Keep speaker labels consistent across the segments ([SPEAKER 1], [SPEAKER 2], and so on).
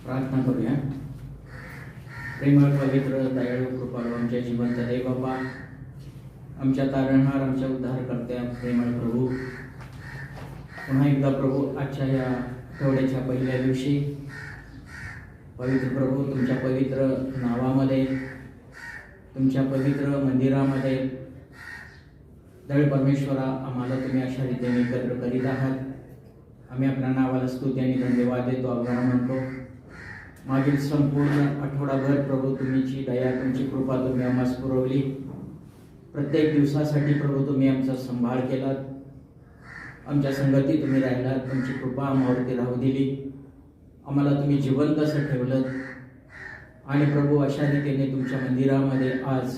[SPEAKER 1] प्रार्थना करूया. प्रेमळ, पवित्र, दयाळू, कृपाळू आमच्या जिवंत देव बाबा, आमच्या तारणहार, आमच्या उद्धारकर्त्या, प्रेमळ प्रभू, पुन्हा एकदा प्रभू आजच्या या आठवड्याच्या पहिल्या दिवशी पवित्र प्रभू तुमच्या पवित्र नावामध्ये, तुमच्या पवित्र मंदिरामध्ये दयाळू परमेश्वरा आम्हाला तुम्ही अशा रीतीने एकत्र करीत आहात. आम्ही आपल्या नावाला स्तुती आणि धन्यवाद देतो, आभार मानतो. मागील संपूर्ण आठवडाभर प्रभू तुमची दया, तुमची कृपा तुम्ही आम्हाला पुरवली. प्रत्येक दिवसासाठी प्रभू तुम्ही आमचा सांभाळ केलात, आमच्या संगती तुम्ही राहिलात, तुमची कृपा आम्हावरती राहू दिली. आम्हाला तुम्ही जिवंत असं ठेवलं आणि प्रभू अशा रीतीने तुमच्या मंदिरामध्ये आज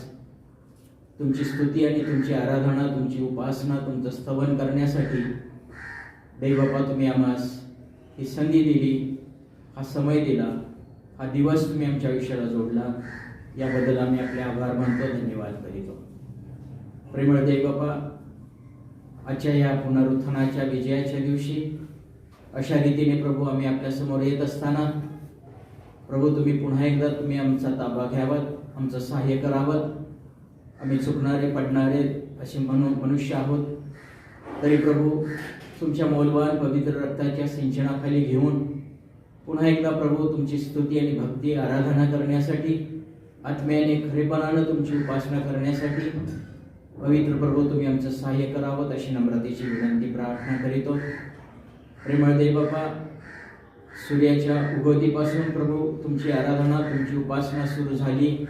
[SPEAKER 1] तुमची स्तुती आणि तुमची आराधना, तुमची उपासना, तुमचं स्तवन करण्यासाठी देवबापा तुम्ही आम्हास ही संधी दिली, हा समय दिला, हा दिवस तुम्ही आमच्या आयुष्याला जोडला. याबद्दल आम्ही आपले आभार मानतो, धन्यवाद करीतो. प्रेमळ देवबापा, आजच्या या पुनरुत्थानाच्या विजयाच्या दिवशी अशा रीतीने प्रभू आम्ही आपल्यासमोर येत असताना प्रभू तुम्ही पुन्हा एकदा तुम्ही आमचा ताबा घ्यावात, आमचं सहाय्य करावं. आम्ही चुकणारे, पडणारे असे मनुष्य आहोत, तरी प्रभू तुमच्या मौल्यवान पवित्र रक्ताच्या सिंचनाखाली घेऊन पुन्हा एकदा प्रभू तुमची स्तुती आणि भक्ती आराधना करण्यासाठी, आत्म्याने खरेपणानं तुमची उपासना करण्यासाठी पवित्र प्रभू तुम्ही आमचं सहाय्य करावं अशी नम्रतेची विनंती प्रार्थना करीतो. प्रेमळ देवबापा, सूर्याच्या उगवतीपासून प्रभू तुमची आराधना, तुमची उपासना सुरू झाली.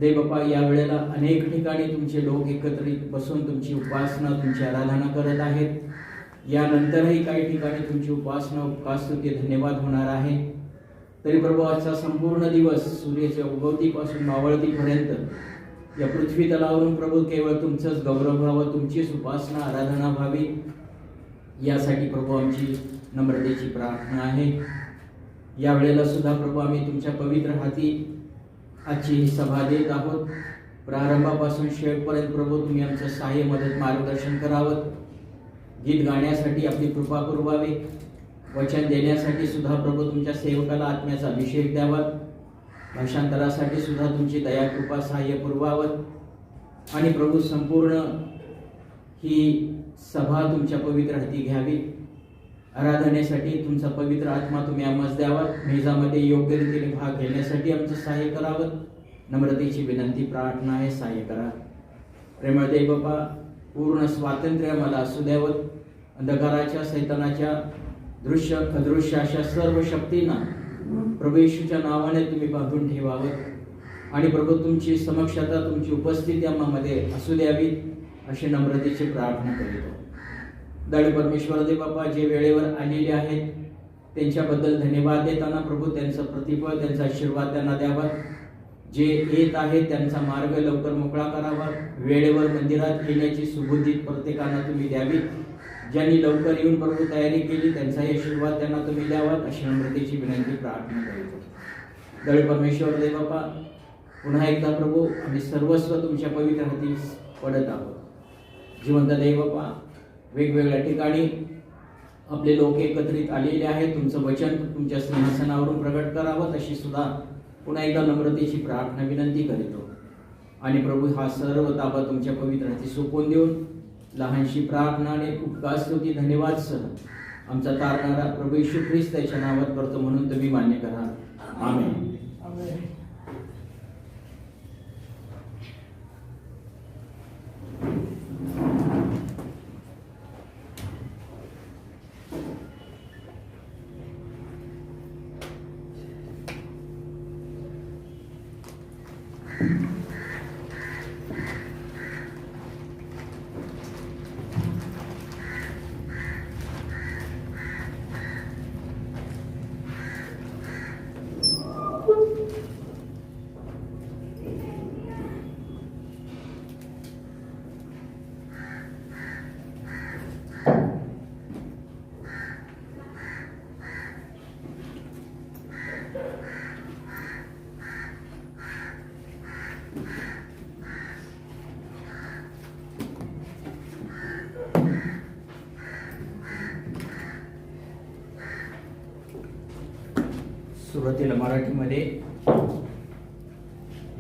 [SPEAKER 1] देवबापा, या वेळेला अनेक ठिकाणी तुमचे लोक एकत्रित बसून तुमची उपासना, तुमची आराधना करत आहेत. यानंतरही काही ठिकाणी तुमची उपासना, उपकास्तुती, धन्यवाद होणार आहे. तरी प्रभू आजचा संपूर्ण दिवस सूर्याच्या उगवतीपासून मावळतीपर्यंत या पृथ्वी तलावरून प्रभू केवळ तुमचंच गौरव व्हावं, तुमचीच उपासना, आराधना व्हावी, यासाठी प्रभू आमची नम्रतेची प्रार्थना आहे. या वेळेला सुद्धा प्रभू आम्ही तुमच्या पवित्र हाती आजची ही सभा देत आहोत. प्रारंभापासून शेवटपर्यंत प्रभू तुम्ही आमचं सहाय्य, मदत, मार्गदर्शन करावं. गीत गाण्यासाठी आपली कृपा पुरवावी, वचन देण्यासाठी सुद्धा प्रभू तुमच्या सेवकाला आत्म्याचा अभिषेक द्यावा, भाषांतरासाठी सुद्धा तुमची दया, कृपा, सहाय्य पुरवावं. आणि प्रभू संपूर्ण ही सभा तुमच्या पवित्र हाती घ्यावी. आराधनेसाठी तुमचा पवित्र आत्मा तुम्ही आम्हास द्यावा. मेजामध्ये योग्य रीतीने भाग घेण्यासाठी आमचं सहाय्य करावं. नम्रतेची विनंती, प्रार्थना आहे, सहाय्य करा. प्रेमळ देवबापा, पूर्ण स्वातंत्र्य मला असू द्यावं. अंधकाराच्या, सैतानाच्या, दृश्य अदृश्य अशा सर्व शक्तींना प्रभू येशूच्या नावाने तुम्ही बांधून ठेवावं. आणि प्रभू तुमची समक्षता, तुमची उपस्थिती आम्हामध्ये असू द्यावी अशी नम्रतेची प्रार्थना करीतो. दयाळू परमेश्वर देवबापा, जे वेळेवर आलेले आहेत त्यांच्याबद्दल धन्यवाद देताना प्रभू त्यांचं प्रतिफळ, त्यांचा आशीर्वाद त्यांना द्यावा. जे येत आहेत त्यांचा मार्ग लवकर मोकळा करावा. वेळेवर मंदिरात येण्याची सुबुद्धी प्रत्येकांना तुम्ही द्यावी. ज्यांनी लवकर येऊन प्रभू तयारी केली त्यांचाही आशीर्वाद त्यांना तुम्ही द्यावा अशी नम्रतेची विनंती, प्रार्थना करीतो. दयाळू परमेश्वर देवबापा, पुन्हा एकदा प्रभू आम्ही सर्वस्व तुमच्या पवित्र हाती पडत आहोत. जिवंत देवबापा, वेगवेगळ्या ठिकाणी आपले लोक एकत्रित आलेले आहेत. तुमचं वचन तुमच्या सिंहासनावरून प्रगट करावं अशी सुद्धा पुन्हा एकदा नम्रतेची प्रार्थना, विनंती करीतो. आणि प्रभू हा सर्व ताबा तुमच्या पवित्र हाती सोपवून देऊन लहानशी प्रार्थना आणि उपकार, स्तुती, धन्यवाद सह आमचा तारणारा प्रभू येशू ख्रिस्त त्याच्या नावात करतो म्हणून तुम्ही मान्य करा. आमेन. सुरुवातीला मराठीमध्ये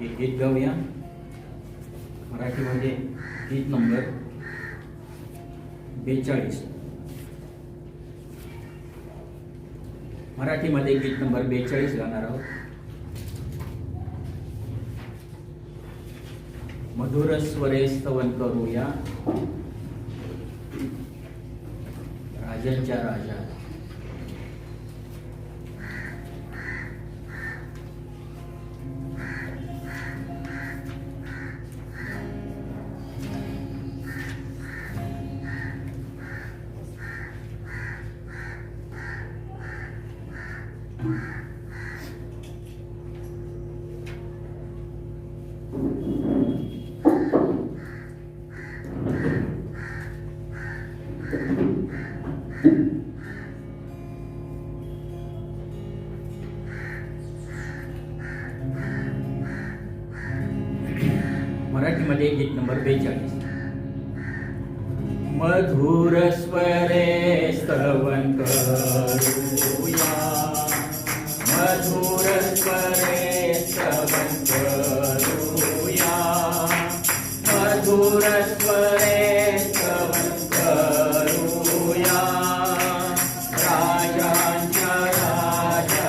[SPEAKER 1] एक गीत गाऊया. मराठीमध्ये गीत नंबर 42. मराठीमध्ये गीत नंबर 42 गाणार आहोत. मधुर स्वरे स्तवन करूया राजांच्या राजा. मराठीमध्ये गीत नंबर 42. मधुर स्वरे स्तवन करूया, मधुर स्वरे स्तवन करूया, मधुर स्वरे स्तवन करूया राजांच्या राजाला.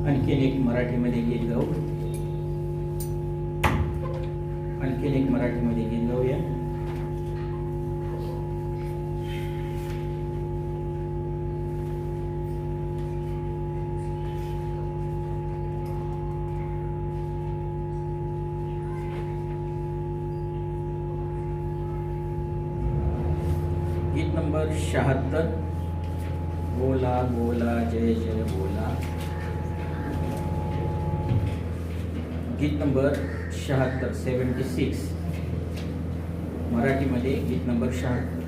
[SPEAKER 1] आणखीन एक मराठीमध्ये गीत गाऊ. आणखीन एक मराठीमध्ये गीत गाऊया. गीत नंबर 76. बोला बोला जय जय बोला. गीत नंबर 76 मराठीमध्ये गीत नंबर 76.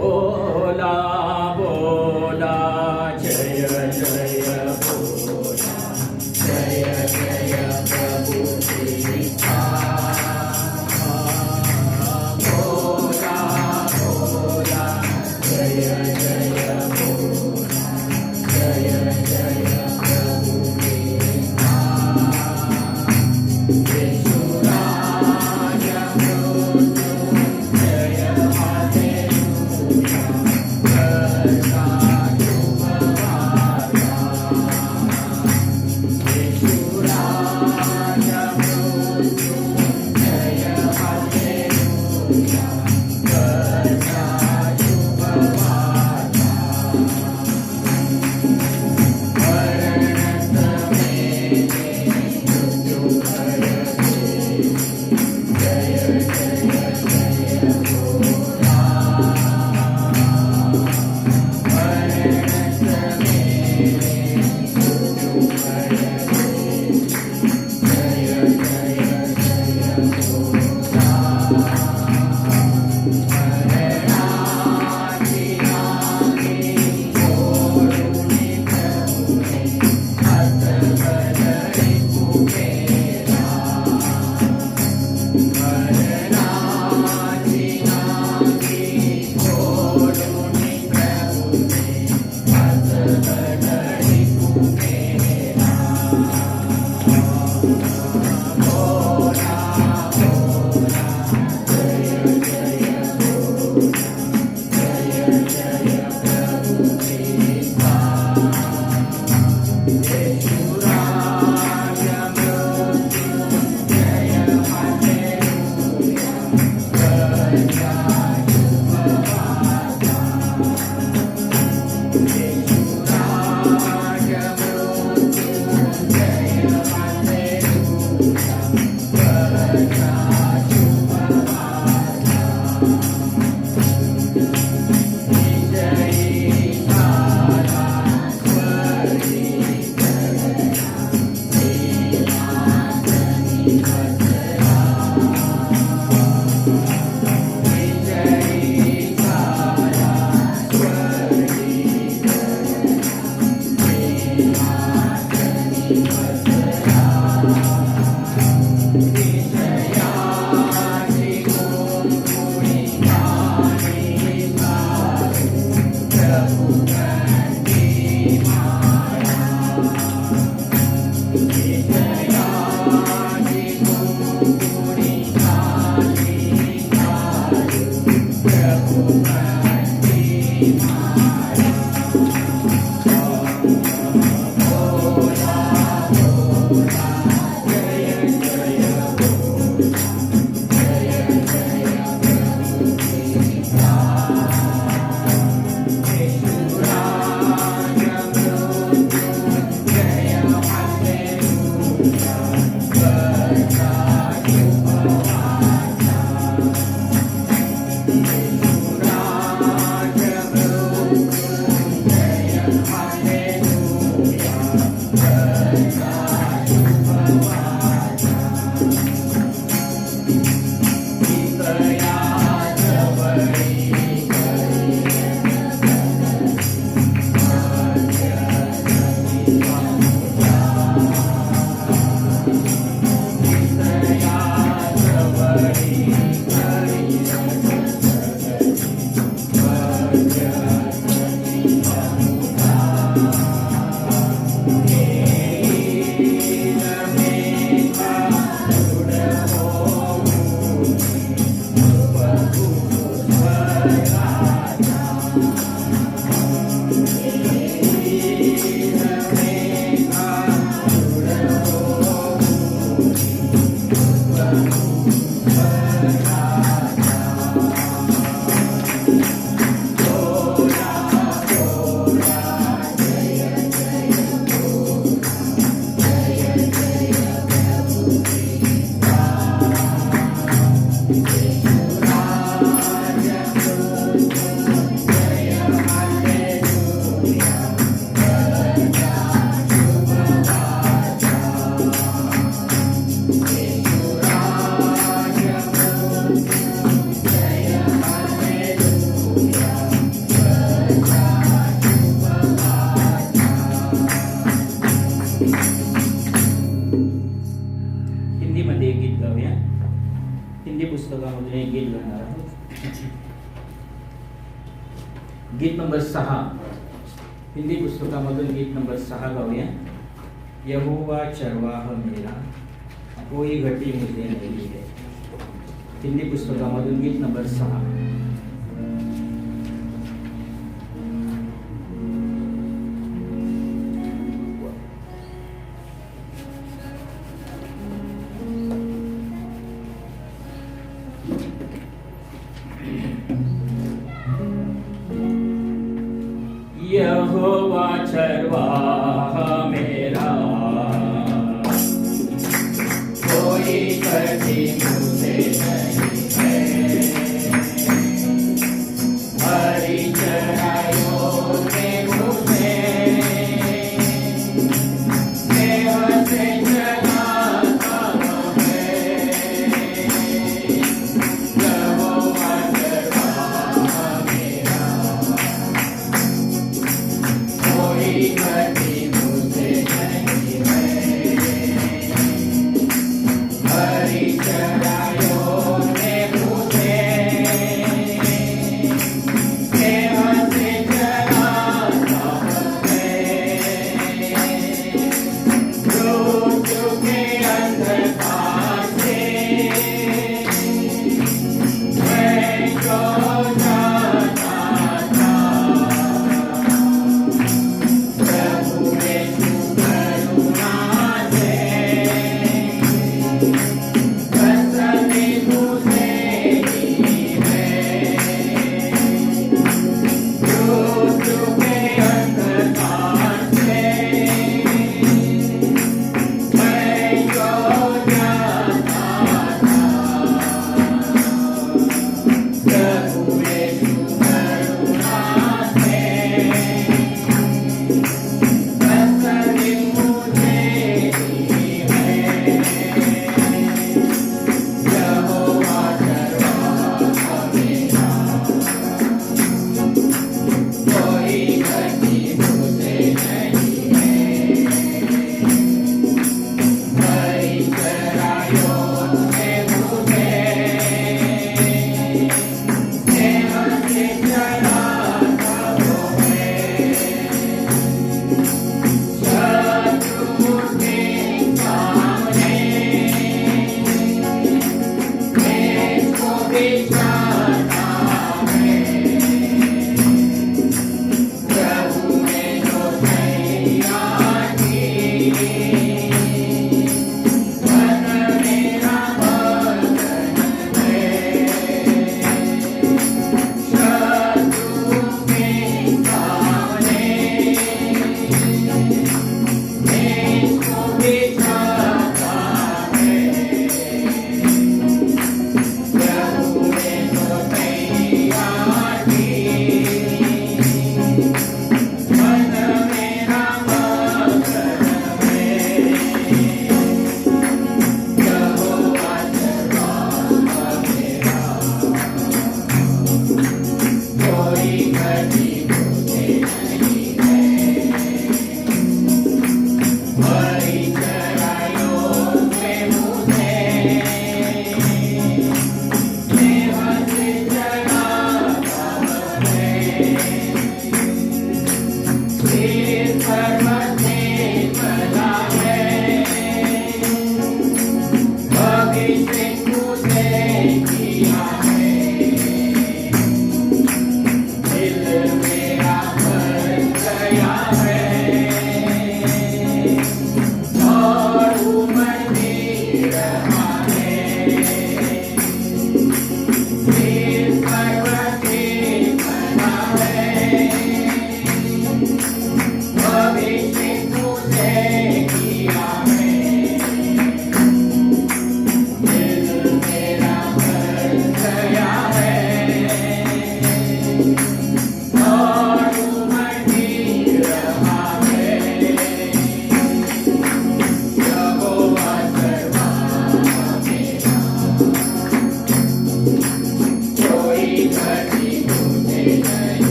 [SPEAKER 1] बोला बोला जय जय बोला, जय जय प्रभु श्रीहा. बोला बोला जय जय बोला, जय जय प्रभु श्रीहा. येशूराज मृत्युंजय हालेलुया. हिंदीमध्ये एक गीत गाऊया. हिंदी पुस्तकामधून एक गीत गाणार आहोत. गीत नंबर 6, हिंदी पुस्तकामधून गीत नंबर 6 गाऊया. यहोवा चरवाह मेरा, कोई घटी मुझे नहीं है. हिंदी पुस्तकामधून गीत नंबर 6. यहोवा चरवाह मेरा, कोई घटी मुझे नहीं है. हरी चराइयों में मुझे देह से चलाता है. यहोवा चरवाह मेरा, कोई घटी मुझे नहीं है. हरी चराइयों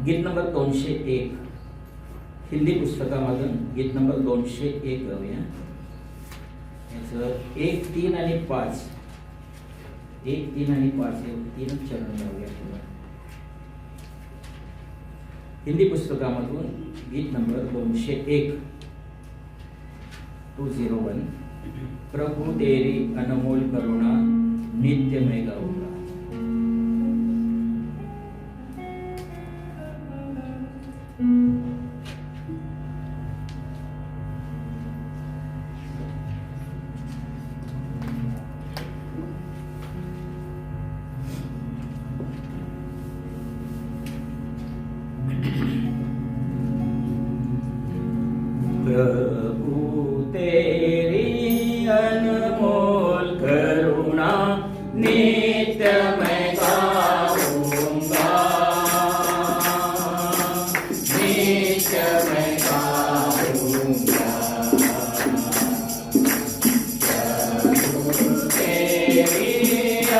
[SPEAKER 2] गीत नंबर 201 हिंदी पुस्तकामधून गीत नंबर 201 गाऊया. याचं 1, 3 आणि 5 1, 3 आणि 5 हे तीनच चरण गाऊया. हिंदी पुस्तकामधून गीत नंबर 201 201. प्रभु तेरी अनमोल करुणा नित्य मैं गाऊंगा. प्रभु तेरी अनमोल करुणा नित्य मैं गाऊंगा. नित्य मैं गाऊंगा. प्रभु तेरी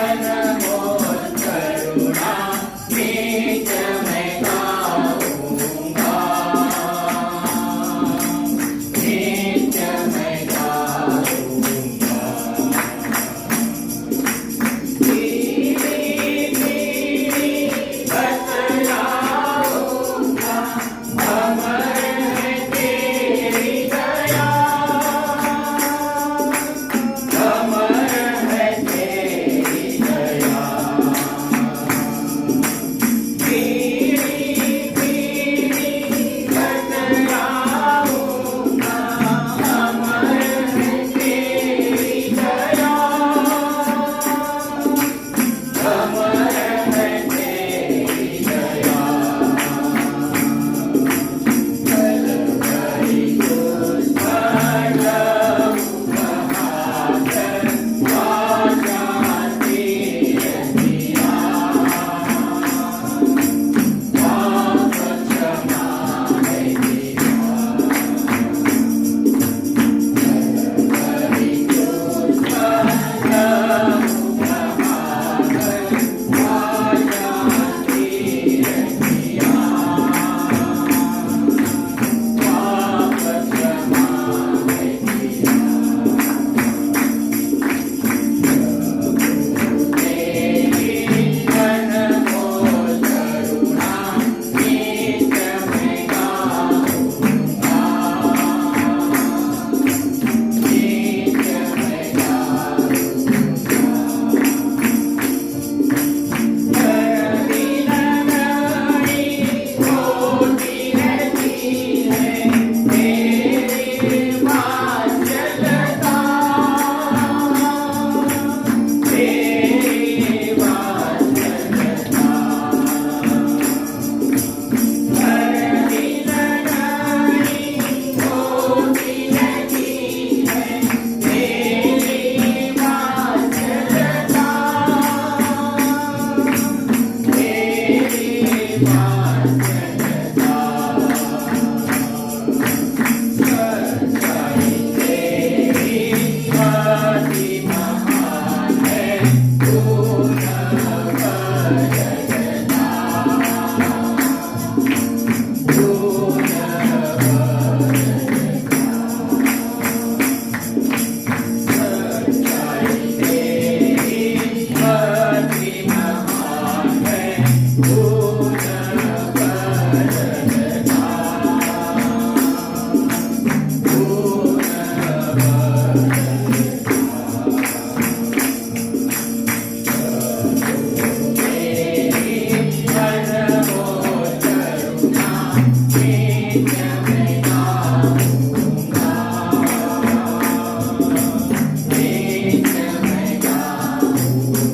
[SPEAKER 2] अनमोल करुणा नित्य मैं गाऊंगा. नित्य मैं गाऊंगा. बतलाऊंगा अमर है तेरी दया. अमर है तेरी दया. बतलाऊंगा अमर है तेरी दया. अमर है तेरी दया. कलवरी क्रूस पर उपहार वाशाती रतिया. पाप क्षमा है तेरा. कलवरी क्रूस पर उपहार वाशाती रतिया. पाप क्षमा है तेरा. तेरी अनमोल करुणा नित्य मैं गाऊंगा. नित्य मैं गाऊंगा. नरविनयनी होती रहती है तेरी वात्सल्यता. तेरी वात्सल्यता. नरविनयनी होती रहती है तेरी वात्सल्यता. तेरी वात्सल्यता. सच्चाई तेरी अति महान है. पूर्ण भजनता. पूर्ण सच्चाई तेरी अति महान है. पूर्ण भजनता. पूर्ण तेरी अनमोल करुणा नित्य मैं गाऊंगा. नित्य मैं गाऊंगा.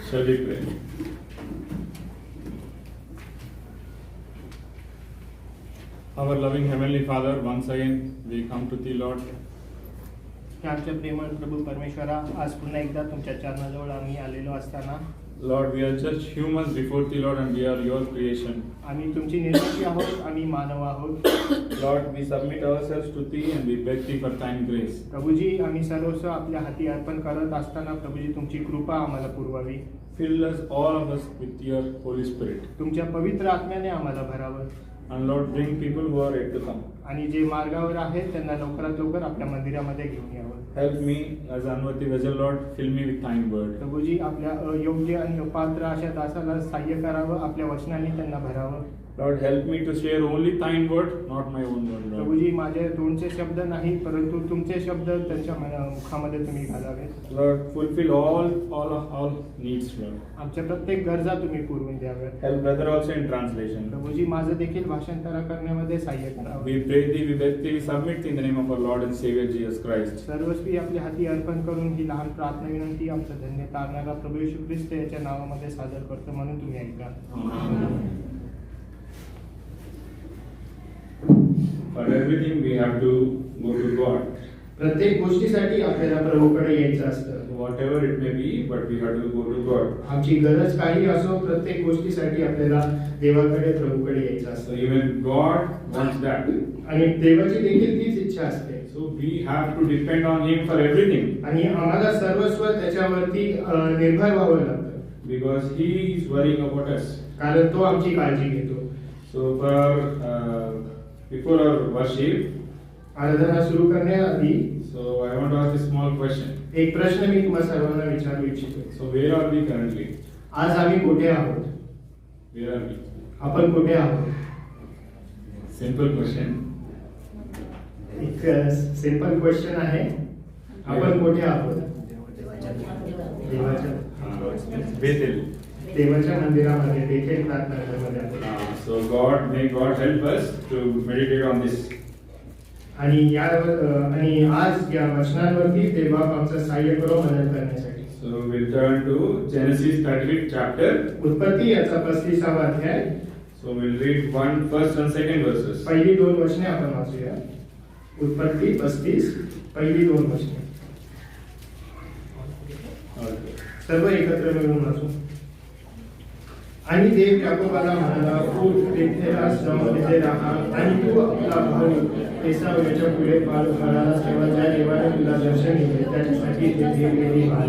[SPEAKER 3] Shall we pray? Our loving Heavenly Father, once again we come to Thee, Lord.
[SPEAKER 4] हे आमच्या प्रेमळ प्रभू परमेश्वरा, आज पुन्हा एकदा तुमच्या चरणाजवळ आम्ही आलेलो असताना
[SPEAKER 3] Lord, we are just humans before Thee, Lord, and we are Your creation.
[SPEAKER 4] आम्ही तुमची निर्मिती आहोत, आम्ही मानव आहोत.
[SPEAKER 3] Lord, we submit ourselves to Thee and we beg Thee for Thine grace.
[SPEAKER 4] Prabhuji, आम्ही सर्वस्व आपल्या हाती अर्पण करत असताना प्रभूजी तुमची कृपा आम्हाला पुरवावी.
[SPEAKER 3] Fill us, all of us, with Your Holy Spirit.
[SPEAKER 4] तुमच्या पवित्र आत्म्याने आम्हाला भरावं.
[SPEAKER 3] And Lord, bring people who are yet to come.
[SPEAKER 4] आणि जे मार्गावर आहेत त्यांना लवकरात लवकर आपल्या मंदिरामध्ये घेऊन यावं.
[SPEAKER 3] Help me as unworthy vessel, Lord. Fill me with Thine word.
[SPEAKER 4] Prabhuji, आपल्या अयोग्य आणि अपात्र अशा दासाला सहाय्य करावं, आपल्या वचनाने त्यांना भरावं.
[SPEAKER 3] Lord, help me to share only Thine word, not my own word, Lord.
[SPEAKER 4] Prabhuji, माझे तोंडचे शब्द नाही, परंतु तुमचे शब्द त्यांच्या मुखामध्ये तुम्ही घालावेत.
[SPEAKER 3] Lord, fulfill all needs, Lord.
[SPEAKER 4] आमच्या प्रत्येक गरजा तुम्ही पुरवून द्याव्यात.
[SPEAKER 3] Help brother also in translation.
[SPEAKER 4] Prabhuji, माझं देखील भाषांतर करण्यामध्ये सहाय्य करावं.
[SPEAKER 3] We pray Thee, we beg Thee, we submit Thee in the name of our Lord and Savior Jesus Christ.
[SPEAKER 4] सर्वस्वी आपल्या हाती अर्पण करून ही लहान प्रार्थना विनंती आमचं धन्य तारणारा प्रभू येशू ख्रिस्त याच्या नावामध्ये सादर करतो, म्हणून तुम्ही ऐका.
[SPEAKER 3] For everything we have to go to God.
[SPEAKER 4] प्रत्येक गोष्टीसाठी आपल्याला प्रभूकडे यायचं असतं.
[SPEAKER 3] Whatever it may be, but we have to go to God.
[SPEAKER 4] आमची गरज काही असो, प्रत्येक गोष्टीसाठी आपल्याला देवाकडे प्रभूकडे यायचं
[SPEAKER 3] So
[SPEAKER 4] असतं.
[SPEAKER 3] even God wants that.
[SPEAKER 4] आणि देवाची देखील तीच इच्छा असते.
[SPEAKER 3] So we have to depend on Him for everything.
[SPEAKER 4] आणि आम्हाला सर्वस्व त्याच्यावरती निर्भर व्हावं लागतं.
[SPEAKER 3] Because He is worrying about us.
[SPEAKER 4] कारण तो आमची काळजी घेतो.
[SPEAKER 3] So before our worship,
[SPEAKER 4] आराधना सुरू करण्याआधी
[SPEAKER 3] so I want to ask a small question.
[SPEAKER 4] एक प्रश्न मी तुम्हा सर्वांना विचारू इच्छितो.
[SPEAKER 3] So where are we currently?
[SPEAKER 4] आज आम्ही कुठे आहोत?
[SPEAKER 3] Where are we?
[SPEAKER 4] आपण कुठे आहोत?
[SPEAKER 3] Simple question.
[SPEAKER 4] एक सिंपल क्वेश्चन आहे. आपण कुठे आहोत?
[SPEAKER 3] Bethel.
[SPEAKER 4] देवाच्या मंदिरामध्ये, बेथेल प्रार्थना घरामध्ये आहोत.
[SPEAKER 3] So may God help us to meditate on this.
[SPEAKER 4] आणि आज या वचनांवरती देवा आमचं सहाय्य करो मदत करण्यासाठी.
[SPEAKER 3] So we'll turn to Genesis 35th chapter.
[SPEAKER 4] उत्पत्ती याचा 35वा अध्याय.
[SPEAKER 3] So we'll read first and second verses.
[SPEAKER 4] पहिली 2 वचने आपण वाचूया. उत्पत्ती 35 पहिली 2 वचने.
[SPEAKER 3] Okay.
[SPEAKER 4] सर्व एकत्र मिळून वाचू. आणि देव याकोबाला म्हणाला, उठ, बेथेला जाऊन तिथे राहा आणि तू आपला भाऊ एसाव याच्या पुढे पाल उभारला, तेव्हा ज्या देवाने तुला दर्शन दिले त्याच्यासाठी तेथे गेली बाळ.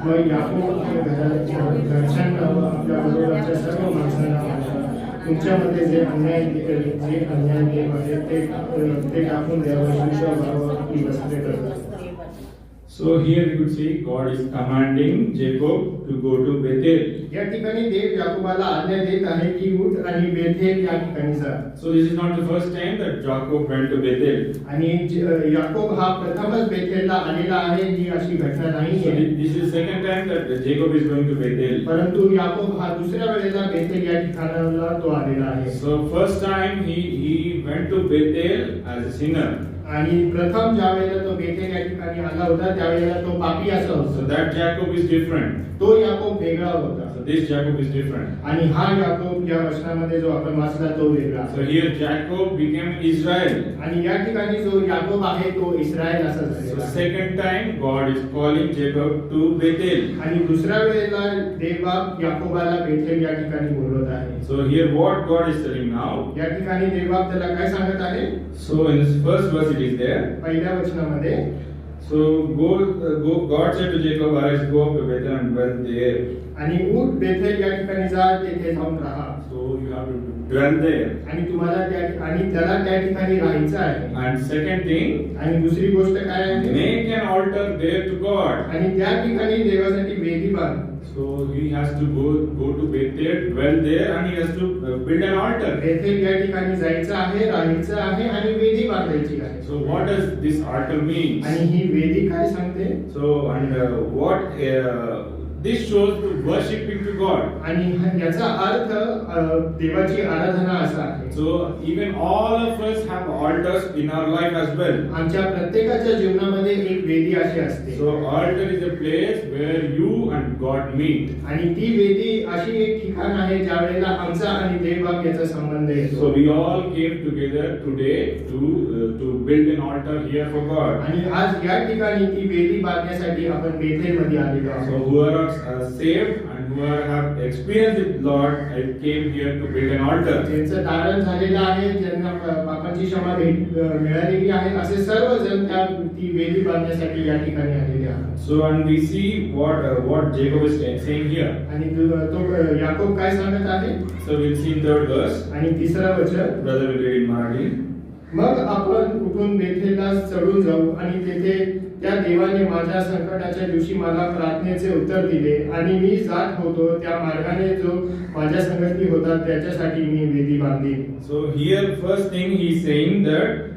[SPEAKER 4] मग याकोब आपल्या घरच्यांना व आपल्या बरोबरच्या सर्व माणसांना म्हणाला, तुमच्यामध्ये जे अन्याय देव आहे ते टाकून द्यावं, तुमच्या भावाची वस्त्रे करतात.
[SPEAKER 3] So here we could see God is commanding Jacob to go to Bethel.
[SPEAKER 4] या ठिकाणी देव याकोबाला आज्ञा देत आहे की उठ आणि बेथेल या ठिकाणी जा.
[SPEAKER 3] So this is not the first time that Jacob went to Bethel.
[SPEAKER 4] आणि याकोब हा प्रथमच बेथेलला आलेला आहे, ही अशी घटना
[SPEAKER 3] So
[SPEAKER 4] नाहीये.
[SPEAKER 3] this is the second time that Jacob is going to Bethel.
[SPEAKER 4] परंतु याकोब हा दुसऱ्या वेळेला बेथेल या ठिकाणाला तो आलेला आहे.
[SPEAKER 3] So first time he went to Bethel as a sinner.
[SPEAKER 4] आणि प्रथम ज्या वेळेला तो बेथेल या ठिकाणी आला होता त्यावेळेला तो पापी असा
[SPEAKER 3] So
[SPEAKER 4] होता.
[SPEAKER 3] that Jacob is different.
[SPEAKER 4] तो याकोब वेगळा होता.
[SPEAKER 3] So this Jacob is different.
[SPEAKER 4] आणि हा याकोब या वचनामध्ये जो आपण वाचला तो वेगळा.
[SPEAKER 3] So here Jacob became Israel.
[SPEAKER 4] आणि या ठिकाणी जो याकोब आहे तो इस्रायल असा
[SPEAKER 3] So
[SPEAKER 4] झालेला आहे.
[SPEAKER 3] second time God is calling Jacob to Bethel.
[SPEAKER 4] आणि दुसऱ्या वेळेला देवा याकोबाला बेथेल या ठिकाणी बोलवत आहे.
[SPEAKER 3] So here what God is telling now.
[SPEAKER 4] या ठिकाणी देवा त्याला काय सांगत आहे?
[SPEAKER 3] So in this first verse it is there.
[SPEAKER 4] पहिल्या वचनामध्ये
[SPEAKER 3] So God said to Jacob, arise, go up to Bethel and dwell there.
[SPEAKER 4] आणि उठ बेथेल या ठिकाणी जा, तेथे जाऊन राहा.
[SPEAKER 3] So you have to dwell there.
[SPEAKER 4] आणि तुम्हाला त्याला त्या ठिकाणी राहायचं आहे.
[SPEAKER 3] And second thing,
[SPEAKER 4] आणि दुसरी गोष्ट काय आहे?
[SPEAKER 3] make an altar there to God.
[SPEAKER 4] आणि त्या ठिकाणी देवासाठी वेदी बांध.
[SPEAKER 3] So he has to go to Bethel, dwell there, and he has to build an altar.
[SPEAKER 4] Bethel या ठिकाणी जायचं आहे, राहायचं आहे आणि वेदी बांधायची आहे.
[SPEAKER 3] So what does this altar mean?
[SPEAKER 4] आणि ही वेदी काय सांगते?
[SPEAKER 3] So and what this shows the worshiping to God.
[SPEAKER 4] आणि याचा अर्थ देवाची आराधना असा आहे.
[SPEAKER 3] So even all of us have altars in our life as well.
[SPEAKER 4] आमच्या प्रत्येकाच्या जीवनामध्ये एक वेदी अशी असते.
[SPEAKER 3] So altar is a place where you and God meet.
[SPEAKER 4] आणि ती वेदी अशी एक ठिकाण आहे ज्या वेळेला आमचा आणि देवबाप याचा संबंध येतो.
[SPEAKER 3] So we all came together today to build an altar here for God.
[SPEAKER 4] आणि आज या ठिकाणी ती वेदी बांधण्यासाठी आपण बेथेलमध्ये आलेलो
[SPEAKER 3] So
[SPEAKER 4] आहोत.
[SPEAKER 3] whoever are saved and whoever have experienced with Lord, I came here to build an altar.
[SPEAKER 4] ज्यांचं तारण झालेलं आहे, ज्यांना पापांची क्षमा मिळालेली आहे, असे सर्वजण ती वेदी बांधण्यासाठी या ठिकाणी आलेले आहेत.
[SPEAKER 3] So and we see what Jacob is saying here.
[SPEAKER 4] आणि तो याकोब काय सांगत आहे?
[SPEAKER 3] So we'll see in third verse.
[SPEAKER 4] आणि तिसरा वचन,
[SPEAKER 3] Brother will read in Marathi.
[SPEAKER 4] मग आपण उठून बेथेलला चढून जाऊ आणि तेथे त्या देवाने माझ्या संकटाच्या दिवशी मला प्रार्थनेचे उत्तर दिले आणि मी जात होतो त्या मार्गाने जो माझ्या संगती होता त्याच्यासाठी मी वेदी बांधली.
[SPEAKER 3] So here first thing he is saying that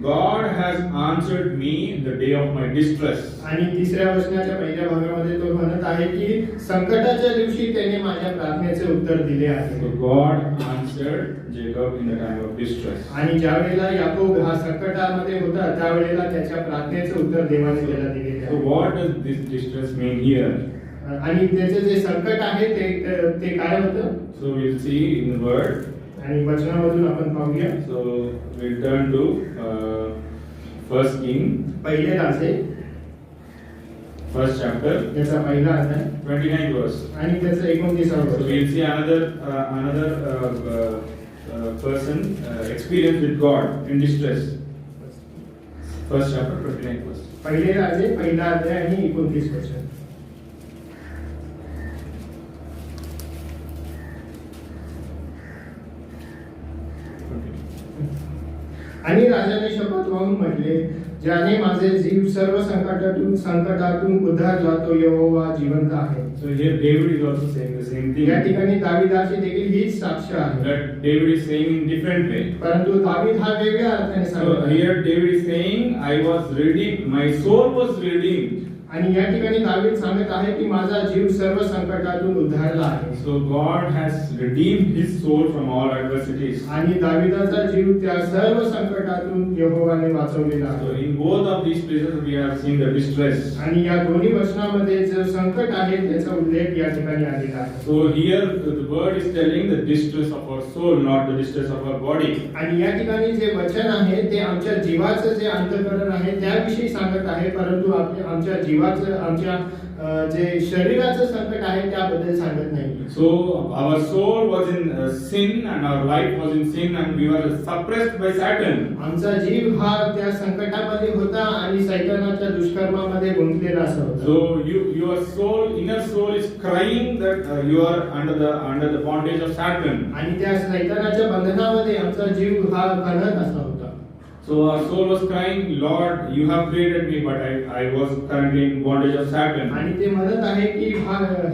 [SPEAKER 3] God has answered me in the day of my distress.
[SPEAKER 4] आणि तिसऱ्या वचनाच्या पहिल्या भागामध्ये तो म्हणत आहे की संकटाच्या दिवशी त्याने माझ्या प्रार्थनेचे उत्तर दिले आहे.
[SPEAKER 3] So God answered Jacob in the time of distress.
[SPEAKER 4] आणि ज्या वेळेला याकोब हा संकटामध्ये होता त्यावेळेला त्याच्या प्रार्थनेचे उत्तर देवाने त्याला दिलेले
[SPEAKER 3] So
[SPEAKER 4] आहे.
[SPEAKER 3] what does this distress mean here?
[SPEAKER 4] आणि त्याचे जे संकट आहे ते काय होतं?
[SPEAKER 3] So we'll see in the word.
[SPEAKER 4] आणि वचनामधून आपण पाहूया.
[SPEAKER 3] So we'll turn to First King,
[SPEAKER 4] पहिले राजे
[SPEAKER 3] first chapter,
[SPEAKER 4] याचा पहिला अध्याय
[SPEAKER 3] 29th verse.
[SPEAKER 4] आणि त्याचं 29वा
[SPEAKER 3] So
[SPEAKER 4] वचन.
[SPEAKER 3] we'll see another person experience with God in distress. First chapter, 29th verse.
[SPEAKER 4] पहिले राजे पहिला अध्याय आणि 29 वचन. आणि राजाने शपथ वाहून म्हटले, ज्याने माझे जीव सर्व संकटातून उद्धारला तो यहोवा जिवंत आहे.
[SPEAKER 3] So here David is also saying the same thing.
[SPEAKER 4] या ठिकाणी दाविदाची देखील हीच साक्ष आहे.
[SPEAKER 3] That David is saying in different way.
[SPEAKER 4] परंतु दावीद हा वेगळ्या अर्थाने
[SPEAKER 3] So
[SPEAKER 4] सांगत आहे.
[SPEAKER 3] here David is saying, I was redeemed, my soul was redeemed.
[SPEAKER 4] आणि या ठिकाणी दावीद सांगत आहे की माझा जीव सर्व संकटातून उद्धारला आहे.
[SPEAKER 3] So God has redeemed his soul from all adversities.
[SPEAKER 4] आणि दाविदाचा जीव त्या सर्व संकटातून यहोवाने वाचवलेला
[SPEAKER 3] So
[SPEAKER 4] आहे.
[SPEAKER 3] in both of these places we have seen the distress.
[SPEAKER 4] आणि या दोन्ही वचनामध्ये जे संकट आहे त्याचा उल्लेख या ठिकाणी आलेला आहे.
[SPEAKER 3] So here the word is telling the distress of our soul, not the distress of our body.
[SPEAKER 4] आणि या ठिकाणी जे वचन आहे ते आमच्या जीवाचं जे अंतःकरण आहे त्याविषयी सांगत आहे, परंतु आमच्या जीवाचं आमच्या जे शरीराचं संकट आहे त्याबद्दल सांगत नाही.
[SPEAKER 3] So our soul was in sin and our life was in sin and we were suppressed by Satan.
[SPEAKER 4] आमचा जीव हा त्या संकटामध्ये होता आणि सैतानाच्या दुष्कर्मामध्ये गुंतलेला असा होता.
[SPEAKER 3] So your soul, inner soul is crying that you are under the bondage of Satan.
[SPEAKER 4] आणि त्या सैतानाच्या बंधनामध्ये आमचा जीव हा कणत असा होता.
[SPEAKER 3] So our soul was crying, Lord, you have created me, but I was currently in bondage of Satan.
[SPEAKER 4] आणि ते म्हणत आहे की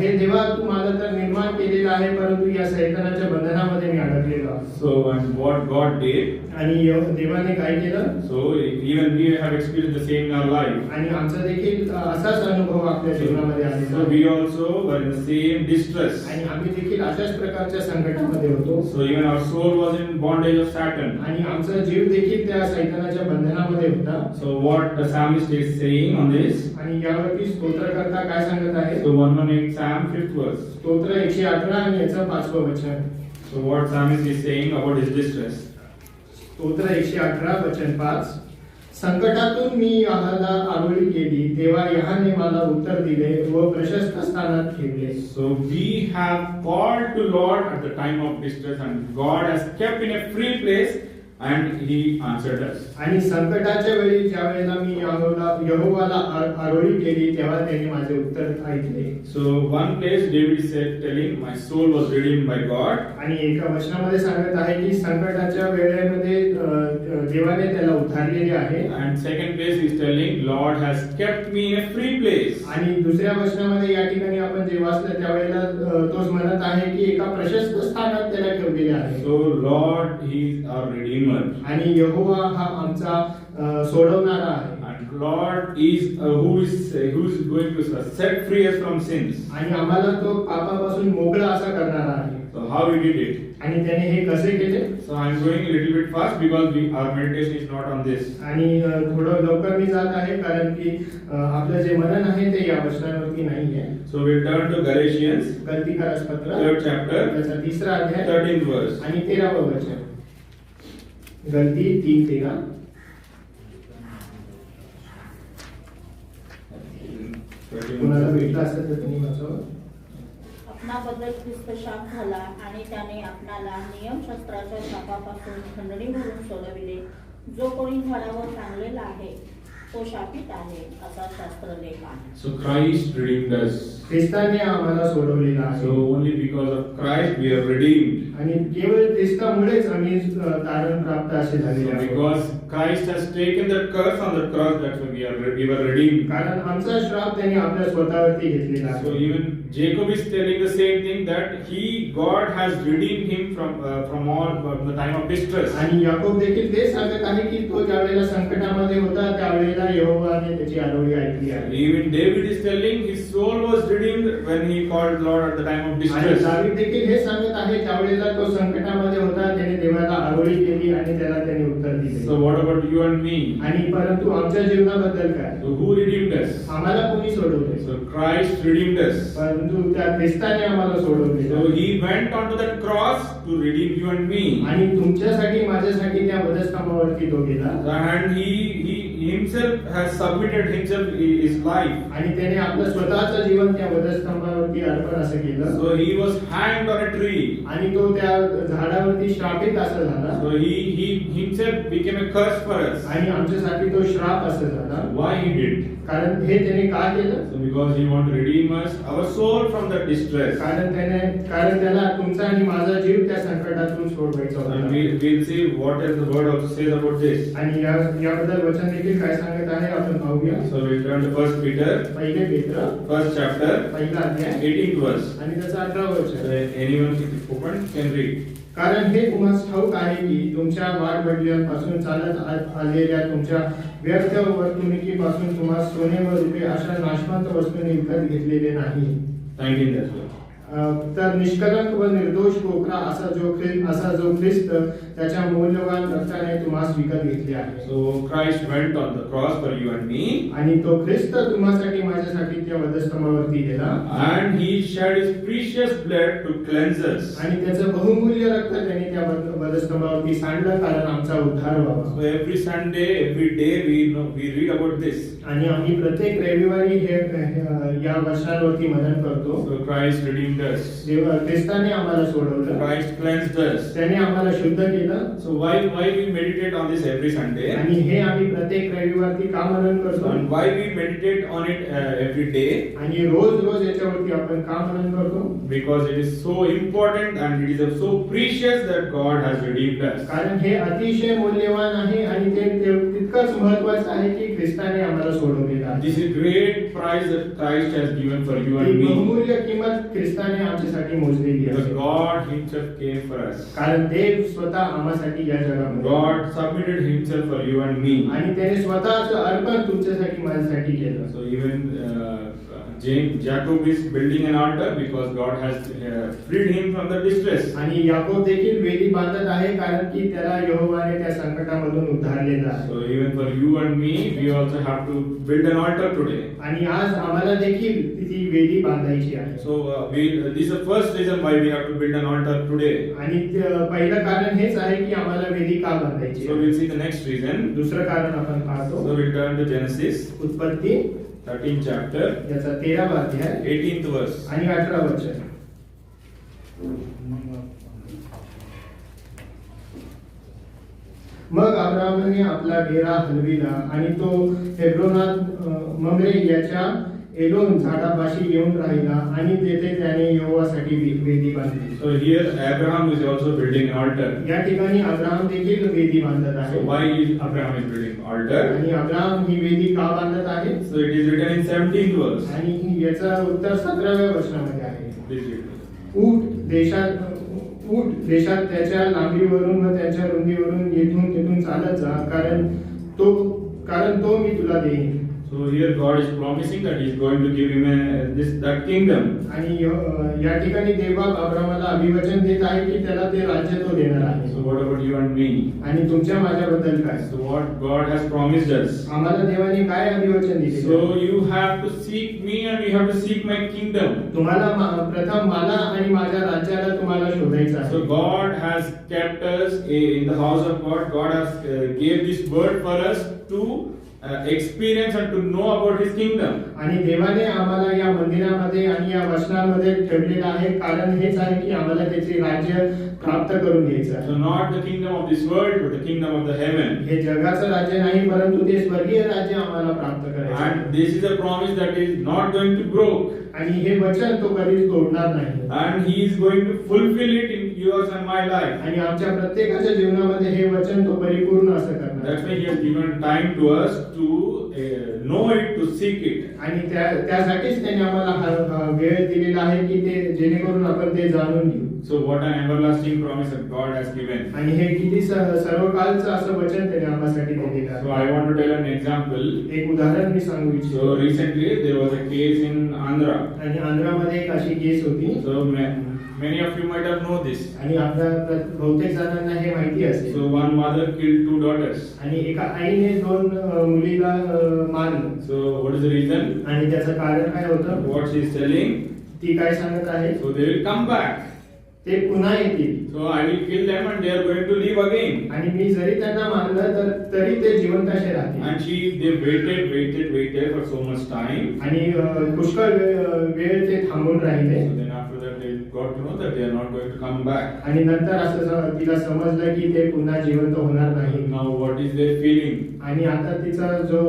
[SPEAKER 4] हे देवा तू मला तर निर्माण केलेलं आहे, परंतु या सैतानाच्या बंधनामध्ये मी अडकलेलो आहे.
[SPEAKER 3] So and what God did,
[SPEAKER 4] आणि देवाने काय केलं?
[SPEAKER 3] so even we have experienced the same in our life.
[SPEAKER 4] आणि आमचा देखील असाच अनुभव आपल्या जीवनामध्ये आलेला
[SPEAKER 3] So
[SPEAKER 4] आहे.
[SPEAKER 3] we also were in the same distress.
[SPEAKER 4] आणि आम्ही देखील अशाच प्रकारच्या संकटामध्ये होतो.
[SPEAKER 3] So even our soul was in bondage of Satan.
[SPEAKER 4] आणि आमचा जीव देखील त्या सैतानाच्या बंधनामध्ये होता.
[SPEAKER 3] So what the psalmist is saying on this?
[SPEAKER 4] आणि यावरती स्तोत्रकर्ता काय सांगत आहे?
[SPEAKER 3] So 118 Psalm 5th verse.
[SPEAKER 4] स्तोत्र 118 आणि याचं 5वं वचन.
[SPEAKER 3] So what psalmist is saying about his distress?
[SPEAKER 4] स्तोत्र 118 वचन 5. संकटातून मी याहाला आरोळी केली, तेव्हा याने मला उत्तर दिले व प्रशस्त स्थानात ठेवले.
[SPEAKER 3] So we have called to Lord at the time of distress and God has kept in a free place and he answered us.
[SPEAKER 4] आणि संकटाच्या वेळी ज्या वेळेला मी यहोवाला आरोळी केली तेव्हा त्याने माझे उत्तर ऐकले.
[SPEAKER 3] So one place David is telling, my soul was redeemed by God.
[SPEAKER 4] आणि एका वचनामध्ये सांगत आहे की संकटाच्या वेळेमध्ये देवाने त्याला उद्धारलेले आहे.
[SPEAKER 3] And second place is telling, Lord has kept me in a free place.
[SPEAKER 4] आणि दुसऱ्या वचनामध्ये या ठिकाणी आपण जे वाचलं त्यावेळेला तोच म्हणत आहे की एका प्रशस्त स्थानात त्याला ठेवलेले आहे.
[SPEAKER 3] So Lord, he is our redeemer.
[SPEAKER 4] आणि यहोवा हा आमचा सोडवणारा आहे.
[SPEAKER 3] And Lord is who is going to set free us from sins.
[SPEAKER 4] आणि आम्हाला तो पापापासून मोकळा असा करणारा आहे.
[SPEAKER 3] So how he did it?
[SPEAKER 4] आणि त्याने हे कसे केले?
[SPEAKER 3] So I'm going a little bit fast because our meditation is not on this.
[SPEAKER 4] आणि थोडं लवकर मी जात आहे कारण की आपलं जे मनन आहे ते या वचनांवरती नाही आहे.
[SPEAKER 3] So we'll turn to Galatians,
[SPEAKER 4] गलतीकारस पत्र
[SPEAKER 3] 3rd chapter,
[SPEAKER 4] त्याचा 3रा अध्याय
[SPEAKER 3] 13th verse.
[SPEAKER 4] आणि 13वं वचन. गलती 3:13. कोणाला भेटला असेल तर तुम्ही वाचावं.
[SPEAKER 5] आपणाबद्दल ख्रिस्त शाप झाला आणि त्याने आपणाला नियमशास्त्राच्या शापापासून खंडणीवरून सोडविले. जो कोणी झाडावर टांगलेला आहे तो शापित आहे असा शास्त्रलेख आहे.
[SPEAKER 3] So Christ redeemed us.
[SPEAKER 4] ख्रिस्ताने आम्हाला सोडवलेला आहे.
[SPEAKER 3] So only because of Christ we are redeemed.
[SPEAKER 4] आणि केवळ ख्रिस्तामुळेच आम्ही तारण प्राप्त असे झालेले
[SPEAKER 3] So
[SPEAKER 4] आहोत.
[SPEAKER 3] because Christ has taken that curse on the cross, that's why we were redeemed.
[SPEAKER 4] कारण आमचा श्राप त्याने आपल्या स्वतःवरती घेतलेला
[SPEAKER 3] So
[SPEAKER 4] आहे.
[SPEAKER 3] even Jacob is telling the same thing, that God has redeemed him from the time of distress.
[SPEAKER 4] आणि याकोब देखील तेच सांगत आहे की तो ज्यावेळेला संकटामध्ये होता त्यावेळेला यहोवाने त्याची आलोळी ऐकली आहे.
[SPEAKER 3] Even David is telling his soul was redeemed when he called Lord at the time of
[SPEAKER 4] आणि
[SPEAKER 3] distress.
[SPEAKER 4] दावीद देखील हे सांगत आहे त्यावेळेला तो संकटामध्ये होता त्याने देवाला आरोळी केली आणि त्याला त्याने उत्तर दिले.
[SPEAKER 3] So what about you and me?
[SPEAKER 4] आणि परंतु आमच्या जीवनाबद्दल काय?
[SPEAKER 3] So who redeemed us?
[SPEAKER 4] आम्हाला कोणी सोडवले?
[SPEAKER 3] So Christ redeemed us.
[SPEAKER 4] परंतु त्या ख्रिस्ताने आम्हाला सोडवले.
[SPEAKER 3] So he went onto that cross to redeem you and me.
[SPEAKER 4] आणि तुमच्यासाठी माझ्यासाठी त्या वधस्तंभावरती तो गेला.
[SPEAKER 3] And he himself has submitted himself his life.
[SPEAKER 4] आणि त्याने आपलं स्वतःचं जीवन त्या वधस्तंभावरती अर्पण असं केलं.
[SPEAKER 3] So he was hanged on a tree.
[SPEAKER 4] आणि तो त्या झाडावरती श्रापित असं झाला.
[SPEAKER 3] So he himself became a curse for us.
[SPEAKER 4] आणि आमच्यासाठी तो श्राप असं झाला.
[SPEAKER 3] Why he did?
[SPEAKER 4] कारण हे त्याने का केलं?
[SPEAKER 3] So because he wanted to redeem us, our soul from that distress.
[SPEAKER 4] कारण त्याला तुमचा आणि माझा जीव त्या संकटातून सोडवायचा
[SPEAKER 3] And
[SPEAKER 4] होता.
[SPEAKER 3] we'll see what else the word also says about this.
[SPEAKER 4] आणि याबद्दल वचन देखील काय सांगत आहे आपण पाहूया.
[SPEAKER 3] So we'll turn to 1 Peter,
[SPEAKER 4] पहिले पेत्र
[SPEAKER 3] 1st chapter,
[SPEAKER 4] पहिला अध्याय
[SPEAKER 3] 18th verse.
[SPEAKER 4] आणि त्याचा 18वा
[SPEAKER 3] So
[SPEAKER 4] वचन.
[SPEAKER 3] anyone who open can read.
[SPEAKER 4] कारण हे तुम्हाला ठाऊक आहे की तुमच्या वाढवडिलांपासून चालत आलेल्या तुमच्या व्यर्थ वर्तणुकीपासून तुम्हाला सोने व रुपये अशा नाशवंत वस्तूंनी विकत घेतलेले नाही.
[SPEAKER 3] 19 as well.
[SPEAKER 4] तर निष्कलंक व निर्दोष कोकरा असा जो ख्रिस्त त्याच्या मौल्यवान रक्ताने तुम्हास विकत घेतले आहे.
[SPEAKER 3] So Christ went on the cross for you and me.
[SPEAKER 4] आणि तो ख्रिस्त तुम्हासाठी माझ्यासाठी त्या वधस्तंभावरती गेला.
[SPEAKER 3] And he shed his precious blood to cleanse us.
[SPEAKER 4] आणि त्याचं बहुमूल्य रक्त त्याने त्या वधस्तंभावरती सांडलं कारण आमचा उद्धार व्हावा.
[SPEAKER 3] So every Sunday, every day we read about this.
[SPEAKER 4] आणि आम्ही प्रत्येक रविवारी हे या वचनांवरती मनन करतो.
[SPEAKER 3] So Christ redeemed us.
[SPEAKER 4] ख्रिस्ताने आम्हाला सोडवलं.
[SPEAKER 3] Christ cleansed us.
[SPEAKER 4] त्याने आम्हाला शुद्ध केलं.
[SPEAKER 3] So why we meditate on this every Sunday?
[SPEAKER 4] आणि हे आम्ही प्रत्येक रविवारी का मनन करतो?
[SPEAKER 3] And why we meditate on it every day?
[SPEAKER 4] आणि रोज याच्यावरती आपण का मनन करतो?
[SPEAKER 3] Because it is so important and it is so precious that God has redeemed us.
[SPEAKER 4] कारण हे अतिशय मूल्यवान आहे आणि ते तितकंच महत्त्वाचं आहे की ख्रिस्ताने आम्हाला सोडवलेलं आहे.
[SPEAKER 3] This is a great price that Christ has given for you and
[SPEAKER 4] he
[SPEAKER 3] me.
[SPEAKER 4] बहुमूल्य किंमत ख्रिस्ताने आमच्यासाठी मोजलेली
[SPEAKER 3] Because
[SPEAKER 4] आहे.
[SPEAKER 3] God Himself came for us.
[SPEAKER 4] कारण देव स्वतः आम्हासाठी या जगामध्ये
[SPEAKER 3] God submitted Himself for you and me.
[SPEAKER 4] आणि त्याने स्वतःचं अर्पण तुमच्यासाठी माझ्यासाठी केलं.
[SPEAKER 3] So even Jacob is building an altar because God has freed him from the distress.
[SPEAKER 4] आणि याकोब देखील वेदी बांधत आहे कारण की त्याला यहोवाने त्या संकटामधून उद्धारलेलं आहे.
[SPEAKER 3] So even for you and me, we also have to build an altar today.
[SPEAKER 4] आणि आज आम्हाला देखील ती वेदी बांधायची आहे.
[SPEAKER 3] So this is the first reason why we have to build an altar today.
[SPEAKER 4] आणि पहिलं कारण हेच आहे की आम्हाला वेदी का बांधायची
[SPEAKER 3] So
[SPEAKER 4] आहे.
[SPEAKER 3] we'll see the next reason.
[SPEAKER 4] दुसरं कारण आपण पाहतो.
[SPEAKER 3] So we'll turn to Genesis,
[SPEAKER 4] उत्पत्ती
[SPEAKER 3] 13th chapter,
[SPEAKER 4] याचा 13वा अध्याय
[SPEAKER 3] 18th verse.
[SPEAKER 4] आणि 18 वचन. मग अब्राहमने आपला डेरा हलविला आणि तो हेब्रोनात ममरे याच्या एलोन झाडापाशी येऊन राहिला आणि तेथे त्याने यहोवासाठी वेदी बांधली.
[SPEAKER 3] So here Abraham is also building an altar.
[SPEAKER 4] या ठिकाणी अब्राहम देखील वेदी बांधत
[SPEAKER 3] So
[SPEAKER 4] आहे.
[SPEAKER 3] why is Abraham is building altar?
[SPEAKER 4] आणि अब्राहम ही वेदी का बांधत आहे?
[SPEAKER 3] So it is written in 17th verse.
[SPEAKER 4] आणि याचं उत्तर 17व्या वचनामध्ये आहे.
[SPEAKER 3] Please read.
[SPEAKER 4] उठ देशात त्याच्या लांबीवरून व त्याच्या रुंदीवरून येथून चालत जा कारण तो कारण तो मी तुला देईन.
[SPEAKER 3] So here God is promising that He is going to give him that kingdom.
[SPEAKER 4] आणि या ठिकाणी देवबाप अब्रामाला अभिवचन देत आहे की त्याला ते राज्य तो देणार आहे.
[SPEAKER 3] So what about you and me?
[SPEAKER 4] आणि तुमच्या माझ्याबद्दल काय?
[SPEAKER 3] So what God has promised us.
[SPEAKER 4] आम्हाला देवाने काय अभिवचन दिले?
[SPEAKER 3] So you have to seek me and you have to seek my kingdom.
[SPEAKER 4] तुम्हाला प्रथम मला आणि माझ्या राज्याला तुम्हाला शोधायचं आहे.
[SPEAKER 3] So God has kept us in the house of God. God has gave this word for us to experience and to know about His kingdom.
[SPEAKER 4] आणि देवाने आम्हाला या मंदिरामध्ये आणि या वचनांमध्ये ठेवलेलं आहे कारण हेच आहे की आम्हाला त्याचे राज्य प्राप्त करून घ्यायचं आहे.
[SPEAKER 3] So not the kingdom of this world, but the kingdom of the heaven.
[SPEAKER 4] हे जगाचं राज्य नाही परंतु ते स्वर्गीय राज्य आम्हाला प्राप्त करायचं आहे.
[SPEAKER 3] And this is a promise that is not going to broke.
[SPEAKER 4] आणि हे वचन तो कधीच तोडणार नाही.
[SPEAKER 3] And He is going to fulfill it in yours and my life.
[SPEAKER 4] आणि आमच्या प्रत्येकाच्या जीवनामध्ये हे वचन तो परिपूर्ण असं करणार.
[SPEAKER 3] That's why He has given time to us to know it, to seek it.
[SPEAKER 4] आणि त्यासाठीच त्याने आम्हाला वेळ दिलेला आहे की ते जेणेकरून आपण ते जाणून घेऊ.
[SPEAKER 3] So what an everlasting promise that God has given.
[SPEAKER 4] आणि हे किती सर्वकालचं असं वचन त्याने आम्हासाठी दिलेलं
[SPEAKER 3] So
[SPEAKER 4] आहे.
[SPEAKER 3] I want to tell an example.
[SPEAKER 4] एक उदाहरण मी सांगू
[SPEAKER 3] So
[SPEAKER 4] इच्छितो.
[SPEAKER 3] recently there was a case in Andhra.
[SPEAKER 4] आणि आंध्रामध्ये एक अशी केस होती.
[SPEAKER 3] So many of you might have known this.
[SPEAKER 4] आणि आपल्या बहुतेक जणांना हे माहिती असेल.
[SPEAKER 3] So one mother killed two daughters.
[SPEAKER 4] आणि एका आईने दोन मुलीला मारलं.
[SPEAKER 3] So what is the reason?
[SPEAKER 4] आणि त्याचं कारण काय होतं?
[SPEAKER 3] What she is telling?
[SPEAKER 4] ती काय सांगत आहे?
[SPEAKER 3] So they will come back.
[SPEAKER 4] ते पुन्हा येतील.
[SPEAKER 3] So I will kill them and they are going to live again.
[SPEAKER 4] आणि मी जरी त्यांना मारलं तर तरी ते जिवंत असे राहतील.
[SPEAKER 3] And they waited for so much time.
[SPEAKER 4] आणि पुष्कळ वेळ ते थांबून राहिले.
[SPEAKER 3] So then after that they got to know that they are not going to come back.
[SPEAKER 4] आणि नंतर असं तिला समजलं की ते पुन्हा जिवंत होणार नाही.
[SPEAKER 3] Now what is their feeling?
[SPEAKER 4] आणि आता तिचा जो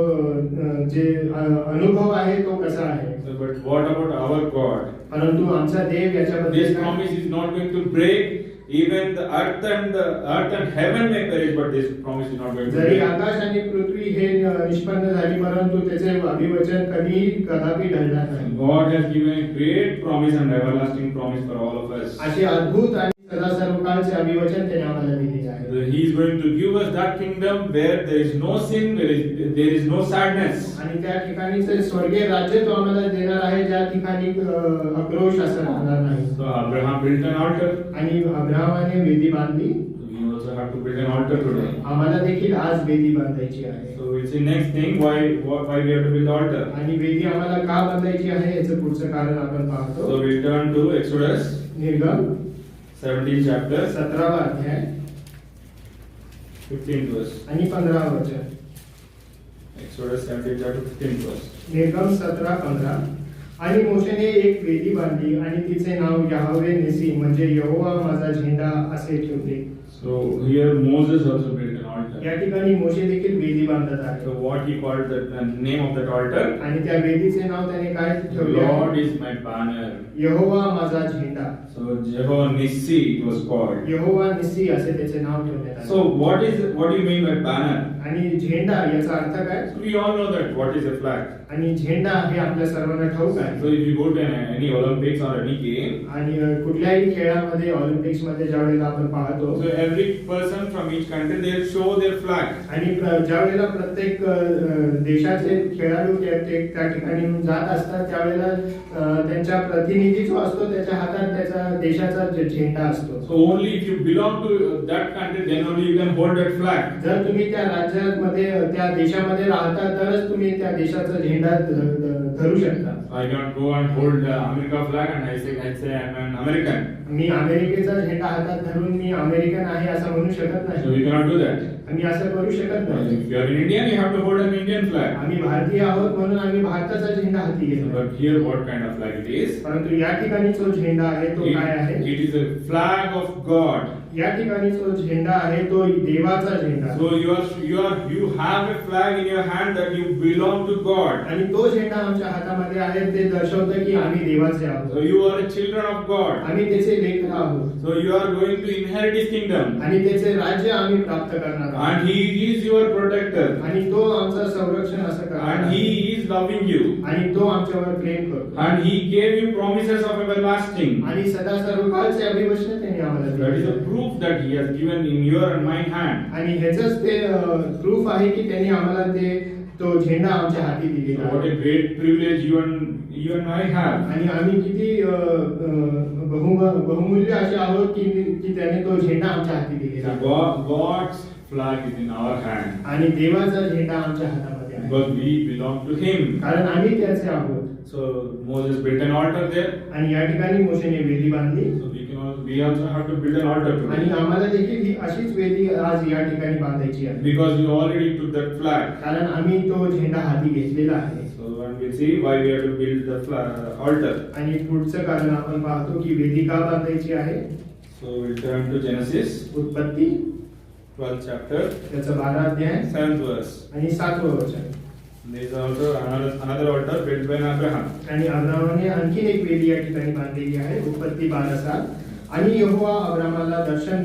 [SPEAKER 4] जे अनुभव आहे तो कसा आहे?
[SPEAKER 3] So, but what about our God?
[SPEAKER 4] परंतु आमचा देव याच्याबद्दल
[SPEAKER 3] This
[SPEAKER 4] काय?
[SPEAKER 3] promise is not going to break. Even the earth and heaven may perish, but this promise is not going to
[SPEAKER 4] जरी
[SPEAKER 3] break.
[SPEAKER 4] आकाश आणि पृथ्वी हे निष्पन्न झाली परंतु त्याचे अभिवचन कधीही कदापि ढळणार नाही.
[SPEAKER 3] God has given a great promise and everlasting promise for all of us.
[SPEAKER 4] असे अद्भुत आणि सदा सर्वकाळचे अभिवचन त्याने आम्हाला दिलेले आहे.
[SPEAKER 3] He is going to give us that kingdom where there is no sin, there is no sadness.
[SPEAKER 4] आणि त्या ठिकाणीचे स्वर्गीय राज्य तो आम्हाला देणार आहे ज्या ठिकाणी आक्रोश असं राहणार नाही.
[SPEAKER 3] So Abraham built an altar.
[SPEAKER 4] आणि अब्राहमाने वेदी बांधली.
[SPEAKER 3] So we also have to build an altar today.
[SPEAKER 4] आम्हाला देखील आज वेदी बांधायची आहे.
[SPEAKER 3] So we'll see next thing why we have to build the altar.
[SPEAKER 4] आणि वेदी आम्हाला का बांधायची आहे याचं पुढचं कारण आपण पाहतो.
[SPEAKER 3] So we'll turn to Exodus
[SPEAKER 4] निर्गम
[SPEAKER 3] 17th chapter
[SPEAKER 4] 17वा अध्याय
[SPEAKER 3] 15th verse.
[SPEAKER 4] आणि 15वा वचन.
[SPEAKER 3] Exodus 17th chapter 15th verse.
[SPEAKER 4] निर्गम 17:15. आणि मोशेने एक वेदी बांधली आणि तिचे नाव याहवे निसी म्हणजे यहोवा माझा झेंडा असे ठेवले.
[SPEAKER 3] So here Moses also built an altar.
[SPEAKER 4] या ठिकाणी मोशे देखील वेदी बांधत आहे.
[SPEAKER 3] So what he called the name of that altar?
[SPEAKER 4] आणि त्या वेदीचे नाव त्याने काय
[SPEAKER 3] The
[SPEAKER 4] ठेवले?
[SPEAKER 3] Lord is my banner.
[SPEAKER 4] यहोवा माझा झेंडा.
[SPEAKER 3] So Jehovah Nissi it was called.
[SPEAKER 4] यहोवा निसी असे त्याचे नाव ठेवण्यात आले.
[SPEAKER 3] So what do you mean by banner?
[SPEAKER 4] आणि झेंडा याचा अर्थ काय?
[SPEAKER 3] So we all know that what is a flag.
[SPEAKER 4] आणि झेंडा हे आपल्या सर्वांना ठाऊक आहे.
[SPEAKER 3] So if you go to any Olympics or any game,
[SPEAKER 4] आणि कुठल्याही खेळामध्ये ऑलिम्पिक्स मध्ये ज्यावेळेला आपण पाहतो
[SPEAKER 3] so every person from each country they show their flag.
[SPEAKER 4] आणि ज्यावेळेला प्रत्येक देशाचे खेळाडू त्या ठिकाणी जात असतात त्यावेळेला त्यांचा प्रतिनिधी जो असतो त्याच्या हातात त्याचा देशाचा झेंडा असतो.
[SPEAKER 3] So only if you belong to that country then only you can hold that flag.
[SPEAKER 4] जर तुम्ही त्या राज्यामध्ये त्या देशामध्ये राहता तरच तुम्ही त्या देशाचा झेंडा धरू शकता.
[SPEAKER 3] I cannot go and hold the America flag and I say I'm an American.
[SPEAKER 4] मी अमेरिकेचा झेंडा हातात धरून मी अमेरिकन आहे असं म्हणू शकत
[SPEAKER 3] So
[SPEAKER 4] नाही.
[SPEAKER 3] we cannot do that.
[SPEAKER 4] आम्ही असं करू शकत नाही.
[SPEAKER 3] If you are an Indian, you have to hold an Indian flag.
[SPEAKER 4] आम्ही भारतीय आहोत म्हणून आम्ही भारताचा झेंडा हाती घेतो.
[SPEAKER 3] But here, what kind of flag it is?
[SPEAKER 4] परंतु या ठिकाणी जो झेंडा आहे तो काय आहे?
[SPEAKER 3] It is a flag of God.
[SPEAKER 4] या ठिकाणी जो झेंडा आहे तो देवाचा झेंडा.
[SPEAKER 3] So you have a flag in your hand that you belong to God.
[SPEAKER 4] आणि तो झेंडा आमच्या हातामध्ये आहे ते दर्शवतं की आम्ही देवाचे आहोत.
[SPEAKER 3] So you are a children of God.
[SPEAKER 4] आम्ही त्याचे लेकर आहोत.
[SPEAKER 3] So you are going to inherit His kingdom.
[SPEAKER 4] आणि त्याचे राज्य आम्ही प्राप्त करणार आहोत.
[SPEAKER 3] And He is your protector.
[SPEAKER 4] आणि तो आमचा संरक्षण असं
[SPEAKER 3] And
[SPEAKER 4] करणार
[SPEAKER 3] He is loving you.
[SPEAKER 4] आणि तो आमच्यावर प्रेम करतो
[SPEAKER 3] And He gave you promises of everlasting.
[SPEAKER 4] आणि सदा सर्वकाळचे अभिवचन त्यांनी आम्हाला
[SPEAKER 3] That is
[SPEAKER 4] दिले.
[SPEAKER 3] a proof that He has given in your and my hand.
[SPEAKER 4] आणि ह्याचंच ते प्रूफ आहे की त्यांनी आम्हाला तो झेंडा आमच्या हाती
[SPEAKER 3] So
[SPEAKER 4] दिलेला
[SPEAKER 3] what
[SPEAKER 4] आहे.
[SPEAKER 3] a great privilege you and I have.
[SPEAKER 4] आणि आम्ही किती बहुमूल्य असे आहोत की त्याने तो झेंडा आमच्या हाती दिलेला आहे.
[SPEAKER 3] God's flag is in our hand.
[SPEAKER 4] आणि देवाचा झेंडा आमच्या हातामध्ये आहे.
[SPEAKER 3] Because we belong to Him.
[SPEAKER 4] कारण आम्ही त्याचे आहोत.
[SPEAKER 3] So Moses built an altar there.
[SPEAKER 4] आणि या ठिकाणी मोशेने वेदी बांधली.
[SPEAKER 3] So we also have to build an altar
[SPEAKER 4] आणि
[SPEAKER 3] today.
[SPEAKER 4] आम्हाला देखील ही अशीच वेदी आज या ठिकाणी बांधायची आहे.
[SPEAKER 3] Because we already took that flag.
[SPEAKER 4] कारण आम्ही तो झेंडा हाती घेतलेला आहे.
[SPEAKER 3] So and we'll see why we have to build the altar.
[SPEAKER 4] आणि पुढचं कारण आपण पाहतो की वेदी का बांधायची आहे.
[SPEAKER 3] So we'll turn to Genesis,
[SPEAKER 4] उत्पत्ती
[SPEAKER 3] 12th chapter,
[SPEAKER 4] त्याचा 12 अध्याय
[SPEAKER 3] 7th verse.
[SPEAKER 4] आणि 7वं वचन.
[SPEAKER 3] There is also another altar built by Abraham.
[SPEAKER 4] आणि अब्रामाने आणखी एक वेदी या ठिकाणी बांधलेली आहे. उत्पत्ती 12:7. आणि यहोवा अब्रामाला दर्शन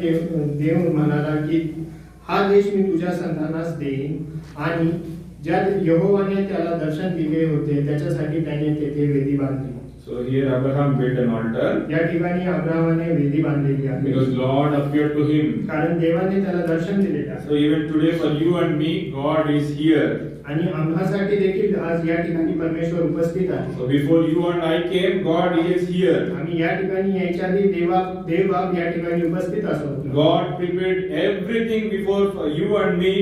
[SPEAKER 4] देऊन म्हणाला की हा देश मी तुझ्या संतानास देईन. आणि ज्या यहोवाने त्याला दर्शन दिले होते त्याच्यासाठी त्याने तेथे वेदी बांधली.
[SPEAKER 3] So here Abraham built an altar
[SPEAKER 4] या ठिकाणी अब्रामाने वेदी बांधलेली आहे.
[SPEAKER 3] because Lord appeared to him.
[SPEAKER 4] कारण देवाने त्याला दर्शन दिलेले आहे.
[SPEAKER 3] So even today for you and me, God is here.
[SPEAKER 4] आणि आम्हासाठी देखील आज या ठिकाणी परमेश्वर उपस्थित आहे.
[SPEAKER 3] So before you and I came, God is here.
[SPEAKER 4] आम्ही या ठिकाणी यायच्या आधी देव बाप या ठिकाणी उपस्थित असतो.
[SPEAKER 3] God prepared everything before you and me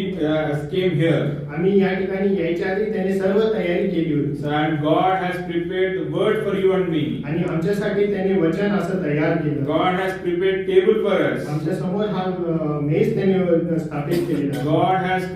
[SPEAKER 3] came here.
[SPEAKER 4] आम्ही या ठिकाणी यायच्या आधी त्याने सर्व तयारी केली होती.
[SPEAKER 3] So, and God has prepared the word for you and me.
[SPEAKER 4] आणि आमच्यासाठी त्याने वचन असं तयार केलं.
[SPEAKER 3] God has prepared table for us.
[SPEAKER 4] आमच्या समोर हा मेज त्याने स्थापित केलेला.
[SPEAKER 3] God has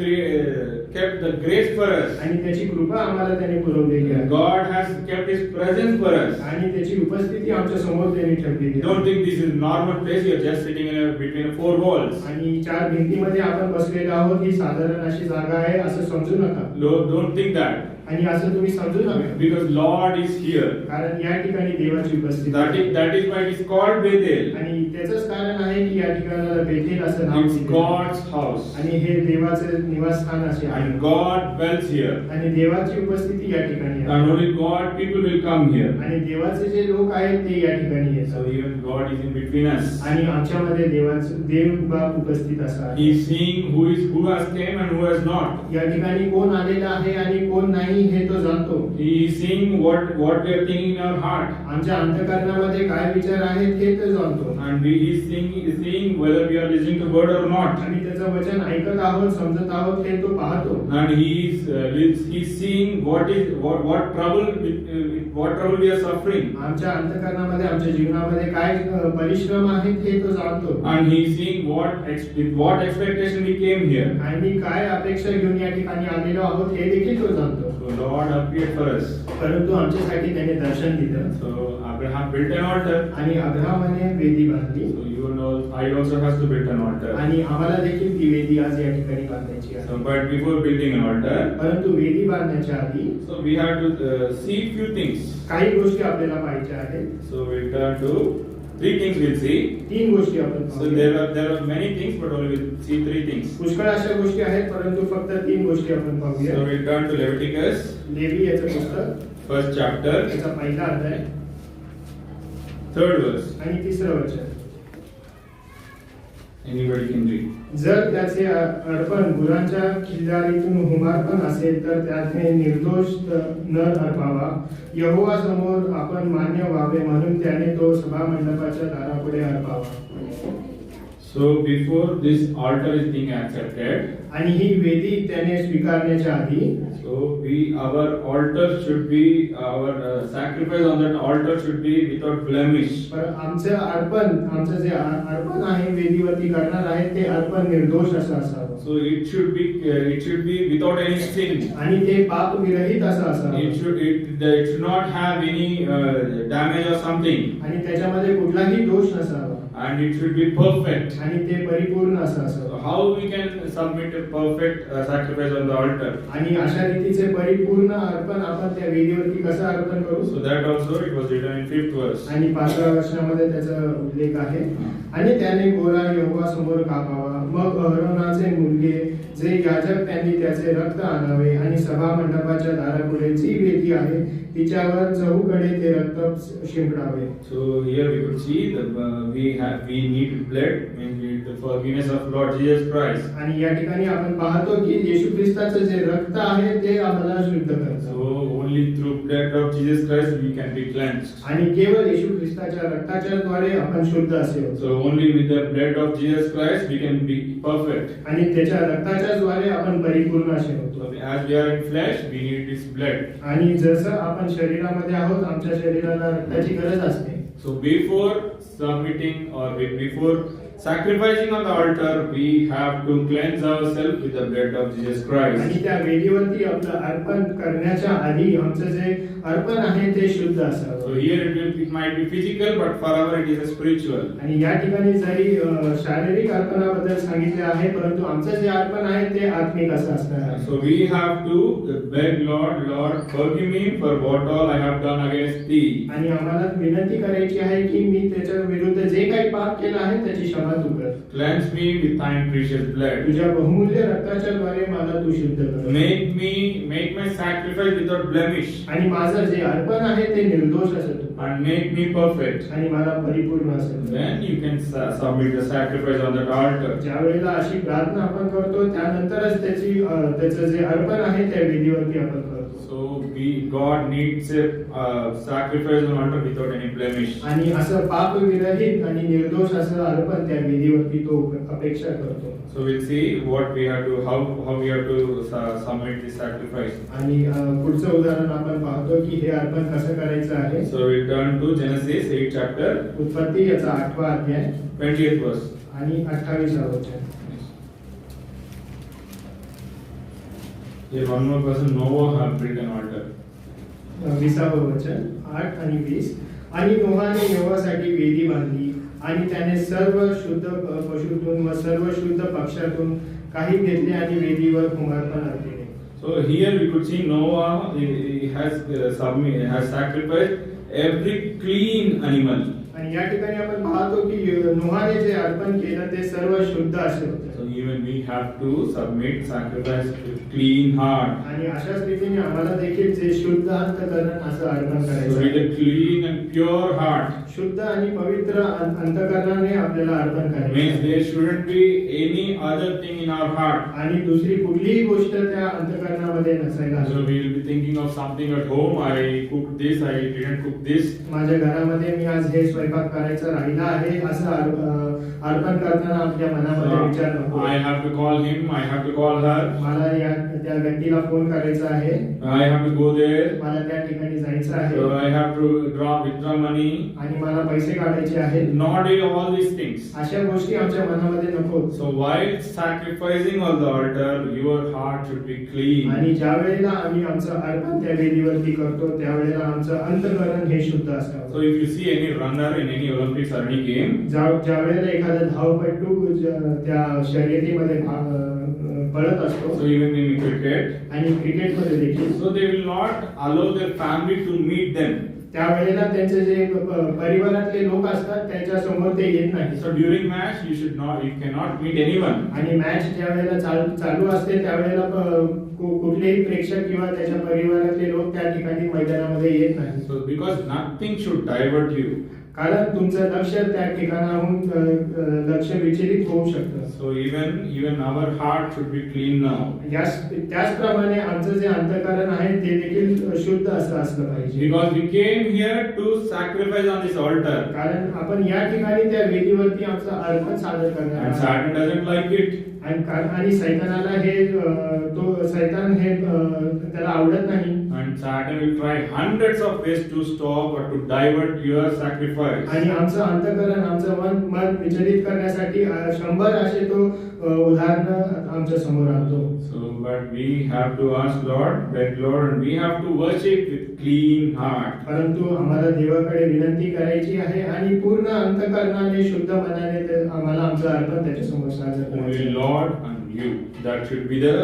[SPEAKER 3] kept the grace for us.
[SPEAKER 4] आणि त्याची कृपा आम्हाला त्याने पुरवलेली आहे.
[SPEAKER 3] God has kept His presence for us.
[SPEAKER 4] आणि त्याची उपस्थिती आमच्या समोर त्याने ठेवलेली आहे.
[SPEAKER 3] Don't think this is normal place. You are just sitting between four walls.
[SPEAKER 4] आणि 4 भिंतीमध्ये आपण बसलेलो आहोत ही साधारण अशी जागा आहे असं समजू नका.
[SPEAKER 3] Don't think that.
[SPEAKER 4] आणि असं तुम्ही समजू नका.
[SPEAKER 3] Because Lord is here.
[SPEAKER 4] कारण या ठिकाणी देवाची उपस्थिती
[SPEAKER 3] That is why it is called Bethel.
[SPEAKER 4] आणि त्याचंच कारण आहे की या ठिकाणाला बेथेल असं नाव
[SPEAKER 3] It's
[SPEAKER 4] दिलेलं आहे.
[SPEAKER 3] God's house.
[SPEAKER 4] आणि हे देवाचे निवासस्थान असे आहे.
[SPEAKER 3] And God dwells here.
[SPEAKER 4] आणि देवाची उपस्थिती या ठिकाणी आहे.
[SPEAKER 3] And only God people will come here.
[SPEAKER 4] आणि देवाचे जे लोक आहेत ते या ठिकाणी
[SPEAKER 3] So
[SPEAKER 4] येतात.
[SPEAKER 3] even God is in between us.
[SPEAKER 4] आणि आमच्यामध्ये देव बाप उपस्थित असा
[SPEAKER 3] He
[SPEAKER 4] आहे.
[SPEAKER 3] is seeing who has came and who has not.
[SPEAKER 4] या ठिकाणी कोण आलेला आहे आणि कोण नाही हे तो जाणतो.
[SPEAKER 3] He is seeing what we are thinking in our heart.
[SPEAKER 4] आमच्या अंतःकरणामध्ये काय विचार आहेत हे तो जाणतो.
[SPEAKER 3] And he is seeing whether we are listening to word or not.
[SPEAKER 4] आणि त्याचं वचन ऐकत आहोत समजत आहोत हे तो पाहतो.
[SPEAKER 3] And he is seeing what trouble we are suffering.
[SPEAKER 4] आमच्या अंतःकरणामध्ये आमच्या जीवनामध्ये काय परिश्रम आहेत हे तो जाणतो.
[SPEAKER 3] And he is seeing with what expectation we came here.
[SPEAKER 4] आणि काय अपेक्षा घेऊन या ठिकाणी आलेलो आहोत हे देखील तो जाणतो.
[SPEAKER 3] So Lord appeared for us.
[SPEAKER 4] परंतु आमच्यासाठी त्याने दर्शन दिलं.
[SPEAKER 3] So Abraham built an altar.
[SPEAKER 4] आणि अब्रामाने वेदी बांधली.
[SPEAKER 3] So I also has to build an altar.
[SPEAKER 4] आणि आम्हाला देखील ती वेदी आज या ठिकाणी बांधायची आहे.
[SPEAKER 3] So but before building an altar,
[SPEAKER 4] परंतु वेदी बांधण्याच्या आधी
[SPEAKER 3] so we have to see few things.
[SPEAKER 4] काही गोष्टी आपल्याला पाहायच्या आहेत.
[SPEAKER 3] So we'll turn to 3 things we'll see.
[SPEAKER 4] 3 गोष्टी आपण
[SPEAKER 3] So
[SPEAKER 4] पाहूया.
[SPEAKER 3] there are many things, but only we'll see 3 things.
[SPEAKER 4] पुष्कळ अशा गोष्टी आहेत परंतु फक्त 3 गोष्टी आपण
[SPEAKER 3] So
[SPEAKER 4] पाहूया.
[SPEAKER 3] we'll turn to Leviticus,
[SPEAKER 4] levy याचं पुस्तक
[SPEAKER 3] 1st chapter,
[SPEAKER 4] त्याचा पहिला अध्याय
[SPEAKER 3] 3rd verse.
[SPEAKER 4] आणि 3रं वचन.
[SPEAKER 3] Anybody can read.
[SPEAKER 4] जर त्याचे अर्पण गुरांच्या खिल्लारीतून हुमार्पण असेल तर त्याने निर्दोष नर अर्पावा. यहोवा समोर आपण मान्य व्हावे म्हणून त्याने तो सभामंडपाच्या दारापुढे अर्पावा.
[SPEAKER 3] So before this altar is being accepted,
[SPEAKER 4] आणि ही वेदी त्याने स्वीकारण्याच्या आधी
[SPEAKER 3] so our altar should be our sacrifice on that altar should be without blemish.
[SPEAKER 4] आमचं जे अर्पण आहे वेदीवरती करणार आहे ते अर्पण निर्दोष असं असावं.
[SPEAKER 3] So it should be without any sin.
[SPEAKER 4] आणि ते पाप विरहित असं असावं.
[SPEAKER 3] It should not have any damage or something.
[SPEAKER 4] आणि त्याच्यामध्ये कुठलाही दोष नसावा.
[SPEAKER 3] and it should be perfect.
[SPEAKER 4] आणि ते परिपूर्ण असं
[SPEAKER 3] So
[SPEAKER 4] असावं.
[SPEAKER 3] how we can submit a perfect sacrifice on the altar?
[SPEAKER 4] आणि अशा रीतीचे परिपूर्ण अर्पण आपण त्या वेदीवरती कसं अर्पण करू?
[SPEAKER 3] So that also it was written in 5th verse.
[SPEAKER 4] आणि 5व्या वचनामध्ये त्याचा उल्लेख आहे. आणि त्याने गोरा यहोवा समोर कापावा, मग अहरोनाचे मुलगे जे याजक त्यांनी त्याचे रक्त आणावे आणि सभा मंडपाच्या दारापुढे जी वेदी आहे तिच्यावर चहूकडे ते रक्त शिंपडावे.
[SPEAKER 3] So here we could see that we need blood, means we need the forgiveness of Lord Jesus Christ.
[SPEAKER 4] आणि या ठिकाणी आपण पाहतो की येशू ख्रिस्ताचं जे रक्त आहे ते आम्हाला शुद्ध करतं.
[SPEAKER 3] So only through blood of Jesus Christ we can be cleansed.
[SPEAKER 4] आणि केवळ येशू ख्रिस्ताच्या रक्ताच्या द्वारे आपण शुद्ध असे होतो.
[SPEAKER 3] So only with the blood of Jesus Christ we can be perfect.
[SPEAKER 4] आणि त्याच्या रक्ताच्या द्वारे आपण परिपूर्ण असे होतो.
[SPEAKER 3] So as we are in flesh, we need this blood.
[SPEAKER 4] आणि जसं आपण शरीरामध्ये आहोत, आमच्या शरीराला रक्ताची गरज असते.
[SPEAKER 3] So before submitting or before sacrificing on the altar, we have to cleanse ourselves with the blood of Jesus Christ.
[SPEAKER 4] आणि त्या वेदीवरती आपलं अर्पण करण्याच्या आधी आमचं जे अर्पण आहे ते शुद्ध
[SPEAKER 3] So
[SPEAKER 4] असावं.
[SPEAKER 3] here it might be physical, but forever it is a spiritual.
[SPEAKER 4] आणि या ठिकाणी जरी शारीरिक अर्पणाबद्दल सांगितले आहे, परंतु आमचं जे अर्पण आहे ते आत्मिक असं असणार आहे.
[SPEAKER 3] So we have to beg Lord, Lord, forgive me for what all I have done against thee.
[SPEAKER 4] आणि आम्हाला विनंती करायची आहे की मी त्याच्या विरुद्ध जे काही पाप केलं आहे त्याची क्षमा तू कर.
[SPEAKER 3] Cleanse me with thine precious blood.
[SPEAKER 4] तुझ्या बहुमूल्य रक्ताच्या द्वारे मला तू शुद्ध कर.
[SPEAKER 3] Make my sacrifice without blemish,
[SPEAKER 4] आणि माझं जे अर्पण आहे ते निर्दोष असेल
[SPEAKER 3] and make me perfect.
[SPEAKER 4] आणि मला परिपूर्ण असेल.
[SPEAKER 3] Then you can submit the sacrifice on that altar.
[SPEAKER 4] ज्या वेळेला अशी प्रार्थना आपण करतो त्यानंतरच त्याचं जे अर्पण आहे त्या वेदीवरती आपण करतो.
[SPEAKER 3] So God needs a sacrifice on altar without any blemish.
[SPEAKER 4] आणि असं पाप विरहित आणि निर्दोष असं अर्पण त्या वेदीवरती तो अपेक्षा करतो.
[SPEAKER 3] So we'll see what we have to, how we have to submit this sacrifice.
[SPEAKER 4] आणि पुढचं उदाहरण आपण पाहतो की हे अर्पण कसं करायचं आहे.
[SPEAKER 3] So we'll turn to Genesis 8 chapter,
[SPEAKER 4] उत्पत्ती याचा 8वा अध्याय
[SPEAKER 3] 20th verse.
[SPEAKER 4] आणि 28वा वचन.
[SPEAKER 3] Here one more person, Noah have built an altar.
[SPEAKER 4] 20वा वचन 8 आणि 20. आणि नोहाने यहोवासाठी वेदी बांधली आणि त्याने सर्व शुद्ध पशूतून व सर्व शुद्ध पक्षातून काही घेतले आणि वेदीवर कुंभारपण अर्पिले.
[SPEAKER 3] So here we could see Noah he has sacrificed every clean animal.
[SPEAKER 4] आणि या ठिकाणी आपण पाहतो की नोहाने जे अर्पण केलं ते सर्व शुद्ध असे होते.
[SPEAKER 3] So even we have to submit sacrifice with clean heart.
[SPEAKER 4] आणि अशाच रीतीने आम्हाला देखील जे शुद्ध अंतःकरण असं अर्पण
[SPEAKER 3] So
[SPEAKER 4] करायचं
[SPEAKER 3] with
[SPEAKER 4] आहे.
[SPEAKER 3] a clean and pure heart.
[SPEAKER 4] शुद्ध आणि पवित्र अंतःकरणाने आपल्याला अर्पण करायचं
[SPEAKER 3] Means
[SPEAKER 4] आहे.
[SPEAKER 3] there shouldn't be any other thing in our heart.
[SPEAKER 4] आणि दुसरी कुठलीही गोष्ट त्या अंतःकरणामध्ये नसायला
[SPEAKER 3] So
[SPEAKER 4] हवी.
[SPEAKER 3] we will be thinking of something at home. I cooked this, I didn't cook this.
[SPEAKER 4] माझ्या घरामध्ये मी आज हे स्वयंपाक करायचं राहिला आहे असं अर्पण करताना आपल्या मनामध्ये विचार नको.
[SPEAKER 3] I have to call him, I have to call her,
[SPEAKER 4] मला त्या व्यक्तीला फोन करायचा आहे.
[SPEAKER 3] I have to go there.
[SPEAKER 4] मला त्या ठिकाणी जायचं आहे.
[SPEAKER 3] So I have to withdraw money.
[SPEAKER 4] आणि मला पैसे काढायचे आहेत.
[SPEAKER 3] Not do all these things.
[SPEAKER 4] अशा गोष्टी आमच्या मनामध्ये नको.
[SPEAKER 3] So while sacrificing on the altar, your heart should be clean.
[SPEAKER 4] आणि ज्या वेळेला आम्ही आमचं अर्पण त्या वेदीवरती करतो त्यावेळेला आमचं अंतःकरण हे शुद्ध असावं.
[SPEAKER 3] So if you see any runner in any Olympics or any game,
[SPEAKER 4] ज्या वेळेला एखादा धावपटू त्या शर्यतीमध्ये पळत असतो
[SPEAKER 3] so even in cricket,
[SPEAKER 4] आणि क्रिकेटमध्ये देखील
[SPEAKER 3] so they will not allow their family to meet them.
[SPEAKER 4] त्यावेळेला त्यांचे जे परिवारातले लोक असतात त्यांच्या समोर ते येत नाही.
[SPEAKER 3] So during match, you cannot meet anyone.
[SPEAKER 4] आणि मॅच ज्या वेळेला चालू असते त्यावेळेला कुठलेही प्रेक्षक किंवा त्याच्या परिवारातले लोक त्या ठिकाणी मैदानामध्ये येत नाही.
[SPEAKER 3] So because nothing should divert you.
[SPEAKER 4] कारण तुमचं लक्ष त्या ठिकाणाहून लक्ष विचलित होऊ शकतं.
[SPEAKER 3] So even our heart should be clean now.
[SPEAKER 4] त्याचप्रमाणे आमचं जे अंतःकरण आहे ते देखील शुद्ध असलं पाहिजे.
[SPEAKER 3] Because we came here to sacrifice on this altar.
[SPEAKER 4] कारण आपण या ठिकाणी त्या वेदीवरती आमचं अर्पण सादर करणार
[SPEAKER 3] And
[SPEAKER 4] आहोत.
[SPEAKER 3] Satan doesn't like it.
[SPEAKER 4] आणि सैतानाला हे सैतान हे त्याला आवडत नाही.
[SPEAKER 3] And Satan will try hundreds of ways to stop or to divert your sacrifice.
[SPEAKER 4] आणि आमचं अंतःकरण आमचं मन विचलित करण्यासाठी 100 असे तो उदाहरण आमच्या समोर आणतो.
[SPEAKER 3] So, but we have to ask Lord, that Lord, and we have to worship with clean heart.
[SPEAKER 4] परंतु आम्हाला देवाकडे विनंती करायची आहे आणि पूर्ण अंतःकरणाने शुद्ध मनाने आम्हाला आमचं अर्पण त्याच्या समोर सादर
[SPEAKER 3] Only
[SPEAKER 4] करायचं.
[SPEAKER 3] Lord and you. That should be the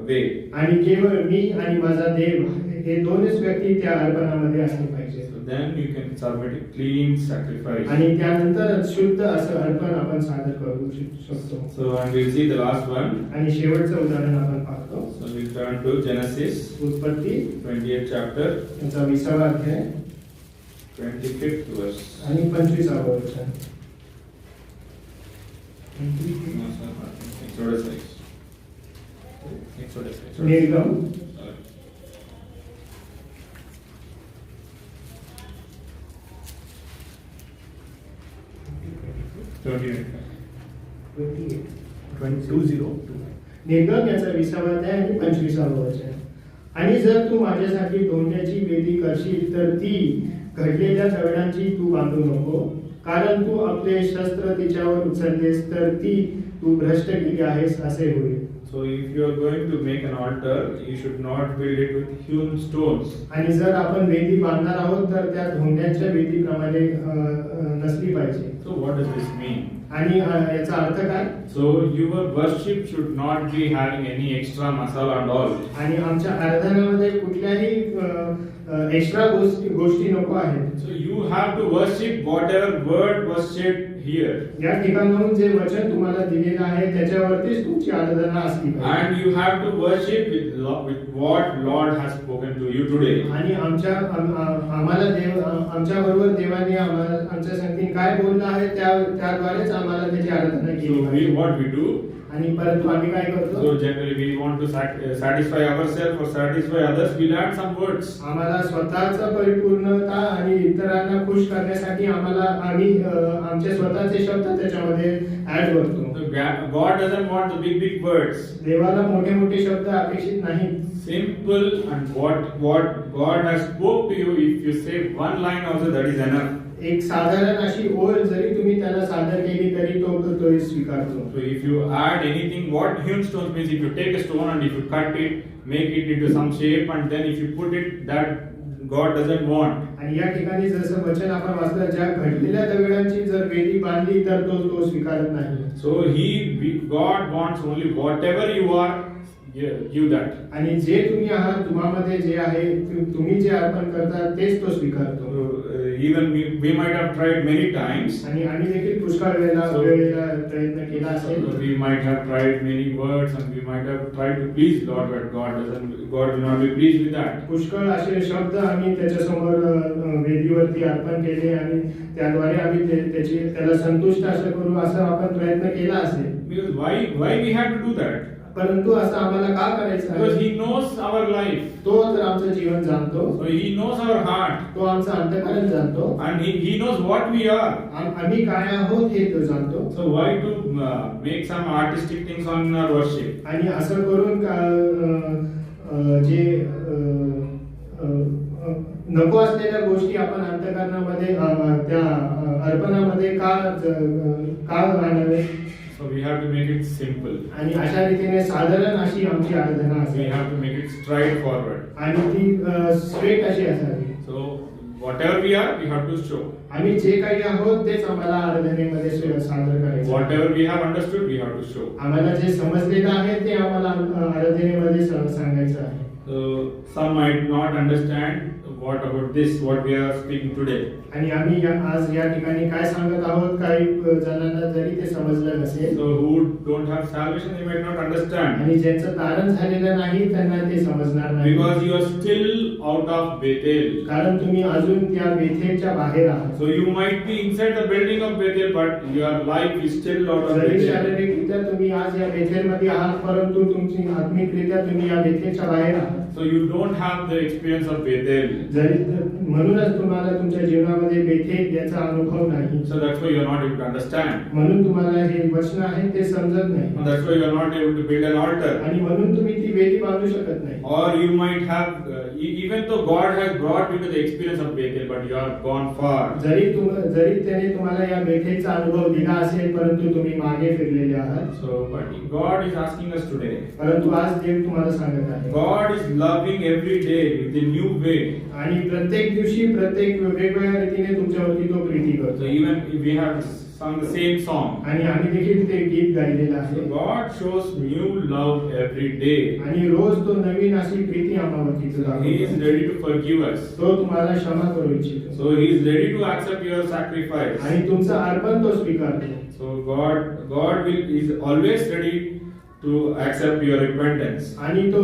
[SPEAKER 3] way.
[SPEAKER 4] आणि केवळ मी आणि माझा देव हे दोनच व्यक्ती त्या अर्पणामध्ये असले पाहिजे.
[SPEAKER 3] So then you can submit a clean sacrifice.
[SPEAKER 4] आणि त्यानंतर शुद्ध असं अर्पण आपण सादर करू शकतो.
[SPEAKER 3] So and we'll see the last one.
[SPEAKER 4] आणि शेवटचं उदाहरण आपण पाहतो.
[SPEAKER 3] So we turn to Genesis,
[SPEAKER 4] उत्पत्ती
[SPEAKER 3] 28th chapter,
[SPEAKER 4] याचा 20वा अध्याय
[SPEAKER 3] 25th verse.
[SPEAKER 4] आणि 25वा वचन.
[SPEAKER 3] No, sir, Exodus 6. Exodus 6.
[SPEAKER 4] निर्गम
[SPEAKER 3] Sorry.
[SPEAKER 4] निर्गम याचा 20वा अध्याय आणि 25वा वचन. आणि जर तू माझ्यासाठी धोंड्याची वेदी करशील तर ती घडलेल्या दगडांची तू बांधू नको, कारण तू आपले शस्त्र तिच्यावर उचललेस तर ती तू भ्रष्ट केली आहेस असे होईल.
[SPEAKER 3] So if you are going to make an altar, you should not build it with hewn stones.
[SPEAKER 4] आणि जर आपण वेदी बांधणार आहोत तर त्या धोंड्याच्या वेदीप्रमाणे नसली पाहिजे.
[SPEAKER 3] So what does this mean?
[SPEAKER 4] आणि याचा अर्थ काय?
[SPEAKER 3] So your worship should not be having any extra masala and all.
[SPEAKER 4] आणि आमच्या आराधनामध्ये कुठल्याही एक्स्ट्रा गोष्टी नको आहेत.
[SPEAKER 3] So you have to worship whatever word was said here.
[SPEAKER 4] या ठिकाणाहून जे वचन तुम्हाला दिलेलं आहे त्याच्यावरतीच तुमची आराधना असली पाहिजे.
[SPEAKER 3] And you have to worship with what Lord has spoken to you today.
[SPEAKER 4] आणि आम्हाला आमच्या बरोबर देवाने आमच्या संगतीने काय बोललं आहे त्याद्वारेच आम्हाला त्याची आराधना केली
[SPEAKER 3] So
[SPEAKER 4] पाहिजे.
[SPEAKER 3] what we do?
[SPEAKER 4] आणि परंतु आम्ही काय करतो?
[SPEAKER 3] So generally we want to satisfy ourselves or satisfy others. We'll add some words.
[SPEAKER 4] आम्हाला स्वतःचा परिपूर्णता आणि इतरांना खुश करण्यासाठी आम्ही आमचे स्वतःचे शब्द त्याच्यामध्ये ऍड करतो.
[SPEAKER 3] So God doesn't want the big words.
[SPEAKER 4] देवाला मोठे मोठे शब्द अपेक्षित नाहीत.
[SPEAKER 3] Simple and what God has spoke to you. If you say one line also, that is enough.
[SPEAKER 4] एक साधारण अशी ओळ जरी तुम्ही त्याला सादर केली तरी तो स्वीकारतो.
[SPEAKER 3] So if you add anything, what hewn stones means, if you take a stone and if you cut it, make it into some shape, and then if you put it, that God doesn't want.
[SPEAKER 4] आणि या ठिकाणी जसं वचन आपण वाचलं, ज्या घडलेल्या दगडांची जर वेदी बांधली तर तो स्वीकारत नाही.
[SPEAKER 3] So God wants only whatever you are, give that.
[SPEAKER 4] आणि जे तुम्ही आहात तुम्हामध्ये जे आहे तुम्ही जे अर्पण करता तेच तो स्वीकारतो.
[SPEAKER 3] So, even we might have tried many times.
[SPEAKER 4] आणि आम्ही देखील पुष्कळ वेळेला प्रयत्न केला असेल.
[SPEAKER 3] So we might have tried many words and we might have tried to please Lord, but God will not be pleased with that.
[SPEAKER 4] पुष्कळ असे शब्द आम्ही त्याच्यासमोर वेदीवरती अर्पण केले आणि त्याद्वारे आम्ही त्याला संतुष्ट असं करू असं आपण प्रयत्न केला असेल.
[SPEAKER 3] Because why we have to do that?
[SPEAKER 4] परंतु असं आम्हाला का करायचं
[SPEAKER 3] Because
[SPEAKER 4] आहे?
[SPEAKER 3] He knows our life.
[SPEAKER 4] तो तर आमचं जीवन जाणतो.
[SPEAKER 3] So He knows our heart.
[SPEAKER 4] तो आमचं अंतःकरण जाणतो.
[SPEAKER 3] And He knows what we are.
[SPEAKER 4] आम्ही काय आहोत हे तो जाणतो.
[SPEAKER 3] So why to make some artistic things on our worship?
[SPEAKER 4] आणि असं करून जे नको असलेल्या गोष्टी आपण अंतःकरणामध्ये त्या अर्पणामध्ये का आणावे?
[SPEAKER 3] So we have to make it simple.
[SPEAKER 4] आणि अशा रीतीने साधारण अशी आमची आराधना
[SPEAKER 3] We
[SPEAKER 4] असावी
[SPEAKER 3] have to make it straightforward.
[SPEAKER 4] आणि ती स्ट्रेट अशी असावी.
[SPEAKER 3] So whatever we are, we have to show.
[SPEAKER 4] आम्ही जे काही आहोत तेच आम्हाला आराधनेमध्ये सादर करायचं.
[SPEAKER 3] Whatever we have understood, we have to show.
[SPEAKER 4] आम्हाला जे समजलेलं आहे ते आम्हाला आराधनेमध्ये सांगायचं आहे.
[SPEAKER 3] So some might not understand what about this, what we are speaking today.
[SPEAKER 4] आणि आम्ही आज या ठिकाणी काय सांगत आहोत काही जणांना जरी ते समजलं नसेल.
[SPEAKER 3] So who don't have salvation, they might not understand.
[SPEAKER 4] आणि ज्यांचं तारण झालेलं नाही त्यांना ते समजणार नाही.
[SPEAKER 3] Because you are still out of Bethel.
[SPEAKER 4] कारण तुम्ही अजून त्या बेथेलच्या बाहेर आहात.
[SPEAKER 3] So you might be inside the building of Bethel, but your life is still out of
[SPEAKER 4] जरी
[SPEAKER 3] Bethel.
[SPEAKER 4] शारीरिकरित्या तुम्ही आज या बेथेलमध्ये आहात परंतु तुमची आत्मिकरित्या तुम्ही या बेथेलच्या बाहेर आहात.
[SPEAKER 3] So you don't have the experience of Bethel.
[SPEAKER 4] म्हणूनच तुम्हाला तुमच्या जीवनामध्ये बेथेल याचा अनुभव नाही.
[SPEAKER 3] So that's why you are not able to understand.
[SPEAKER 4] म्हणून तुम्हाला हे वचन आहे ते समजत नाही.
[SPEAKER 3] And that's why you are not able to build an altar.
[SPEAKER 4] आणि म्हणून तुम्ही ती वेदी बांधू शकत नाही.
[SPEAKER 3] Or you might have even though God has brought you to the experience of Bethel, but you have gone far.
[SPEAKER 4] जरी त्याने तुम्हाला या बेथेलचा अनुभव दिला असेल, परंतु तुम्ही मागे फिरलेले आहात.
[SPEAKER 3] So, but God is asking us today.
[SPEAKER 4] परंतु आज देव तुम्हाला सांगत आहे,
[SPEAKER 3] God is loving every day with a new way.
[SPEAKER 4] आणि प्रत्येक दिवशी प्रत्येक वेगवेगळ्या रीतीने तुमच्यावरती तो प्रीती
[SPEAKER 3] So
[SPEAKER 4] करतो.
[SPEAKER 3] even if we have sung the same song,
[SPEAKER 4] आणि आम्ही देखील ते गीत गायलेलं
[SPEAKER 3] so
[SPEAKER 4] आहे.
[SPEAKER 3] God shows new love every day.
[SPEAKER 4] आणि रोज तो नवीन अशी प्रीती आम्हावरती
[SPEAKER 3] He is
[SPEAKER 4] दाखवतो.
[SPEAKER 3] ready to forgive us.
[SPEAKER 4] तो तुम्हाला क्षमा करू इच्छितो.
[SPEAKER 3] So He is ready to accept your sacrifice.
[SPEAKER 4] आणि तुमचं अर्पण तो स्वीकारतो.
[SPEAKER 3] So God is always ready to accept your repentance.
[SPEAKER 4] आणि तो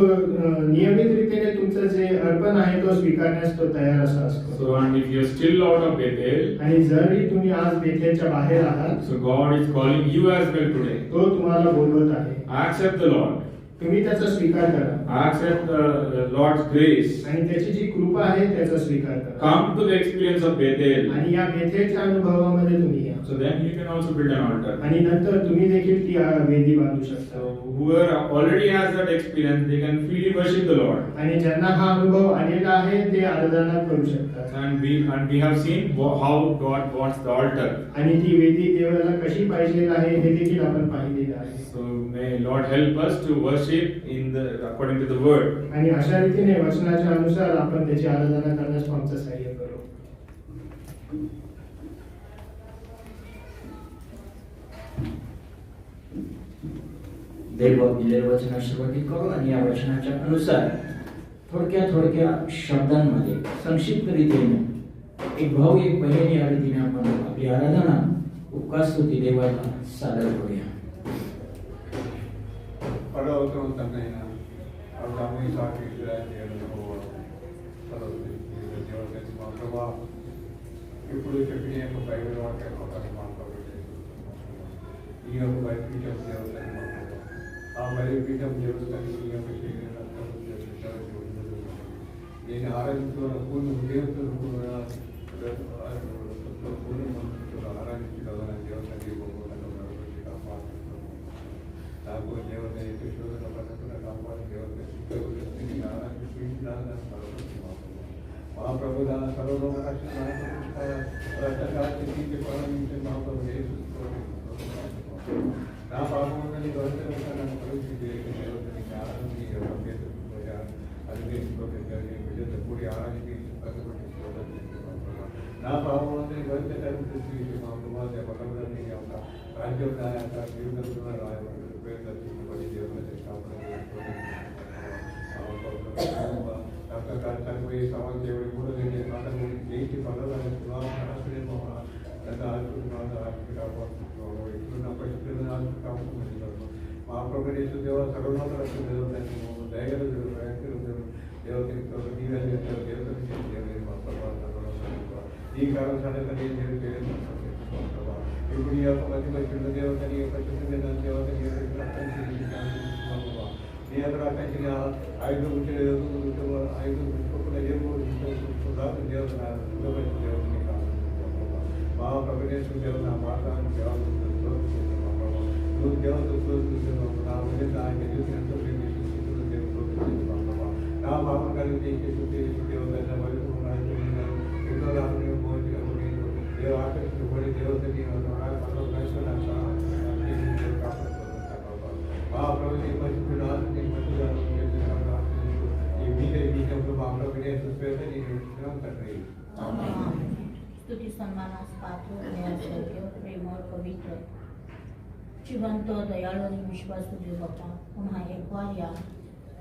[SPEAKER 4] नियमित रीतीने तुमचं जे अर्पण आहे तो स्वीकारण्यास तो तयार असा असतो.
[SPEAKER 3] So and if you are still out of Bethel,
[SPEAKER 4] आणि जरी तुम्ही आज बेथेलच्या बाहेर आहात,
[SPEAKER 3] so God is calling you as well today.
[SPEAKER 4] तो तुम्हाला बोलवत आहे.
[SPEAKER 3] Accept the Lord.
[SPEAKER 4] तुम्ही त्याचा स्वीकार करा.
[SPEAKER 3] Accept the Lord's grace.
[SPEAKER 4] आणि त्याची जी कृपा आहे त्याचा स्वीकार करा.
[SPEAKER 3] Come to the experience of Bethel.
[SPEAKER 4] आणि या बेथेलच्या अनुभवामध्ये तुम्ही या.
[SPEAKER 3] So then you can also build an altar.
[SPEAKER 4] आणि नंतर तुम्ही देखील ती वेदी बांधू शकता.
[SPEAKER 3] So whoever already has that experience, they can freely worship the Lord.
[SPEAKER 4] आणि ज्यांना हा अनुभव आलेला आहे ते आराधना करू शकतात.
[SPEAKER 3] And we have seen how God wants the altar.
[SPEAKER 4] आणि ती वेदी देवाला कशी पाहिजे आहे हे देखील आपण पाहिलेलं आहे.
[SPEAKER 3] So may Lord help us to worship according to the word.
[SPEAKER 4] आणि अशा रीतीने वचनाच्या अनुसार आपण त्याची आराधना करण्यास आमचं सहाय्य करू.
[SPEAKER 2] देव दिलेलं वचन सुरुवाती करू आणि या वचनाच्या अनुसार थोडक्या शब्दांमध्ये संक्षिप्त रीतीने एक भाऊ एक बहीण या रीतीने आपण आपली आराधना उपकार स्तुती देवाला सादर करूया.
[SPEAKER 6] పడవతో తనైనా అర్థమై సాక్షిగా దేవతని మా ప్రభా ఇప్పుడు చెప్పిన యొక్క బైబిల్ వాక్యం ఒకటి మాట్లాడుతుంది. ఈ యొక్క బైపీఠం దేవతని మా ప్రభా ఆ బైపీఠం దేవతని ఈ యొక్క నేను ఆరాధించుకున్న పూర్ణ హృదయంతో పూర్ణ మనసుతో ఆరాధించగల దేవతని నాకు దేవత శోధన పద్ధతుల కాపాడు దేవత మా ప్రభు దాని సర్వలోక రక్షణ నా పాపములని గౌరవం పరిస్థితి దేవతనికి ఆనంది అది కూడి ఆరాధించి నా పాపములని గౌరవం మా ప్రభావాన్ని యొక్క రాజ్యం జీవితంలో రాయబడి చనిపోయే సవాల్ చేయబడి కూడా చేసి పనులు మా ప్రభుత్వ దేవ సర్వోన్నత దయగల దేవతని మా ప్రభావ ఈ కాలం సడలని ఇప్పుడు ఈ యొక్క మధ్య మధ్య దేవతని యొక్క దేవతని నీ యొక్క రక్షణ ఐదు ఐదు పుట్టుకున్న దేవత దేవతని కాదు మా ప్రభుత్వ దేవత మాట నా ఆయన ఎంతో నా పాపం కలిగి దేవత ఎన్నో ఆకర్షించబడి దేవతని మా ప్రభుత్వ పరిస్థితులు
[SPEAKER 5] स्तुति सन्मानास पात्र न्याययोग्य प्रेम और पवित्र जिवंत दयाळू आणि विश्वासू देव बाप्पा पुन्हा एक वार या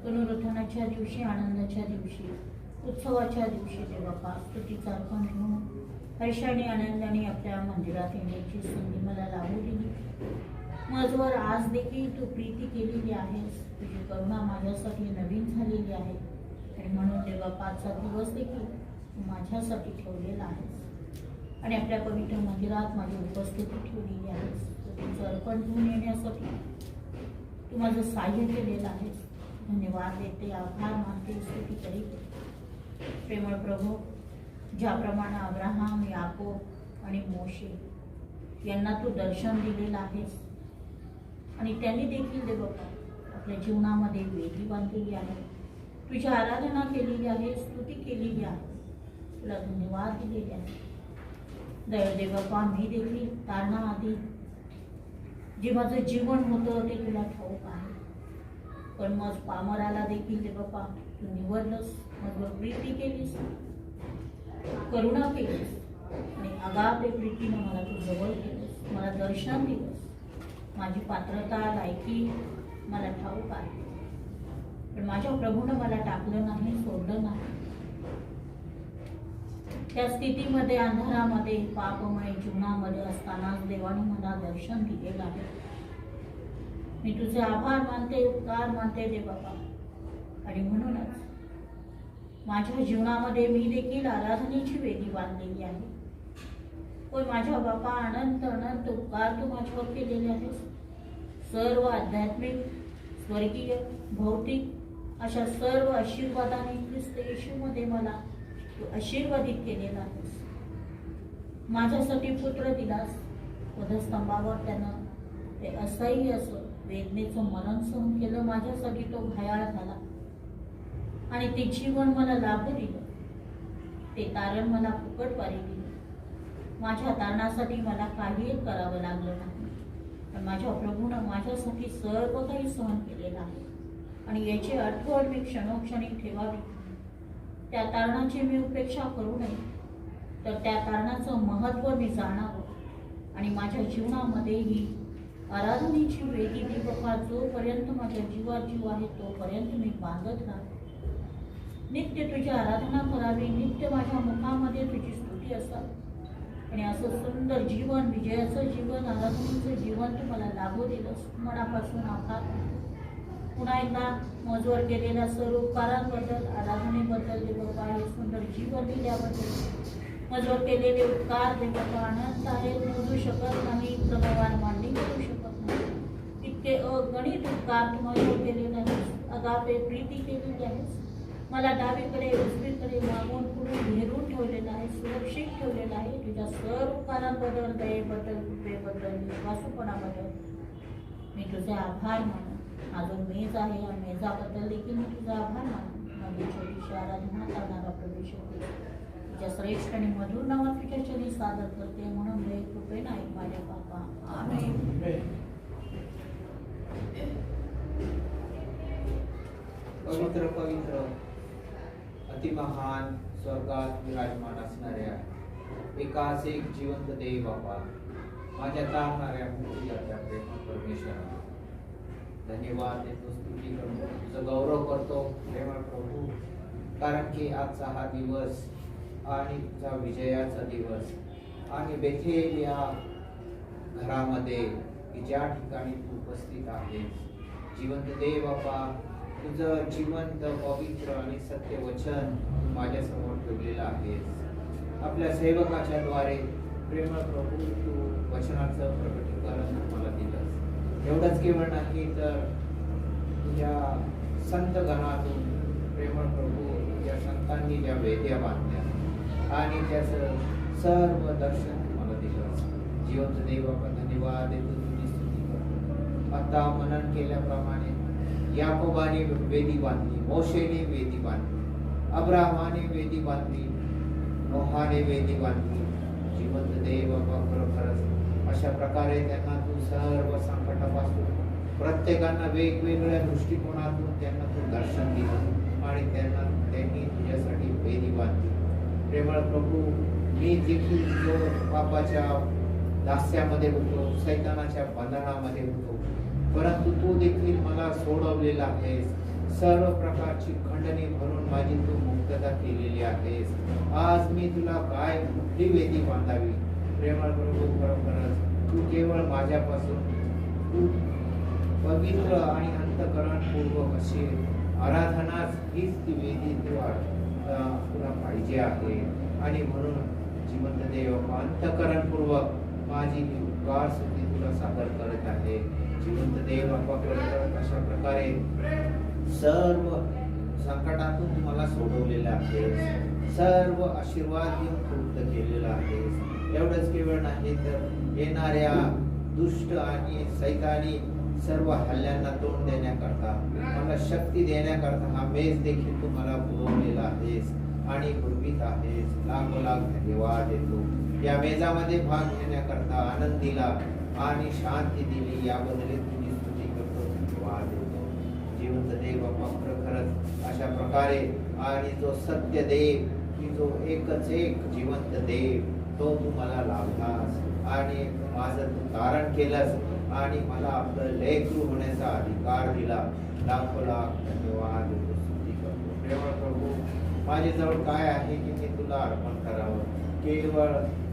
[SPEAKER 5] पुनरुत्थानाच्या दिवशी आनंदाच्या दिवशी उत्सवाच्या दिवशी देव बाप्पा स्तुतीचा अर्पण घेऊन हर्ष आणि आनंदाने आपल्या मंदिरात येण्याची संधी मला लाभू दिली. माझवर आज देखील तू प्रीती केलेली आहेस. तुझी करुणा माझ्यासाठी नवीन झालेली आहे आणि म्हणून देवा पाचचा दिवस देखील तू माझ्यासाठी ठेवलेला आहेस आणि आपल्या पवित्र मंदिरात माझी उपस्थिती ठेवलेली आहेस. तुझं अर्पण घेऊन येण्यासाठी तू माझं सहाय्य केलेलं आहेस. धन्यवाद देते, आभार मानते, स्तुती करीत. प्रेमळ प्रभू, ज्याप्रमाणे अब्राहम, याकोब आणि मोशे यांना तू दर्शन दिलेलं आहेस आणि त्यांनी देखील देव आपल्या जीवनामध्ये वेदी बांधलेली आहे. तुझी आराधना केलेली आहे, स्तुती केलेली आहे, तुला धन्यवाद दिलेले आहे. दयाळू बाप्पा, मी देखील तारणाआधी जे माझं जीवन होतं ते तुला ठाऊक आहे. पण मग पामराला देखील दे बाप्पा तू निवडलंस, माझ्यावर प्रीती केलीस, करुणा केलीस आणि अगाधे प्रीतीनं मला तू जवळ केलंस, मला दर्शन दिलंस. माझी पात्रता लायकी मला ठाऊक आहे. पण माझ्या प्रभूनं मला टाकलं नाही, सोडलं नाही. त्या स्थितीमध्ये, अंधारामध्ये, पापमय जीवनामध्ये असतानाच देवाने मला दर्शन दिलेलं आहे. मी तुझे आभार मानते, उपकार मानते दे बाबा. आणि म्हणूनच माझ्या जीवनामध्ये मी देखील आराधनेची वेदी बांधलेली आहे. पण माझ्या बापा, अनंत अनंत उपकार तू माझ्यावर केलेले आहेस. सर्व आध्यात्मिक, स्वर्गीय, भौतिक अशा सर्व आशीर्वादाने ख्रिस्त येशूमध्ये मला तू आशीर्वादित केलेला आहेस. माझ्यासाठी पुत्र दिलास. वधस्तंभावर त्यानं ते असह्य असं वेदनेचं मरण सहन केलं. माझ्यासाठी तो घायाळ झाला आणि ते जीवन मला लाभ दिलं. ते तारण मला फुकटवारी दिलं. माझ्या तारणासाठी मला काही करावं लागलं नाही. पण माझ्या प्रभूनं माझ्यासाठी सर्व काही सहन केलेलं आहे. आणि याची आठवण मी क्षणोक्षणी ठेवावी. त्या कारणाची मी उपेक्षा करू नये, तर त्या कारणाचं महत्त्व मी जाणावं आणि माझ्या जीवनामध्ये ही आराधनेची वेदी ती बाबा जोपर्यंत माझ्या जीवात जीव आहे तोपर्यंत मी बांधत राहते. नित्य तुझी आराधना करावी, नित्य माझ्या मुखामध्ये तुझी स्तुती असावी. आणि असं सुंदर जीवन, विजयाचं जीवन, आराधनेचं जीवन तू मला लाभू दिलंस. मनापासून आभार. पुन्हा एकदा माझ्यावर केलेल्या सर्व उपकारांबद्दल, आराधनेबद्दल दे बाबा, हे सुंदर जीवन दिल्याबद्दल माझ्यावर केलेले उपकार दे बाबा अनंत आहेत, मोजू शकत नाही, क्रमवार मांडणी करू शकत नाही. इतके अगणित उपकार तू माझ्यावर केलेले आहेस. अगापे प्रीती केलेली आहेस. मला डावीकडे उजवीकडे मागून पुढे घेरून ठेवलेलं आहे, सुरक्षित ठेवलेलं आहे. तुझ्या सर्व उपकारांबद्दल, दयेबद्दल, कृपेबद्दल, विश्वासूपणाबद्दल मी तुझे आभार मानतो. अजून मेज आहे, या मेजाबद्दल देखील मी तुझा आभार मानतो. माझी छोटीशी आराधना करणारा प्रवेश तुझ्या श्रेष्ठ आणि मधुर नावात तुझ्या चरणी सादर करते. म्हणून दे कृपे नाही माझ्या बापा. आमेन.
[SPEAKER 2] पवित्र पवित्र अतिमहान स्वर्गात विराजमान असणाऱ्या एकाच एक जिवंत देव बापा, माझ्या तारणाऱ्या मूर्तीला प्रेम परमेश्वरा धन्यवाद देतो, स्तुती करतो, तुझं गौरव करतो प्रेमळ प्रभू. कारण की आजचा हा दिवस आणि तुझा विजयाचा दिवस आणि बेथेल या घरामध्ये की ज्या ठिकाणी तू उपस्थित आहेस, जिवंत देव बापा, तुझं जिवंत पवित्र आणि सत्य वचन तू माझ्यासमोर ठेवलेलं आहेस. आपल्या सेवकाच्या द्वारे प्रेमळ प्रभू तू वचनाचं प्रकटीकरण मला दिलंस. एवढंच केवळ नाही तर तुझ्या संत गणातून प्रेमळ प्रभू तुझ्या संतांनी ज्या वेद्या बांधल्या आणि त्याचं सर्व दर्शन मला दिलंस. जिवंत देव बाबा धन्यवाद देतो, तुझी स्तुती करतो. आता मनन केल्याप्रमाणे याकोबाने वेदी बांधली, मोशेने वेदी बांधली, अब्राहमाने वेदी बांधली, नोहाने वेदी बांधली. जिवंत देव बाबा खरोखरच अशा प्रकारे त्यांना तू सर्व संकटापासून प्रत्येकांना वेगवेगळ्या दृष्टिकोनातून त्यांना तू दर्शन दिलं आणि त्यांनी तुझ्यासाठी वेदी बांधली. प्रेमळ प्रभू, मी देखील जो पापाच्या दास्यामध्ये होतो, सैतानाच्या बंधनामध्ये होतो, परंतु तू देखील मला सोडवलेला आहेस. सर्व प्रकारची खंडणी भरून माझी तू मुक्तता केलेली आहेस. आज मी तुला काय कुठली वेदी बांधावी. प्रेमळ प्रभू, खरोखरच तू केवळ माझ्यापासून तू पवित्र आणि अंतःकरणपूर्वक अशी आराधनाच हीच ती वेदी तुला पाहिजे आहे. आणि म्हणून जिवंत देव अंतःकरणपूर्वक माझी उपकार स्तुती तुला सादर करत आहे. जिवंत देव अशा प्रकारे सर्व संकटातून तू मला सोडवलेलं आहेस, सर्व आशीर्वाद देऊन तृप्त केलेला आहेस. एवढंच केवळ नाही तर येणाऱ्या दुष्ट आणि सैतानी
[SPEAKER 7] सर्व हल्ल्यांना तोंड देण्याकरता मला शक्ती देण्याकरता हा मेज देखील तू मला पुरवलेला आहेस आणि पुरवीत आहेस. लाखो लाख धन्यवाद देतो. या मेजामध्ये भाग घेण्याकरता आनंद दिला आणि शांती दिली याबद्दल तुझी स्तुती करतो. धन्यवाद देतो. जिवंत देव बाप्पा खरंच अशा प्रकारे आणि जो सत्य देव की जो एकच एक जिवंत देव तो तू मला लाभलास आणि माझं तू तारण केलंस आणि मला आपलं लेकरू होण्याचा अधिकार दिला. लाखो लाख धन्यवाद देतो. स्तुती करतो. प्रेमळ प्रभू माझ्याजवळ काय आहे की मी तुला अर्पण करावं. केवळ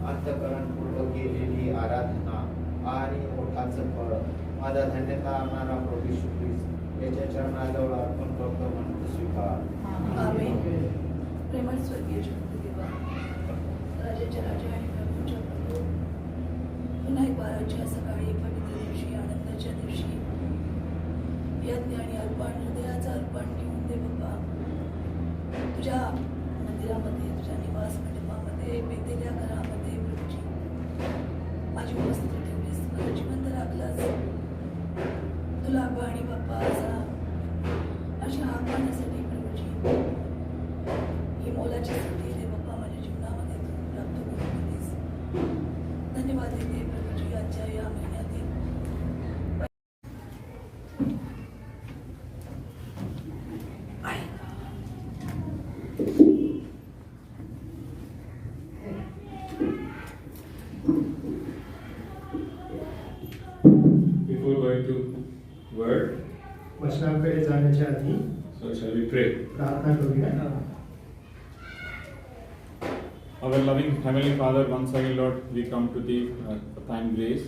[SPEAKER 7] अंतःकरणपूर्वक केलेली आराधना आणि ओठाचं फळ माझा धन्यता आणणारा प्रभू येशू ख्रिस्त याच्या चरणाजवळ अर्पण करतो म्हणून तू स्वीकार.
[SPEAKER 8] आमेन. प्रेमळ स्वर्गीय देवा, राजाच्या राजा आणि प्रभूच्या प्रभू, पुन्हा एक वाराच्या सकाळी पवित्र दिवशी आनंदाच्या दिवशी यज्ञ आणि अर्पण हृदयाचं अर्पण घेऊन दे बाप्पा. तुझ्या मंदिरामध्ये तुझ्या निवास मंडपामध्ये बेतेल्या घरामध्ये प्रभूजी माझी उपस्थिती ठेवलीस. मला जिवंत राखलास. तुला आणि बाप्पा अशा आव्हानासाठी प्रभूजी ही मोलाची संधी दे बाप्पा माझ्या जीवनामध्ये तू प्राप्त करून देतेस. धन्यवाद देते प्रभूजी आजच्या या महिन्यातील
[SPEAKER 3] Before going to word,
[SPEAKER 4] वचनाकडे जाण्याच्या आधी
[SPEAKER 3] so shall we pray?
[SPEAKER 4] प्रार्थना करूया.
[SPEAKER 3] Our loving Heavenly Father, once again, Lord, we come to Thee for Thine grace.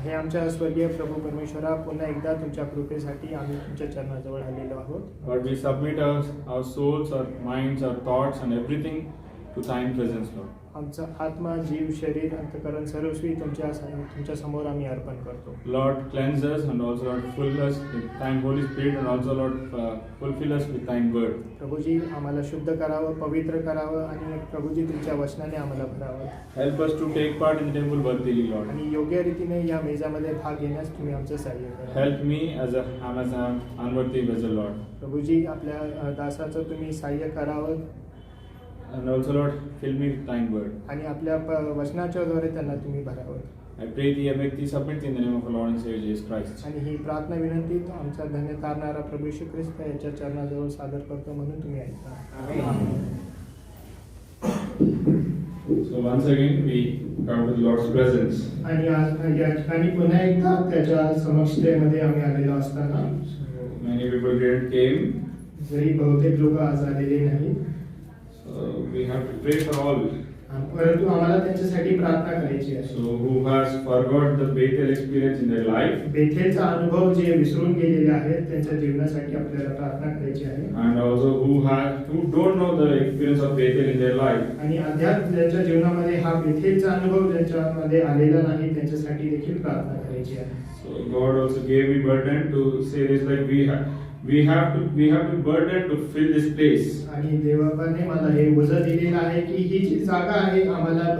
[SPEAKER 4] हे आमच्या स्वर्गीय प्रभू परमेश्वरा, पुन्हा एकदा तुमच्या कृपेसाठी आम्ही तुमच्या चरणाजवळ आलेलो आहोत.
[SPEAKER 3] Lord, we submit our souls, our minds, our thoughts, and everything to Thine presence, Lord.
[SPEAKER 4] आमचा आत्मा, जीव, शरीर, अंतकरण सर्वस्वी तुमच्या समोर आम्ही अर्पण करतो.
[SPEAKER 3] Lord, cleanse us and also, Lord, fill us with Thine Holy Spirit and also, Lord, fulfill us with Thine word.
[SPEAKER 4] Prabhuji आम्हाला शुद्ध करावं, पवित्र करावं आणि प्रभूजी तुमच्या वचनाने आम्हाला भरावं.
[SPEAKER 3] Help us to take part in the temple worthily, Lord.
[SPEAKER 4] आणि योग्य रीतीने या मेजामध्ये भाग घेण्यास तुम्ही आमचं सहाय्य करा.
[SPEAKER 3] Help me as an unworthy vessel, Lord.
[SPEAKER 4] Prabhuji आपल्या दासाचं तुम्ही सहाय्य करावं
[SPEAKER 3] And also, Lord, fill me with Thine word.
[SPEAKER 4] आणि आपल्या वचनाच्या द्वारे त्यांना तुम्ही भरावं.
[SPEAKER 3] I pray Thee, I make Thee submit in the name of our Lord and Savior Jesus Christ.
[SPEAKER 4] आणि ही प्रार्थना विनंती आमचा धन्य तारणारा प्रभू येशू ख्रिस्त यांच्या चरणाजवळ सादर करतो म्हणून तुम्ही ऐका.
[SPEAKER 3] So once again, we come to the Lord's presence.
[SPEAKER 4] आणि आज या ठिकाणी पुन्हा एकदा त्याच्या समक्षतेमध्ये आम्ही आलेलो असताना
[SPEAKER 3] So many people didn't came.
[SPEAKER 4] जरी बहुतेक लोक आज आलेले नाहीत,
[SPEAKER 3] So we have to pray for all.
[SPEAKER 4] परंतु आम्हाला त्यांच्यासाठी प्रार्थना करायची आहे.
[SPEAKER 3] So who has forgot the Bethel experience in their life,
[SPEAKER 4] बेथेलचा अनुभव जे विसरून गेलेले आहेत त्यांच्या जीवनासाठी आपल्याला प्रार्थना करायची आहे.
[SPEAKER 3] and also who don't know the experience of Bethel in their life.
[SPEAKER 4] आणि अद्याप ज्यांच्या जीवनामध्ये हा बेथेलचा अनुभव ज्यांच्यामध्ये आलेला नाही त्यांच्यासाठी देखील प्रार्थना करायची आहे.
[SPEAKER 3] So God also gave me burden to say this, like we have to burden to fill this place.
[SPEAKER 4] आणि देवाने मला हे वजन दिलेलं आहे की ही जी जागा आहे आम्हाला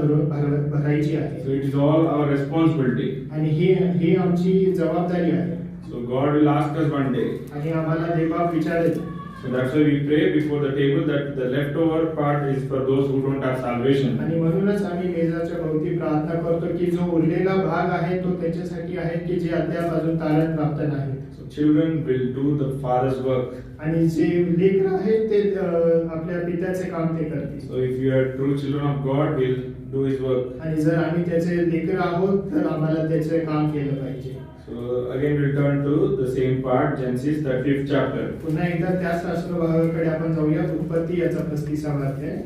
[SPEAKER 4] भरायची आहे.
[SPEAKER 3] So it is all our responsibility.
[SPEAKER 4] आणि ही आमची जबाबदारी आहे.
[SPEAKER 3] So God will ask us one day.
[SPEAKER 4] आणि आम्हाला देवबाप विचारेल.
[SPEAKER 3] So that's why we pray before the table that the leftover part is for those who don't have salvation.
[SPEAKER 4] आणि म्हणूनच आम्ही मेजाच्या भोवती प्रार्थना करतो की जो उरलेला भाग आहे तो त्याच्यासाठी आहे की जे अद्याप अजून तारण प्राप्त नाही.
[SPEAKER 3] So children will do the Father's work.
[SPEAKER 4] आणि जे लेकरं आहेत ते आपल्या पित्याचे काम ते करतील.
[SPEAKER 3] So if you are true children of God, we'll do His work.
[SPEAKER 4] आणि जर आम्ही त्याचे लेकर आहोत तर आम्हाला त्याचे काम केलं पाहिजे.
[SPEAKER 3] So again we'll turn to the same part, Genesis 35th chapter.
[SPEAKER 4] पुन्हा एकदा त्याच शास्त्र भागाकडे आपण जाऊया. उत्पत्ती याचा 35वा अध्याय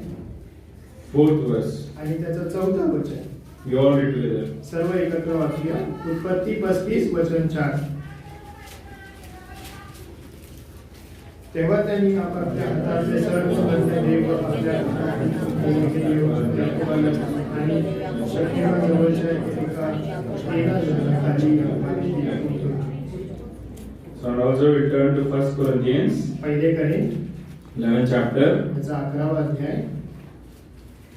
[SPEAKER 3] 4th verse.
[SPEAKER 4] आणि त्याचं 4थं वचन.
[SPEAKER 3] We all read together.
[SPEAKER 4] सर्व एकत्र वाचूया. उत्पत्ती 35 वचन 4. तेव्हा त्यांनी आपापल्या हातातले सर्व देव आपल्या आणि शक्तिमान जवळच्या एका जनाखाली
[SPEAKER 3] So and also we'll turn to 1 Corinthians
[SPEAKER 4] पहिले करेन
[SPEAKER 3] 11th chapter,
[SPEAKER 4] त्याचा 11वा अध्याय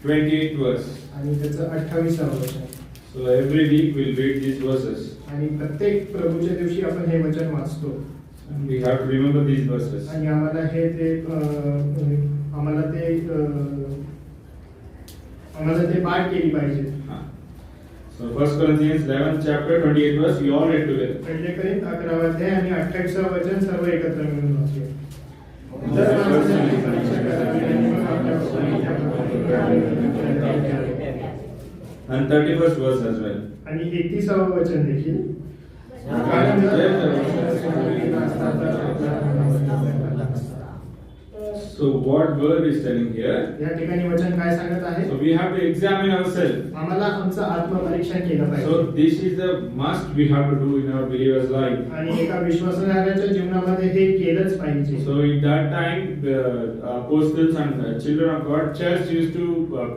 [SPEAKER 3] 28th verse.
[SPEAKER 4] आणि त्याचं 28वा वचन.
[SPEAKER 3] So every week we'll read these verses.
[SPEAKER 4] आणि प्रत्येक प्रभूच्या दिवशी आपण हे वचन वाचतो
[SPEAKER 3] And we have to remember these verses.
[SPEAKER 4] आणि आम्हाला ते पाठ केली पाहिजे.
[SPEAKER 3] So 1 Corinthians 11 chapter 28 verse we all read together.
[SPEAKER 4] पहिले करीत 11 अध्याय आणि 28 वचन सर्व एकत्र मिळून वाचूया.
[SPEAKER 3] And 31st verse as well.
[SPEAKER 4] आणि 31 वचन देखील.
[SPEAKER 3] So what word is telling here?
[SPEAKER 4] या ठिकाणी वचन काय सांगत आहे?
[SPEAKER 3] So we have to examine ourselves.
[SPEAKER 4] आम्हाला आमचं आत्मपरीक्षण केलं पाहिजे.
[SPEAKER 3] So this is the must we have to do in our believer's life.
[SPEAKER 4] आणि एका विश्वासणाऱ्याच्या जीवनामध्ये हे केलंच पाहिजे.
[SPEAKER 3] So in that time the apostles and the children of God church used to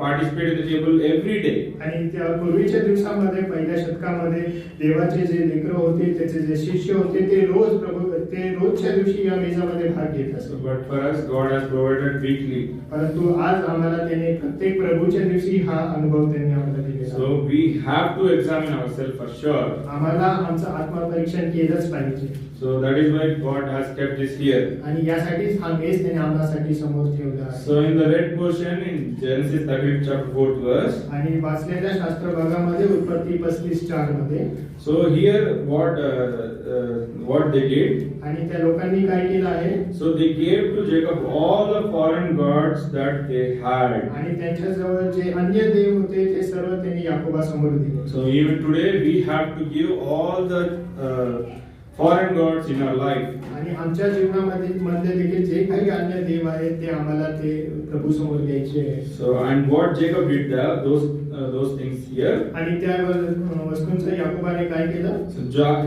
[SPEAKER 3] participate in the table every day.
[SPEAKER 4] आणि त्या पूर्वीच्या दिवसामध्ये पहिल्या शतकामध्ये देवाचे जे लेकरं होते त्याचे जे शिष्य होते ते रोजच्या दिवशी या मेजामध्ये भाग घेत असत.
[SPEAKER 3] But for us God has provided weekly.
[SPEAKER 4] परंतु आज आम्हाला त्याने प्रत्येक प्रभूच्या दिवशी हा अनुभव त्यांनी आम्हाला दिलेला.
[SPEAKER 3] So we have to examine ourselves for sure.
[SPEAKER 4] आम्हाला आमचं आत्मपरीक्षण केलंच पाहिजे.
[SPEAKER 3] So that is why God has kept this here.
[SPEAKER 4] आणि यासाठीच हा मेज त्याने आम्हासाठी समोर ठेवला आहे.
[SPEAKER 3] So in the read portion in Genesis 30 chapter 4th verse.
[SPEAKER 4] आणि वाचलेल्या शास्त्र भागामध्ये उत्पत्ती 35:4 मध्ये.
[SPEAKER 3] So here what they did.
[SPEAKER 4] आणि त्या लोकांनी काय केलं आहे?
[SPEAKER 3] So they gave to Jacob all the foreign gods that they had.
[SPEAKER 4] आणि त्यांच्या जवळ जे अन्य देव होते ते सर्व त्यांनी याकोबासमोर दिले.
[SPEAKER 3] So even today we have to give all the foreign gods in our life.
[SPEAKER 4] आणि आमच्या जीवनामध्ये देखील जे काही अन्य देव आहेत ते आम्हाला ते प्रभू समोर द्यायचे आहे.
[SPEAKER 3] So and what Jacob did there, those things here.
[SPEAKER 4] आणि त्या वस्तूंचं याकोबाने काय केलं?
[SPEAKER 3] So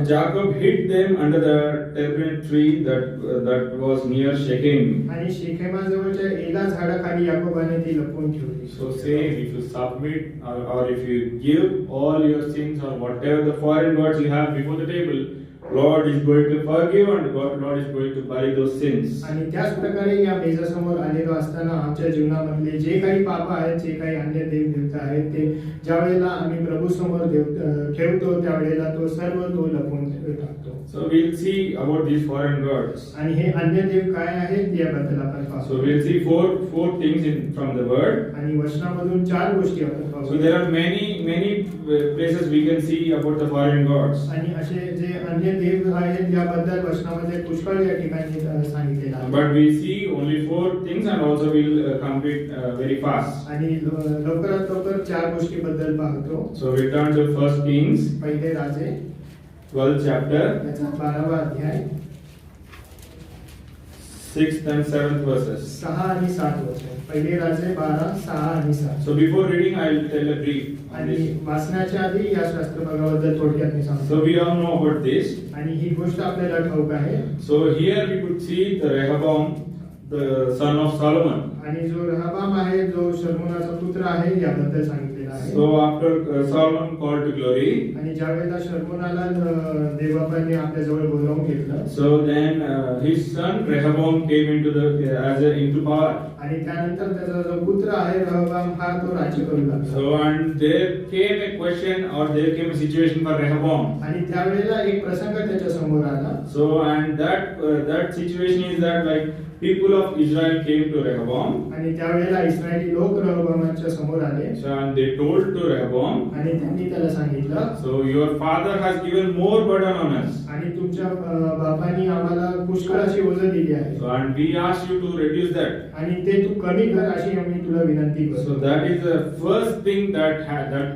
[SPEAKER 3] Jacob hid them under the terebinth tree that was near Shechem.
[SPEAKER 4] आणि शेखेमाजवळच्या एला झाडाखाली याकोबाने ती लपवून ठेवली.
[SPEAKER 3] So say if you submit or if you give all your sins or whatever the foreign gods you have before the table, Lord is going to forgive and Lord is going to bury those sins.
[SPEAKER 4] आणि त्याच प्रकारे या मेजासमोर आलेलो असताना आमच्या जीवनामधले जे काही पाप आहेत, जे काही अन्य देव देवता आहेत ते ज्या वेळेला आम्ही प्रभू समोर ठेवतो त्यावेळेला तो सर्व लपवून टाकतो.
[SPEAKER 3] So we'll see about these foreign gods.
[SPEAKER 4] आणि हे अन्य देव काय आहेत याबद्दल आपण पाहू.
[SPEAKER 3] So we'll see four things from the word.
[SPEAKER 4] आणि वचनामधून 4 गोष्टी आपण पाहू.
[SPEAKER 3] So there are many places we can see about the foreign gods.
[SPEAKER 4] आणि असे जे अन्य देव आहेत याबद्दल वचनामध्ये पुष्कळ या ठिकाणी सांगितलेलं आहे.
[SPEAKER 3] But we see only 4 things and also we'll complete very fast.
[SPEAKER 4] आणि लवकरात लवकर 4 गोष्टीबद्दल पाहतो.
[SPEAKER 3] So we turn to 1 Kings
[SPEAKER 4] पहिले राजे
[SPEAKER 3] 12th chapter
[SPEAKER 4] त्याचा 12वा अध्याय
[SPEAKER 3] 6th and 7th verses.
[SPEAKER 4] 6 आणि 7 वचन. पहिले राजे 12, 6 आणि 7.
[SPEAKER 3] So before reading I'll tell a brief on
[SPEAKER 4] आणि
[SPEAKER 3] this.
[SPEAKER 4] वाचण्याच्या आधी या शास्त्र भागाबद्दल थोडक्यात मी सांगतो.
[SPEAKER 3] So we all know about this.
[SPEAKER 4] आणि ही गोष्ट आपल्याला ठाऊक आहे.
[SPEAKER 3] So here we could see the Rehoboam, the son of Solomon.
[SPEAKER 4] आणि जो रहाबाम आहे जो शलोमोनाचा पुत्र आहे याबद्दल सांगितलेलं आहे.
[SPEAKER 3] So after Solomon called to glory.
[SPEAKER 4] आणि ज्या वेळेला शलोमोनाला देवबापांनी आपल्या जवळ बोलावून घेतलं.
[SPEAKER 3] So then his son Rehoboam came into power.
[SPEAKER 4] आणि त्यानंतर त्याचा जो पुत्र आहे रहाबाम हा तो राज्य करू लागला.
[SPEAKER 3] So and there came a question or there came a situation for Rehoboam.
[SPEAKER 4] आणि त्यावेळेला एक प्रसंग त्याच्या समोर आला.
[SPEAKER 3] So and that situation is that like people of Israel came to Rehoboam.
[SPEAKER 4] आणि त्यावेळेला इस्रायली लोक रहाबामाच्या समोर आले.
[SPEAKER 3] So and they told to Rehoboam.
[SPEAKER 4] आणि त्यांनी त्याला सांगितलं.
[SPEAKER 3] So your father has given more burden on us.
[SPEAKER 4] आणि तुमच्या बापांनी आम्हाला पुष्कळ अशी ओझं दिली आहे.
[SPEAKER 3] So and we ask you to reduce that.
[SPEAKER 4] आणि ते तू कमी कर अशी आम्ही तुला विनंती करतो.
[SPEAKER 3] So that is the first thing that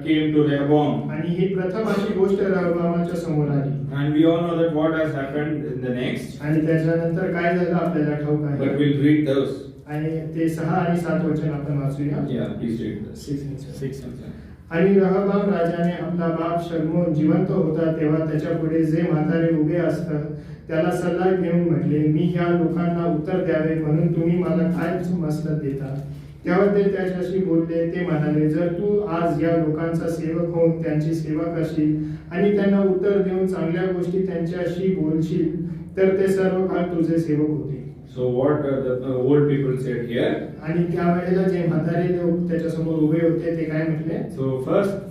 [SPEAKER 3] came to Rehoboam.
[SPEAKER 4] आणि ही प्रथम अशी गोष्ट रहाबामाच्या समोर आली.
[SPEAKER 3] And we all know that what has happened in the next.
[SPEAKER 4] आणि त्याच्यानंतर काय झालं आपल्याला ठाऊक आहे.
[SPEAKER 3] But we'll read those.
[SPEAKER 4] आणि ते 6 आणि 7 वचन आपण वाचूया.
[SPEAKER 3] Yeah, please read this.
[SPEAKER 4] 6 and 7.
[SPEAKER 3] 6 and 7.
[SPEAKER 4] आणि रहाबाम राजाने आपला बाप शलोमोन जिवंत होता तेव्हा त्याच्या पुढे जे म्हातारे उभे असतात त्याला सल्ला घेऊन म्हटले, मी ह्या लोकांना उत्तर द्यावे म्हणून तुम्ही मला काय मसलत देता. तेव्हा ते त्याच्याशी बोलले. ते म्हणाले, जर तू आज या लोकांचा सेवक होऊन त्यांची सेवा करशील आणि त्यांना उत्तर देऊन चांगल्या गोष्टी त्यांच्याशी बोलशील तर ते सर्व काळ तुझे सेवक होतील.
[SPEAKER 3] So what the old people said here.
[SPEAKER 4] आणि त्यावेळेला जे म्हातारे लोक त्याच्या समोर उभे होते ते काय म्हटले?
[SPEAKER 3] So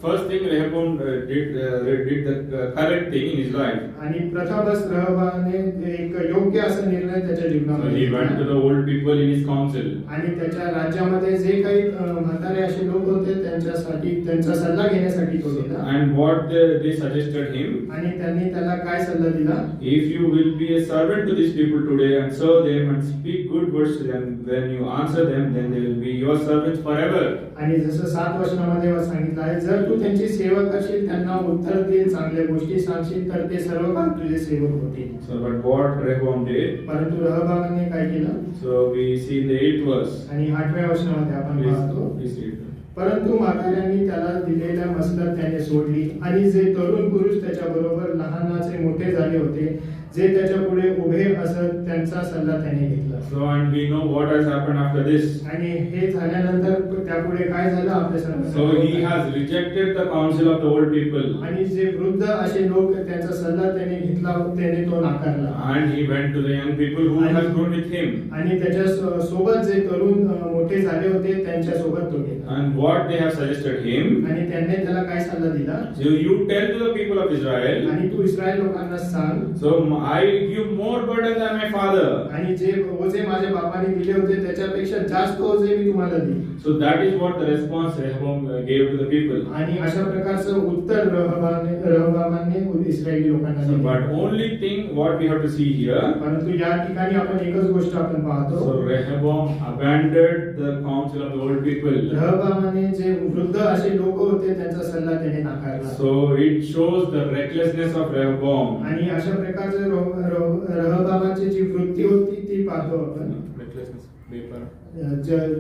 [SPEAKER 3] first thing Rehoboam did the correct thing in his life.
[SPEAKER 4] आणि प्रथमच रहबाने एक योग्य असा निर्णय त्याच्या
[SPEAKER 3] So
[SPEAKER 4] जीवनामध्ये
[SPEAKER 3] he went to
[SPEAKER 4] घेतला.
[SPEAKER 3] the old people in his council.
[SPEAKER 4] आणि त्याच्या राज्यामध्ये जे काही म्हातारे असे लोक होते त्यांच्यासाठी त्यांचा सल्ला घेण्यासाठी तो गेला.
[SPEAKER 3] And what they suggested him.
[SPEAKER 4] आणि त्यांनी त्याला काय सल्ला दिला?
[SPEAKER 3] If you will be a servant to these people today and serve them and speak good words to them, when you answer them, then they will be your servants forever.
[SPEAKER 4] आणि जसं 7 वचनामध्ये सांगितलं आहे, जर तू त्यांची सेवा करशील, त्यांना उत्तर देईल, चांगल्या गोष्टी सांगशील, तर ते सर्व काळ तुझे सेवक होतील.
[SPEAKER 3] So but what Rehoboam did.
[SPEAKER 4] परंतु रहबाने काय केलं?
[SPEAKER 3] So we see in the 8th verse.
[SPEAKER 4] आणि 8व्या वचनामध्ये आपण पाहतो,
[SPEAKER 3] Please read.
[SPEAKER 4] परंतु म्हाताऱ्यांनी त्याला दिलेल्या मसलत त्याने सोडली आणि जे तरुण पुरुष त्याच्या बरोबर लहानाचे मोठे झाले होते, जे त्याच्या पुढे उभे असत, त्यांचा सल्ला त्याने घेतला.
[SPEAKER 3] So and we know what has happened after this.
[SPEAKER 4] आणि हे झाल्यानंतर त्यापुढे काय झालं आपल्या
[SPEAKER 3] So
[SPEAKER 4] सर्वांना?
[SPEAKER 3] he has rejected the counsel of the old people.
[SPEAKER 4] आणि जे वृद्ध असे लोक त्यांचा सल्ला त्याने घेतला, त्याने तो नाकारला.
[SPEAKER 3] And he went to the young people who has grown with him.
[SPEAKER 4] आणि त्याच्या सोबत जे तरुण मोठे झाले होते त्यांच्या सोबत तो गेला.
[SPEAKER 3] And what they have suggested him.
[SPEAKER 4] आणि त्यांनी त्याला काय सल्ला दिला?
[SPEAKER 3] So you tell to the people of Israel.
[SPEAKER 4] आणि तू इस्रायल लोकांना सांग,
[SPEAKER 3] So I give more burden than my father.
[SPEAKER 4] आणि जे ओझे माझ्या बापाने दिले होते त्याच्यापेक्षा जास्त ओझे मी तुम्हाला देईन.
[SPEAKER 3] So that is what the response Rehoboam gave to the people.
[SPEAKER 4] आणि अशा प्रकारचं उत्तर रहबामाने इस्रायली लोकांना
[SPEAKER 3] So,
[SPEAKER 4] दिले.
[SPEAKER 3] but only thing what we have to see here.
[SPEAKER 4] परंतु या ठिकाणी आपण एकच गोष्ट आपण पाहतो,
[SPEAKER 3] So Rehoboam abandoned the counsel of the old people.
[SPEAKER 4] रहबामाने जे वृद्ध असे लोक होते त्यांचा सल्ला त्याने नाकारला.
[SPEAKER 3] So it shows the recklessness of Rehoboam.
[SPEAKER 4] आणि अशा प्रकारचे रहबामाची जी वृत्ती होती ती पाहतो आपण.
[SPEAKER 3] Recklessness, vapor.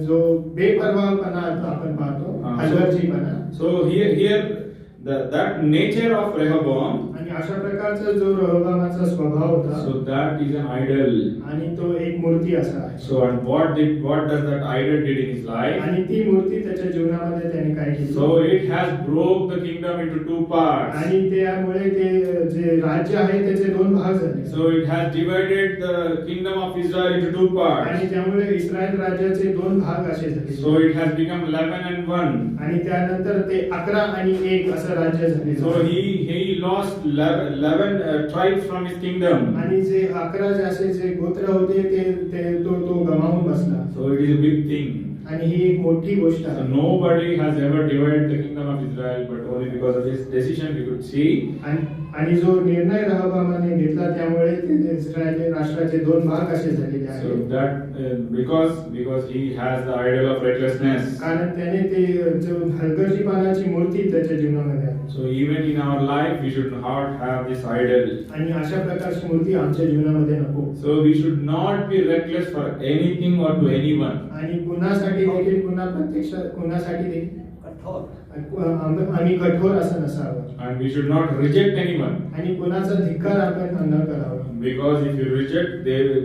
[SPEAKER 4] जो बेपरवाहपणा आपण पाहतो, हलगर्जीपणा.
[SPEAKER 3] So here that nature of Rehoboam.
[SPEAKER 4] आणि अशा प्रकारचा जो रहबामाचा स्वभाव होता,
[SPEAKER 3] So that is an idol.
[SPEAKER 4] आणि तो एक मूर्ती असा आहे.
[SPEAKER 3] So and what does that idol did in his life?
[SPEAKER 4] आणि ती मूर्ती त्याच्या जीवनामध्ये त्याने काय केली?
[SPEAKER 3] So it has broke the kingdom into 2 parts.
[SPEAKER 4] आणि त्यामुळे ते जे राज्य आहे त्याचे 2 भाग झाले.
[SPEAKER 3] So it has divided the kingdom of Israel into 2 parts.
[SPEAKER 4] आणि त्यामुळे इस्रायल राज्याचे 2 भाग असे झाले.
[SPEAKER 3] So it has become 11 and 1.
[SPEAKER 4] आणि त्यानंतर ते 11 आणि 1 असं राज्य झाले.
[SPEAKER 3] So he lost 11 tribes from his kingdom.
[SPEAKER 4] आणि जे 11 जे असे जे गोत्र होते ते तो गमावून बसला.
[SPEAKER 3] So it is a big thing.
[SPEAKER 4] आणि ही एक मोठी गोष्ट
[SPEAKER 3] So
[SPEAKER 4] आहे.
[SPEAKER 3] nobody has ever divided the kingdom of Israel, but only because of his decision we could see.
[SPEAKER 4] आणि जो निर्णय रहबामाने घेतला त्यामुळे ते इस्रायल राष्ट्राचे 2 भाग असे झालेले
[SPEAKER 3] So
[SPEAKER 4] आहेत.
[SPEAKER 3] that because he has the idol of recklessness.
[SPEAKER 4] कारण त्याने ते जो हलगर्जीपणाची मूर्ती त्याच्या जीवनामध्ये आहे.
[SPEAKER 3] So even in our life we should not have this idol.
[SPEAKER 4] आणि अशा प्रकारची मूर्ती आमच्या जीवनामध्ये नको.
[SPEAKER 3] So we should not be reckless for anything or to anyone.
[SPEAKER 4] आणि कुणासाठी देखील कुणासाठी देखील आम्ही कठोर असं नसावं.
[SPEAKER 3] And we should not reject anyone.
[SPEAKER 4] आणि कुणाचा धिक्कार आपण न करावा.
[SPEAKER 3] Because if you reject,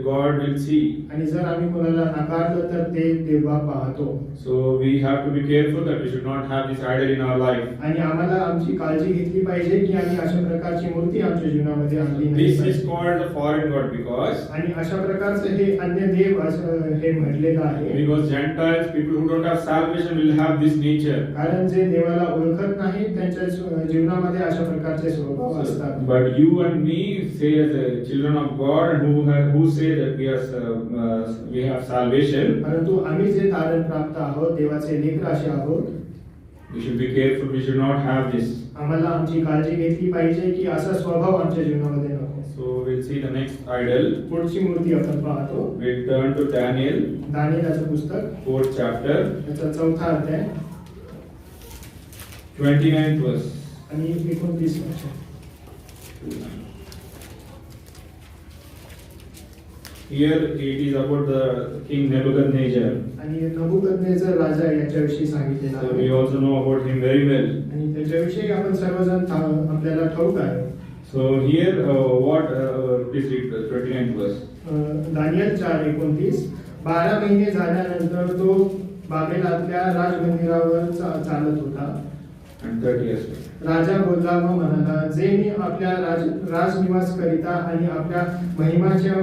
[SPEAKER 3] God will see.
[SPEAKER 4] आणि जर आम्ही कुणाला नाकारलं तर ते देवा पाहतो.
[SPEAKER 3] So we have to be careful that we should not have this idol in our life.
[SPEAKER 4] आणि आम्हाला आमची काळजी घेतली पाहिजे की आम्ही अशा प्रकारची मूर्ती आमच्या जीवनामध्ये आणली नाही
[SPEAKER 3] This is
[SPEAKER 4] पाहिजे.
[SPEAKER 3] called the foreign God because
[SPEAKER 4] आणि अशा प्रकारचं हे अन्य देव असं हे म्हटलेलं आहे.
[SPEAKER 3] Gentiles, people who don't have salvation will have this nature.
[SPEAKER 4] कारण जे देवाला ओळखत नाही त्यांच्या जीवनामध्ये अशा प्रकारचे स्वभाव असतात.
[SPEAKER 3] But you and me say as the children of God and who say that we have salvation.
[SPEAKER 4] परंतु आम्ही जे तारण प्राप्त आहोत, देवाचे लेकर असे आहोत,
[SPEAKER 3] We should be careful. We should not have this.
[SPEAKER 4] आम्हाला आमची काळजी घेतली पाहिजे की असा स्वभाव आमच्या जीवनामध्ये नको.
[SPEAKER 3] So we'll see the next idol.
[SPEAKER 4] पुढची मूर्ती आपण पाहतो.
[SPEAKER 3] We'll turn to Daniel,
[SPEAKER 4] दानिएलाचं पुस्तक
[SPEAKER 3] 4th chapter,
[SPEAKER 4] त्याचा 4था अध्याय
[SPEAKER 3] 29th verse.
[SPEAKER 4] आणि 29 वचन.
[SPEAKER 3] Here it is about the king Nebuchadnezzar.
[SPEAKER 4] आणि नबुकदनेझर राजा याच्याविषयी सांगितलेलं
[SPEAKER 3] So
[SPEAKER 4] आहे.
[SPEAKER 3] we also know about him very well.
[SPEAKER 4] आणि त्याच्याविषयी आपण सर्वजण आपल्याला ठाऊक आहे.
[SPEAKER 3] So here please read the 29th verse.
[SPEAKER 4] Daniel 4:29. 12 महिने झाल्यानंतर तो बाबेलातल्या राजमंदिरावर चालत होता.
[SPEAKER 3] And 30 as well.
[SPEAKER 4] राजा बोलला व म्हणाला, जे मी आपल्या राजनिवास करिता आणि आपल्या महिमाच्या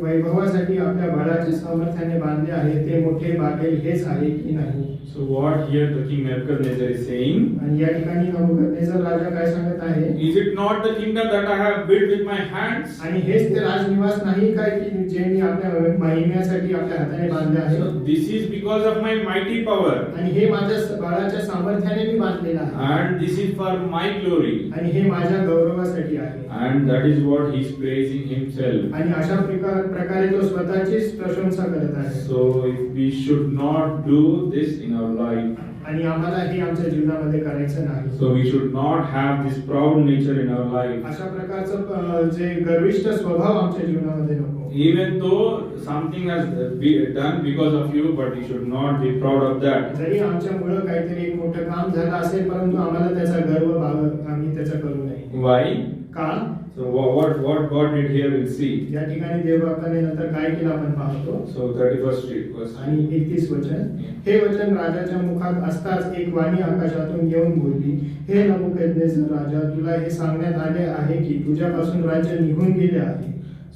[SPEAKER 4] वैभवासाठी आपल्या बळाच्या सामर्थ्याने बांधले आहे, ते मोठे बाबेल हेच आहे की नाही?
[SPEAKER 3] So what here the king Nebuchadnezzar is saying?
[SPEAKER 4] आणि या ठिकाणी नबुकदनेस्सर राजा काय सांगत आहे?
[SPEAKER 3] Is it not the kingdom that I have built with my hands?
[SPEAKER 4] आणि हेच ते राजनिवास नाही काय की जे मी आपल्या महिम्यासाठी आपल्या हाताने बांधले आहे?
[SPEAKER 3] So this is because of my mighty power,
[SPEAKER 4] आणि हे माझ्या बळाच्या सामर्थ्याने मी बांधलेलं आहे,
[SPEAKER 3] and this is for my glory,
[SPEAKER 4] आणि हे माझ्या गौरवासाठी आहे.
[SPEAKER 3] and that is what he is praising himself.
[SPEAKER 4] आणि अशा प्रकारे तो स्वतःचीच प्रशंसा करत आहे.
[SPEAKER 3] So we should not do this in our life.
[SPEAKER 4] आणि आम्हाला हे आमच्या जीवनामध्ये करायचं नाही.
[SPEAKER 3] So we should not have this proud nature in our life.
[SPEAKER 4] अशा प्रकारचं जे गर्विष्ठ स्वभाव आमच्या जीवनामध्ये नको.
[SPEAKER 3] Even though something has been done because of you, but you should not be proud of that.
[SPEAKER 4] जरी आमच्यामुळं काहीतरी एक मोठं काम झालं असेल, परंतु आम्हाला त्याचा गर्व आम्ही त्याचा करू नये.
[SPEAKER 3] Why?
[SPEAKER 4] का?
[SPEAKER 3] So what God did here we'll see.
[SPEAKER 4] या ठिकाणी देवबापाने नंतर काय केलं आपण पाहतो.
[SPEAKER 3] So 31st verse.
[SPEAKER 4] आणि 31 वचन, हे वचन राजाच्या मुखात असताच एक वाणी आकाशातून येऊन बोलली, हे नबुकदनेस्सर राजा, तुला हे सांगण्यात आले आहे की तुझ्यापासून राज्य निघून गेले आहे.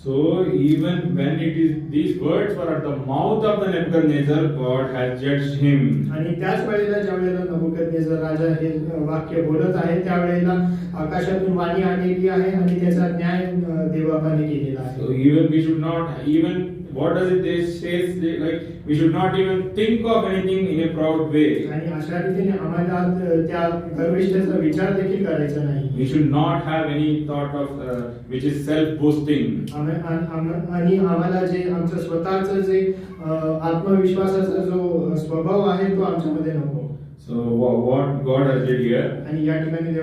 [SPEAKER 3] So even when it is these words were at the mouth of the Nebuchadnezzar, God has judged him.
[SPEAKER 4] आणि त्याच वेळेला ज्या वेळेला नबुकदनेस्सर राजा हे वाक्य बोलत आहे, त्यावेळेला आकाशातून वाणी आलेली आहे आणि त्याचा न्याय देवबापाने केलेला आहे.
[SPEAKER 3] So even we should not even what does it they says they, like we should not even think of anything in a proud way.
[SPEAKER 4] आणि अशा रीतीने आम्हाला त्या गर्विष्ठाचा विचार देखील करायचा नाही.
[SPEAKER 3] We should not have any thought of which is self boasting.
[SPEAKER 4] आणि आम्हाला जे आमचं स्वतःचं जे आत्मविश्वासाचा जो स्वभाव आहे तो आमच्यामध्ये नको.
[SPEAKER 3] So what God has did here,
[SPEAKER 4] आणि या ठिकाणी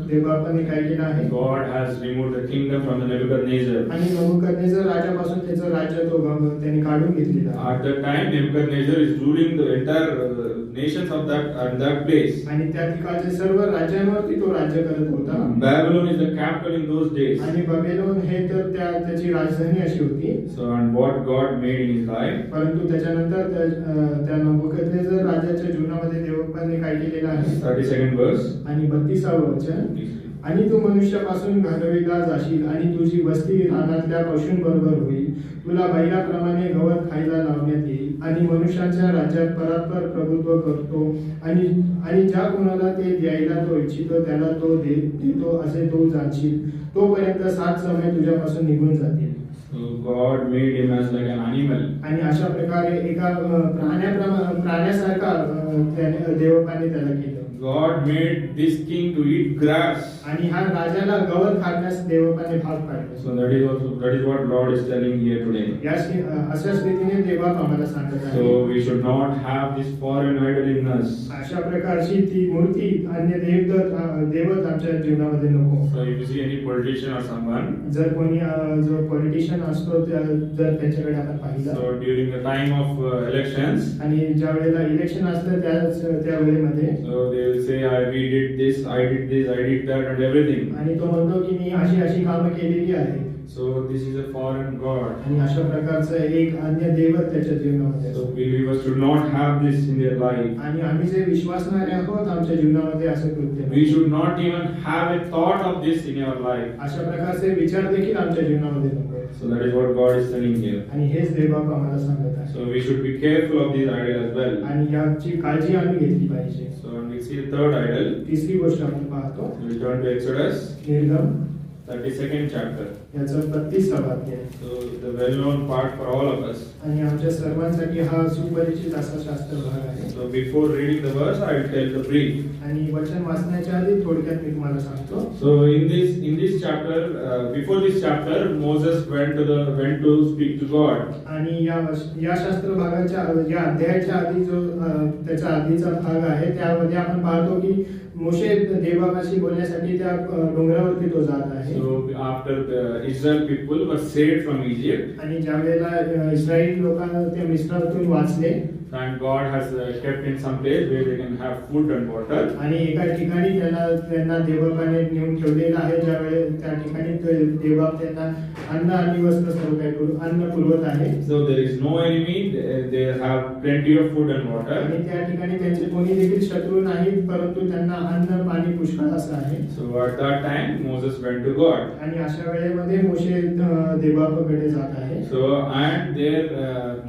[SPEAKER 4] देवबापाने काय केलं आहे?
[SPEAKER 3] God has removed the kingdom from the Nebuchadnezzar.
[SPEAKER 4] आणि नबुकदनेस्सर राजापासून त्याचं राज्य तो त्यांनी काढून घेतलेलं आहे.
[SPEAKER 3] At the time Nebuchadnezzar is ruling the entire nations of that place.
[SPEAKER 4] आणि त्या ठिकाणचे सर्व राज्यांवरती तो राज्य करत होता.
[SPEAKER 3] Babylon is the capital in those days.
[SPEAKER 4] आणि बबेलोन हे तर त्याची राजधानी अशी होती.
[SPEAKER 3] So and what God made in his life,
[SPEAKER 4] परंतु त्याच्यानंतर त्या नबुकदनेस्सर राजाच्या जीवनामध्ये देवबापाने काय केलेलं आहे?
[SPEAKER 3] 32nd verse.
[SPEAKER 4] आणि 32वे वचन, आणि तू मनुष्यापासून घालविला जाशील आणि तुझी वस्ती रानातल्या पशूंबरोबर होईल. तुला बैलाप्रमाणे गवत खायला लावण्यात येईल आणि मनुष्यांच्या राज्यात परात्पर प्रभुत्व करतो आणि ज्या कोणाला ते द्यायला तो इच्छितो त्याला तो देतो असे तो जाणशील. तोपर्यंत 7 समय तुझ्यापासून निघून जातील.
[SPEAKER 3] So God made him as like an animal.
[SPEAKER 4] आणि अशा प्रकारे एका प्राण्यासारखा देवबापाने त्याला केलं.
[SPEAKER 3] God made this king to eat grass.
[SPEAKER 4] आणि हा राजाला गवत खाण्यास देवबापाने भाग पाडले.
[SPEAKER 3] So that is what Lord is telling here today.
[SPEAKER 4] अशाच रीतीने देवबाप आम्हाला सांगत आहे.
[SPEAKER 3] So we should not have this foreign idol in us.
[SPEAKER 4] अशा प्रकारची ती मूर्ती अन्य देवत आमच्या जीवनामध्ये नको.
[SPEAKER 3] So if you see any politician or someone,
[SPEAKER 4] जर कोणी जो पॉलिटिशियन असतो जर त्याच्याकडे आपण पाहिलं,
[SPEAKER 3] so during the time of elections,
[SPEAKER 4] आणि ज्या वेळेला इलेक्शन असतं त्या वेळेमध्ये,
[SPEAKER 3] so they will say we did this, I did that and everything.
[SPEAKER 4] आणि तो म्हणतो की मी अशी कामं केलेली आहे.
[SPEAKER 3] So this is a foreign god.
[SPEAKER 4] आणि अशा प्रकारचं एक अन्य देवत त्याच्या जीवनामध्ये
[SPEAKER 3] So
[SPEAKER 4] असतो.
[SPEAKER 3] believers should not have this in their life.
[SPEAKER 4] आणि आम्ही जे विश्वासणारे आहोत आमच्या जीवनामध्ये असं कृत्य
[SPEAKER 3] We should not even have a thought of this in our life.
[SPEAKER 4] अशा प्रकारचे विचार देखील आमच्या जीवनामध्ये नको.
[SPEAKER 3] So that is what God is telling here.
[SPEAKER 4] आणि हेच देवबाप आम्हाला सांगत आहे.
[SPEAKER 3] So we should be careful of these idols as well.
[SPEAKER 4] आणि याची काळजी आम्ही घेतली पाहिजे.
[SPEAKER 3] So and we see the third idol.
[SPEAKER 4] तिसरी गोष्ट आपण पाहतो,
[SPEAKER 3] We turn to Exodus,
[SPEAKER 4] निर्गम
[SPEAKER 3] 32nd chapter.
[SPEAKER 4] याचं 32वा अध्याय.
[SPEAKER 3] So the well-known part for all of us.
[SPEAKER 4] आणि आमच्या सर्वांसाठी हा सुपरिचित असा शास्त्र भाग आहे.
[SPEAKER 3] So before reading the verse, I will tell the brief.
[SPEAKER 4] आणि वचन वाचण्याच्या आधी थोडक्यात मी तुम्हाला सांगतो.
[SPEAKER 3] So in this chapter, before this chapter, Moses went to speak to God.
[SPEAKER 4] आणि या शास्त्र भागाच्या या अध्यायाच्या आधी जो त्याचा आधीचा भाग आहे त्यामध्ये आपण पाहतो की मोशे देवबापाशी बोलण्यासाठी त्या डोंगरावरती तो जात आहे.
[SPEAKER 3] So after the Israel people were saved from Egypt,
[SPEAKER 4] आणि ज्या वेळेला इस्रायल लोकांना त्या मिस्रातून वाचले,
[SPEAKER 3] and God has kept in some place where they can have food and water.
[SPEAKER 4] आणि एका ठिकाणी त्यांना देवबापाने नेऊन ठेवलेलं आहे, ज्यावेळेस त्या ठिकाणी देवबाप त्यांना अन्न आणि वस्त्र सर्व काही अन्न पुरवत आहे.
[SPEAKER 3] So there is no enemy, they have plenty of food and water.
[SPEAKER 4] आणि त्या ठिकाणी त्यांचे कोणी देखील शत्रू नाहीत, परंतु त्यांना अन्न पाणी पुष्कळ असं आहे.
[SPEAKER 3] So at that time Moses went to God.
[SPEAKER 4] आणि अशा वेळेमध्ये मोशे देवबापाकडे जात आहे.
[SPEAKER 3] So and there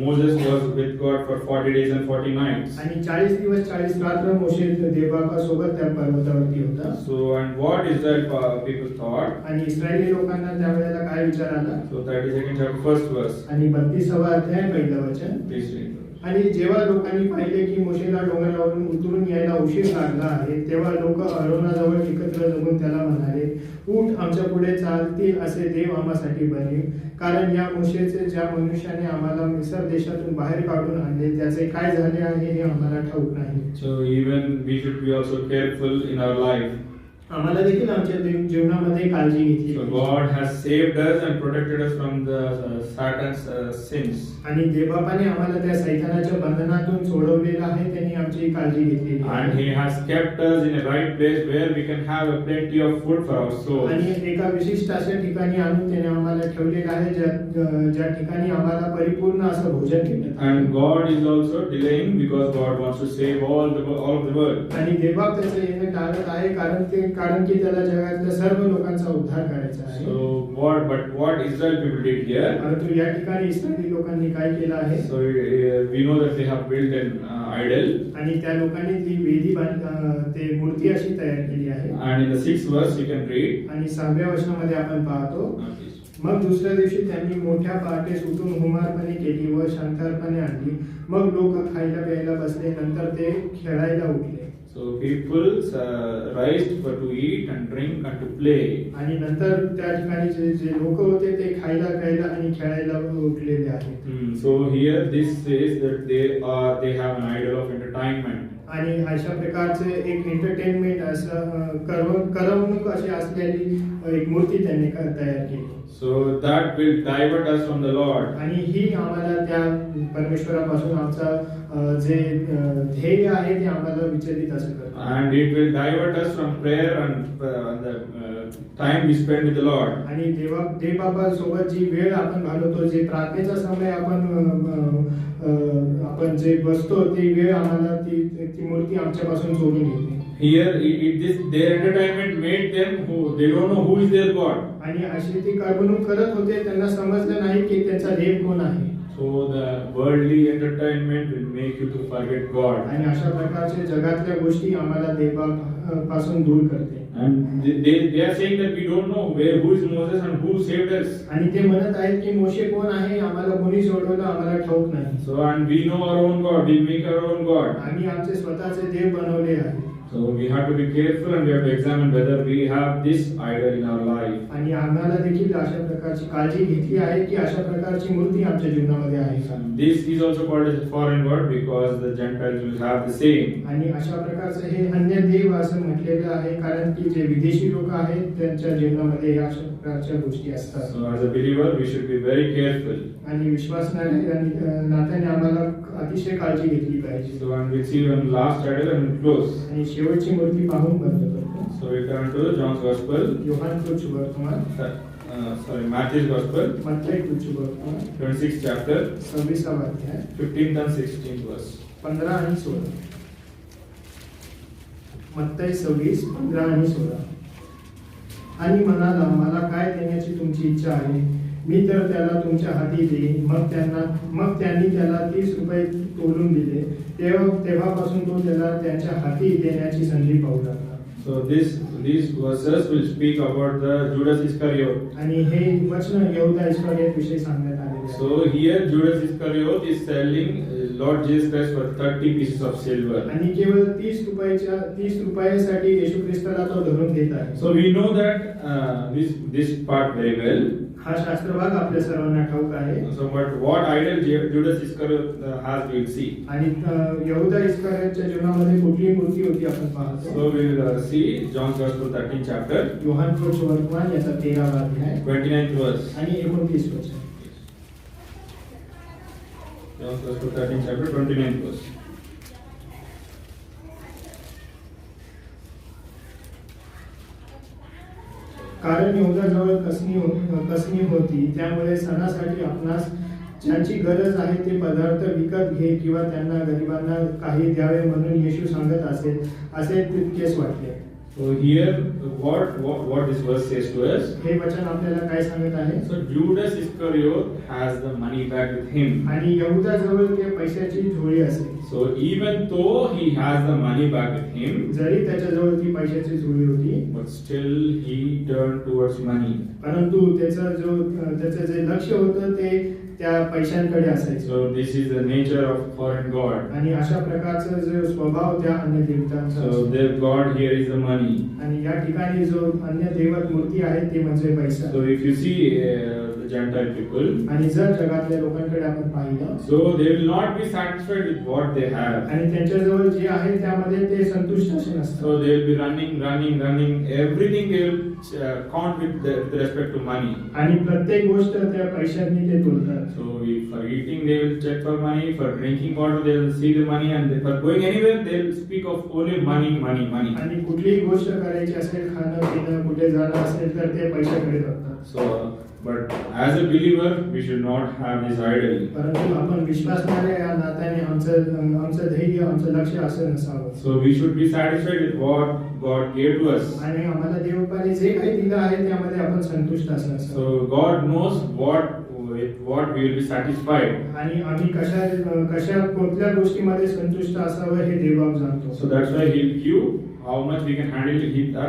[SPEAKER 3] Moses was with God for 40 days and 40 nights.
[SPEAKER 4] आणि 40 दिवस 40 रात्र मोशे देवबापा सोबत त्या पर्वतावरती होता.
[SPEAKER 3] So and what Israel people thought?
[SPEAKER 4] आणि इस्रायली लोकांना त्यावेळेला काय विचार आला?
[SPEAKER 3] So 32nd chapter first verse.
[SPEAKER 4] आणि 32वा अध्याय पहिलं वचन.
[SPEAKER 3] Please read.
[SPEAKER 4] आणि जेव्हा लोकांनी पाहिले की मोशेला डोंगरावरून उतरून यायला उशीर लागला आहे, तेव्हा लोक अरोनाजवळ एकत्र जमून त्याला म्हणाले, उठ, आमच्या पुढे चालतील असे देव आम्हासाठी बनव, कारण या मोशेचे ज्या मनुष्याने आम्हाला मिस्र देशातून बाहेर काढून आणले त्याचे काय झाले आहे हे आम्हाला ठाऊक नाही.
[SPEAKER 3] So even we should be also careful in our life.
[SPEAKER 4] आम्हाला देखील आमच्या जीवनामध्ये काळजी घेतली.
[SPEAKER 3] So God has saved us and protected us from the Satan's sins.
[SPEAKER 4] आणि देवबापाने आम्हाला त्या सैतानाच्या बंधनातून सोडवलेलं आहे, त्यांनी आमची काळजी घेतलेली आहे.
[SPEAKER 3] And He has kept us in a right place where we can have a plenty of food for our souls.
[SPEAKER 4] आणि एका विशिष्ट अशा ठिकाणी आणून त्याने आम्हाला ठेवलेलं आहे, ज्या ठिकाणी आम्हाला परिपूर्ण असं भोजन भेटत.
[SPEAKER 3] And God is also delaying because God wants to save all of the world.
[SPEAKER 4] आणि देवबाप त्याचं येणं टाळत आहे, कारण की त्याला जगातल्या सर्व लोकांचा उद्धार करायचा आहे.
[SPEAKER 3] So what Israel people did here?
[SPEAKER 4] परंतु या ठिकाणी इस्रायली लोकांनी काय केलं आहे?
[SPEAKER 3] So we know that they have built an idol.
[SPEAKER 4] आणि त्या लोकांनी ती वेदी ते मूर्ती अशी तयार केली आहे.
[SPEAKER 3] And in the 6th verse you can read.
[SPEAKER 4] आणि 6व्या वचनामध्ये आपण पाहतो,
[SPEAKER 3] Please.
[SPEAKER 4] मग दुसऱ्या दिवशी त्यांनी मोठ्या पहाटे उठून हुमारपणे केली व शांतारपणे आणली. मग लोक खायला प्यायला बसले, नंतर ते खेळायला उठले.
[SPEAKER 3] So people raised for to eat and drink and to play.
[SPEAKER 4] आणि नंतर त्या ठिकाणी जे लोक होते ते खायला प्यायला आणि खेळायला उठलेले आहेत.
[SPEAKER 3] So here this says that they have an idol of entertainment.
[SPEAKER 4] आणि अशा प्रकारचे एक एंटरटेनमेंट असं करमणूक अशी असलेली एक मूर्ती त्यांनी तयार केली.
[SPEAKER 3] So that will divert us from the Lord.
[SPEAKER 4] आणि ही आम्हाला त्या परमेश्वरापासून आमचा जे ध्येय आहे ते आम्हाला विचलित असं करतं.
[SPEAKER 3] And it will divert us from prayer and the time we spend with the Lord.
[SPEAKER 4] आणि देवबाबा सोबत जी वेळ आपण घालवतो, जे प्रार्थनेचा समय आपण जे बसतो, ती वेळ आम्हाला ती मूर्ती आमच्यापासून सोडून घेते.
[SPEAKER 3] Here their entertainment made them they don't know who is their God.
[SPEAKER 4] आणि अशी ती करमणूक करत होते, त्यांना समजलं नाही की त्यांचा देव कोण आहे.
[SPEAKER 3] So the worldly entertainment will make you to forget God.
[SPEAKER 4] आणि अशा प्रकारच्या जगातल्या गोष्टी आम्हाला देवापासून दूर करते.
[SPEAKER 3] And they are saying that we don't know who is Moses and who saved us.
[SPEAKER 4] आणि ते म्हणत आहेत की मोशे कोण आहे, आम्हाला कोणी सोडवलं आम्हाला ठाऊक नाही.
[SPEAKER 3] So and we know our own God, we make our own God.
[SPEAKER 4] आम्ही आमचे स्वतःचे देव बनवले आहेत.
[SPEAKER 3] So we have to be careful and we have to examine whether we have this idol in our life.
[SPEAKER 4] आणि आम्हाला देखील अशा प्रकारची काळजी घेतली आहे की अशा प्रकारची मूर्ती आमच्या जीवनामध्ये आहे का.
[SPEAKER 3] And this is also called as a foreign god because the Gentiles will have the same.
[SPEAKER 4] आणि अशा प्रकारचे हे अन्य देव असं म्हटलेलं आहे, कारण की जे विदेशी लोक आहेत त्यांच्या जीवनामध्ये या अशा प्रकारच्या गोष्टी असतात.
[SPEAKER 3] So as a believer we should be very careful.
[SPEAKER 4] आणि नात्याने आम्हाला अतिशय काळजी घेतली पाहिजे.
[SPEAKER 3] So and we'll see one last idol and we'll close.
[SPEAKER 4] आणि शेवटची मूर्ती पाहून बंद करतो.
[SPEAKER 3] So we turn to John's Gospel.
[SPEAKER 4] Yohan सुवर्तमान,
[SPEAKER 3] Matthew's Gospel,
[SPEAKER 4] मत्तई सुवर्तमान
[SPEAKER 3] 26th chapter,
[SPEAKER 4] 26वा अध्याय
[SPEAKER 3] 15th and 16th verse.
[SPEAKER 4] 15 आणि 16. मत्तई 26, 15 आणि 16. आणि म्हणाला, मला काय देण्याची तुमची इच्छा आहे, मी तर त्याला तुमच्या हाती देईन. मग त्यांनी त्याला 30 रुपये तोलून दिले. तेव्हापासून तो त्याला त्यांच्या हाती देण्याची संधी पाहू लागला.
[SPEAKER 3] So these verses will speak about the Judas Iscariot.
[SPEAKER 4] आणि हे वचन यहूदा इस्करियोत विषयी सांगण्यात आलेले आहे.
[SPEAKER 3] So here Judas Iscariot is selling Lord Jesus Christ for 30 pieces of silver.
[SPEAKER 4] आणि केवळ 30 रुपयासाठी येशू ख्रिस्ताला तो धरून देत आहे.
[SPEAKER 3] So we know that this part very well.
[SPEAKER 4] हा शास्त्रभाग आपल्या सर्वांना ठाऊक आहे.
[SPEAKER 3] So but what idol Judas Iscariot has, we will see.
[SPEAKER 4] आणि यहूदा इस्करियोतच्या जीवनामध्ये कुठली मूर्ती होती आपण पाहतो.
[SPEAKER 3] So we will see John's Gospel 13th chapter,
[SPEAKER 4] Yohan सुवर्तमान याचा 13वा अध्याय
[SPEAKER 3] 29th verse.
[SPEAKER 4] आणि 29 वचन.
[SPEAKER 3] John's Gospel 13th chapter 29th verse.
[SPEAKER 4] कारण यहूदाजवळ कसणी होती, त्यामुळे सणासाठी आपणास ज्यांची गरज आहे ते पदार्थ विकत घे किंवा त्यांना गरिबांना काही द्यावे म्हणून येशू सांगत असे तितकेच वाटले.
[SPEAKER 3] So here, what this verse says to us.
[SPEAKER 4] हे वचन आपल्याला काय सांगत आहे?
[SPEAKER 3] So Judas Iscariot has the money back with him.
[SPEAKER 4] आणि यहूदाजवळ ते पैशाची झोळी असेल.
[SPEAKER 3] So even though he has the money back with him,
[SPEAKER 4] जरी त्याच्याजवळ ती पैशाची झोळी होती,
[SPEAKER 3] but still he turned towards money.
[SPEAKER 4] परंतु त्याचं जे लक्ष होतं ते त्या पैशांकडे असायचं.
[SPEAKER 3] So this is the nature of foreign god.
[SPEAKER 4] आणि अशा प्रकारचा जो स्वभाव त्या अन्य देवतांचा
[SPEAKER 3] So
[SPEAKER 4] असतो.
[SPEAKER 3] their god here is the money.
[SPEAKER 4] आणि या ठिकाणी जो अन्य देवत मूर्ती आहे ते म्हणजे पैसा.
[SPEAKER 3] So if you see the Gentile people,
[SPEAKER 4] आणि जर जगातल्या लोकांकडे आपण पाहिलं,
[SPEAKER 3] so they will not be satisfied with what they have.
[SPEAKER 4] आणि त्यांच्याजवळ जे आहे त्यामध्ये ते संतुष्ट असे नसतात.
[SPEAKER 3] So they will be running. Everything they will count with respect to money.
[SPEAKER 4] आणि प्रत्येक गोष्ट त्या पैशांनी ते तोलतात.
[SPEAKER 3] So for eating they will check for money, for drinking water they will see the money, and for going anywhere they will speak of only money.
[SPEAKER 4] आणि कुठलीही गोष्ट करायची असेल, खाणं पिणं कुठे जाणं असेल तर ते पैशाकडे बघतात.
[SPEAKER 3] So but as a believer we should not have this idol.
[SPEAKER 4] परंतु आपण विश्वासणाऱ्या या नात्याने आमचं धैर्य, आमचं लक्ष असं नसावं.
[SPEAKER 3] So we should be satisfied with what God gave to us.
[SPEAKER 4] आणि आम्हाला देवाने जे काही दिलं आहे त्यामध्ये आपण संतुष्ट असं असावं.
[SPEAKER 3] So God knows with what we will be satisfied.
[SPEAKER 4] आणि आम्ही कशा कोणत्या गोष्टीमध्ये संतुष्ट असावं हे देवबाप जाणतो.
[SPEAKER 3] So that's why He'll give how much we can handle.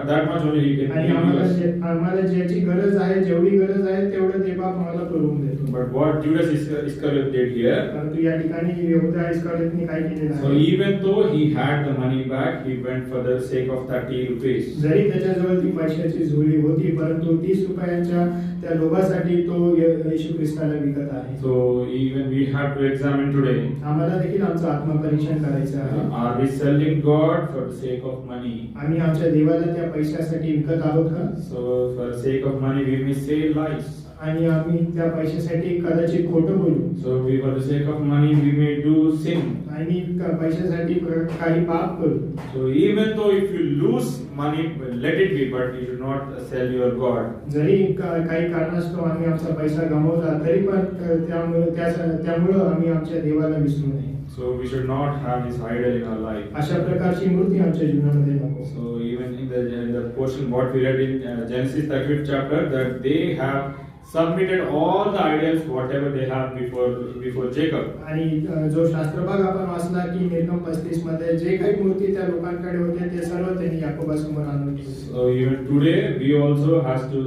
[SPEAKER 3] That much only He can
[SPEAKER 4] आणि
[SPEAKER 3] give us.
[SPEAKER 4] आम्हाला ज्याची गरज आहे, जेवढी गरज आहे तेवढं देवबाप आम्हाला पुरवून देतो.
[SPEAKER 3] But what Judas Iscariot did here.
[SPEAKER 4] परंतु या ठिकाणी यहूदा इस्करियोतने काय केलेलं
[SPEAKER 3] So
[SPEAKER 4] आहे?
[SPEAKER 3] even though he had the money back, he went for the sake of 30 rupees.
[SPEAKER 4] जरी त्याच्याजवळ ती पैशाची झोळी होती, परंतु 30 रुपयांच्या त्या लोभासाठी तो येशू ख्रिस्ताला विकत आहे.
[SPEAKER 3] So even we have to examine today.
[SPEAKER 4] आम्हाला देखील आमचं आत्मपरीक्षण करायचं आहे.
[SPEAKER 3] Are we selling God for the sake of money?
[SPEAKER 4] आम्ही आमच्या देवाला त्या पैशासाठी विकत आहोत का?
[SPEAKER 3] So for the sake of money we may say lies.
[SPEAKER 4] आणि आम्ही त्या पैशासाठी कदाचित खोटं बोलू.
[SPEAKER 3] So we for the sake of money we may do sin.
[SPEAKER 4] आणि पैशासाठी काही पाप करू.
[SPEAKER 3] So even though if you lose money, let it be, but you should not sell your God.
[SPEAKER 4] जरी काही कारणास्तव आम्ही आमचा पैसा गमावला तरी पण त्यामुळे आम्ही आमच्या देवाला विसरू नये.
[SPEAKER 3] So we should not have this idol in our life.
[SPEAKER 4] अशा प्रकारची मूर्ती आमच्या जीवनामध्ये नको.
[SPEAKER 3] So even in the portion what we read in Genesis 35th chapter, that they have submitted all the idols whatever they have before Jacob.
[SPEAKER 4] आणि जो शास्त्रभाग आपण वाचला की निर्गम 35 मध्ये जे काही मूर्ती त्या लोकांकडे होते ते सर्व त्यांनी याकोबासमोर आणून ठेवले.
[SPEAKER 3] So even today we also has to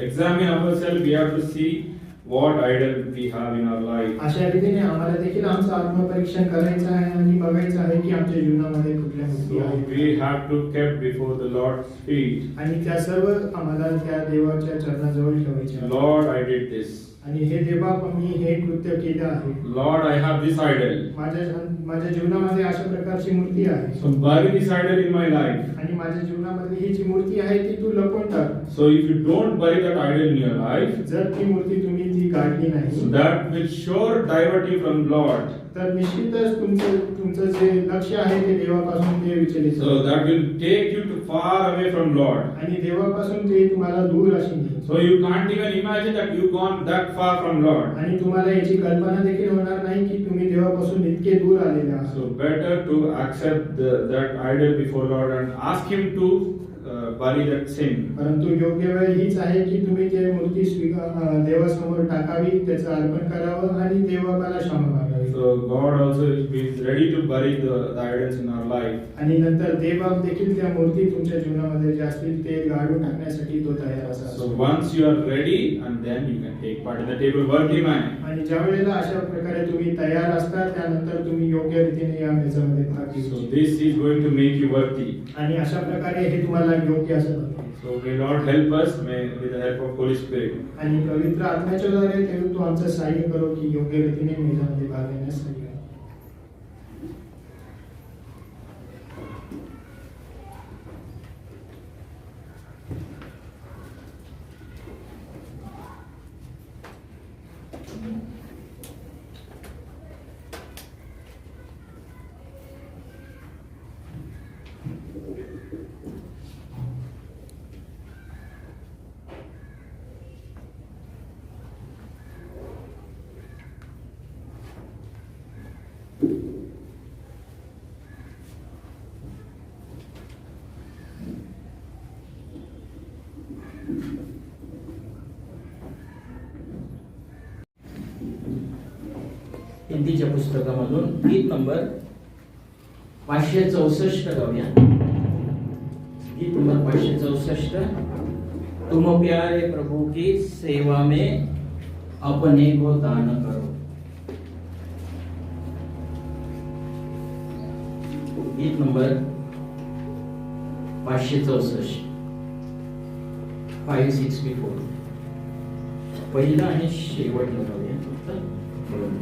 [SPEAKER 3] examine ourselves. We have to see what idol we have in our life.
[SPEAKER 4] अशा रीतीने आम्हाला देखील आमचं आत्मपरीक्षण करायचं आहे आणि बघायचं आहे की आमच्या जीवनामध्ये कुठल्या मूर्ती
[SPEAKER 3] So
[SPEAKER 4] आहेत.
[SPEAKER 3] we have to keep before the Lord's feet.
[SPEAKER 4] आणि त्या सर्व आम्हाला त्या देवाच्या चरणाजवळ ठेवायचे आहे.
[SPEAKER 3] Lord, I did this.
[SPEAKER 4] आणि हे देवबाप मी हे कृत्य केलं आहे.
[SPEAKER 3] Lord, I have this idol.
[SPEAKER 4] माझ्या जीवनामध्ये अशा प्रकारची मूर्ती आहे.
[SPEAKER 3] So bury this idol in my life.
[SPEAKER 4] आणि माझ्या जीवनामध्ये ही जी मूर्ती आहे ती तू लपवून टाक.
[SPEAKER 3] So if you don't bury that idol in your life,
[SPEAKER 4] जर ती मूर्ती तुम्ही ती काढली
[SPEAKER 3] so
[SPEAKER 4] नाही
[SPEAKER 3] that will sure divert you from Lord.
[SPEAKER 4] तर निश्चितच तुमचं जे लक्ष आहे ते देवापासून ते विचलित
[SPEAKER 3] So
[SPEAKER 4] होईल.
[SPEAKER 3] that will take you to far away from Lord.
[SPEAKER 4] आणि देवापासून ते तुम्हाला दूर अशी नेईल.
[SPEAKER 3] So you can't even imagine that you've gone that far from Lord.
[SPEAKER 4] आणि तुम्हाला याची कल्पना देखील होणार नाही की तुम्ही देवापासून इतके दूर आलेले आहात.
[SPEAKER 3] So better to accept that idol before Lord and ask Him to bury that sin.
[SPEAKER 4] परंतु योग्य वेळ हीच आहे की तुम्ही ते मूर्ती देवासमोर टाकावी, त्याचं अर्पण करावं आणि देवाला क्षमा मागावी.
[SPEAKER 3] So God also is ready to bury the idols in our life.
[SPEAKER 4] आणि नंतर देवबाप देखील त्या मूर्ती तुमच्या जीवनामध्ये जे असतील ते गाडून टाकण्यासाठी तो तयार
[SPEAKER 3] So
[SPEAKER 4] असा.
[SPEAKER 3] once you are ready, and then you can take part in the table, worthy man.
[SPEAKER 4] आणि ज्या वेळेला अशा प्रकारे तुम्ही तयार असता त्यानंतर तुम्ही योग्य रीतीने या मेजामध्ये भाग
[SPEAKER 3] So
[SPEAKER 4] घेऊ.
[SPEAKER 3] this is going to make you worthy.
[SPEAKER 4] आणि अशा प्रकारे हे तुम्हाला योग्य असं बनवेल.
[SPEAKER 3] So may Lord help us, with the help of Holy Spirit.
[SPEAKER 4] आणि पवित्र आत्म्याच्या द्वारे तो आमचं सहाय्य करो की योग्य रीतीने मेजामध्ये भाग घेण्यासाठी.
[SPEAKER 2] हिंदीच्या पुस्तकामधून गीत नंबर 564 गाऊया. गीत नंबर 564. तुम प्यारे प्रभु की सेवा में अपने को दान करो. गीत नंबर 564. 564. पहिला आणि शेवटला गाऊया फक्त बोलून.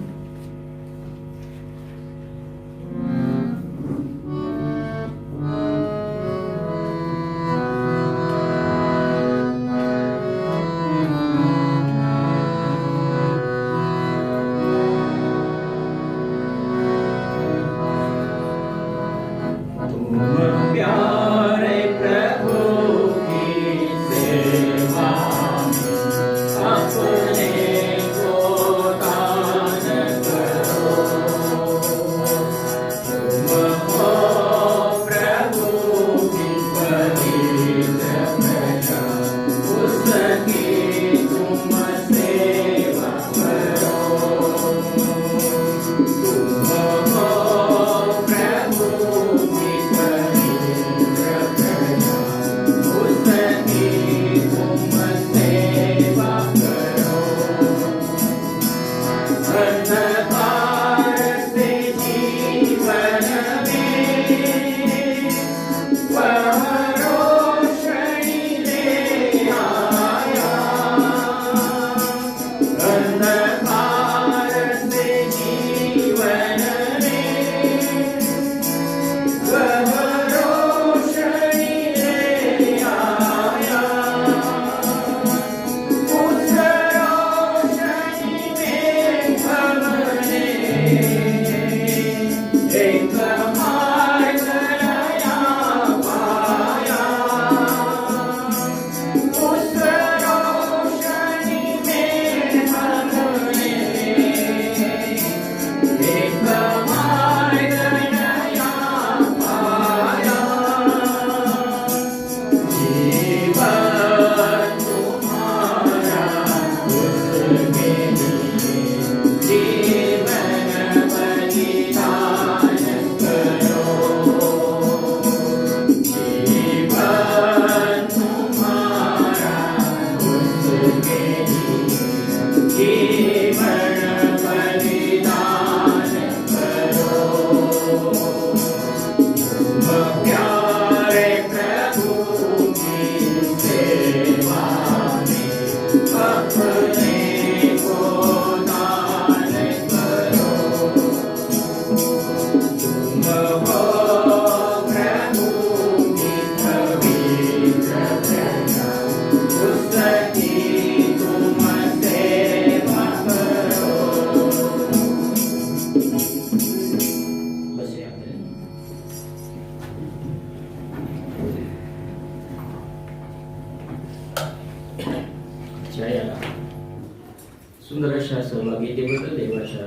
[SPEAKER 2] सुंदर अशा सहभागीतेबद्दल, देवाच्या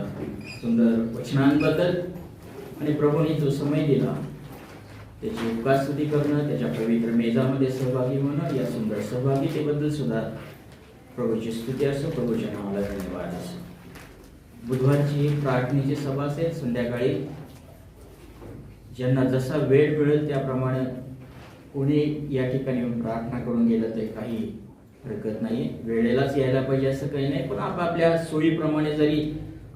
[SPEAKER 2] सुंदर वचनांबद्दल आणि प्रभूने जो समय दिला त्याची उपकारस्तुती करणं, त्याच्या पवित्र मेजामध्ये सहभागी होणं, या सुंदर सहभागीतेबद्दल सुद्धा प्रभूची स्तुती असो, प्रभूच्या नावाला धन्यवाद असो. बुधवारची प्रार्थनेची सभा असेल संध्याकाळी. ज्यांना जसा वेळ मिळेल त्याप्रमाणे कोणी या ठिकाणी येऊन प्रार्थना करून गेलं ते काही हरकत नाही. वेळेलाच यायला पाहिजे असं काही नाही, पण आपापल्या सोयीप्रमाणे जरी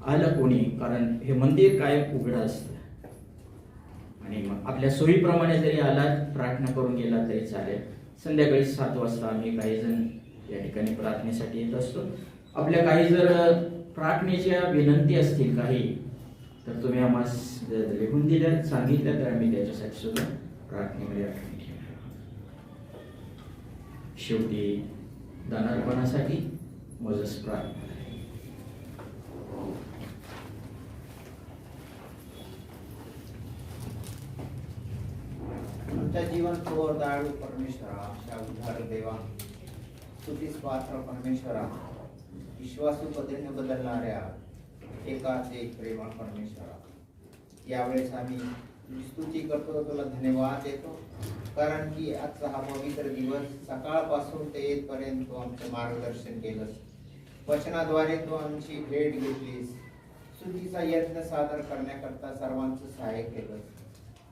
[SPEAKER 2] आलं कोणी, कारण हे मंदिर कायम उघडं असतं आणि मग आपल्या सोयीप्रमाणे जरी आलात प्रार्थना करून गेला तरी चालेल. संध्याकाळी 7 वाजता आम्ही काही जण या ठिकाणी प्रार्थनेसाठी येत असतो. आपल्या काही जर प्रार्थनेच्या विनंती असतील काही, तर तुम्ही आम्हाला लिहून दिल्या, सांगितलं तर आम्ही त्याच्यासाठी सुद्धा प्रार्थनेमध्ये आठवण ठेवू. शेवटी दानार्पणासाठी मोजस प्रार्थना.
[SPEAKER 7] आमच्या जीवन थोर दयाळू परमेश्वरा, आमच्या उद्धार देवा, स्तुतीस पात्र परमेश्वरा, विश्वासू पद्धतीने बदलणाऱ्या एकाच एक प्रेमळ परमेश्वरा, यावेळेस आम्ही स्तुती करतो, तुला धन्यवाद देतो, कारण की आजचा हा पवित्र दिवस सकाळपासून ते येतपर्यंत तू आमचं मार्गदर्शन केलंस. वचनाद्वारे तू आमची भेट घेतलीस. स्तुतीचा यज्ञ सादर करण्याकरता सर्वांचं सहाय्य केलं.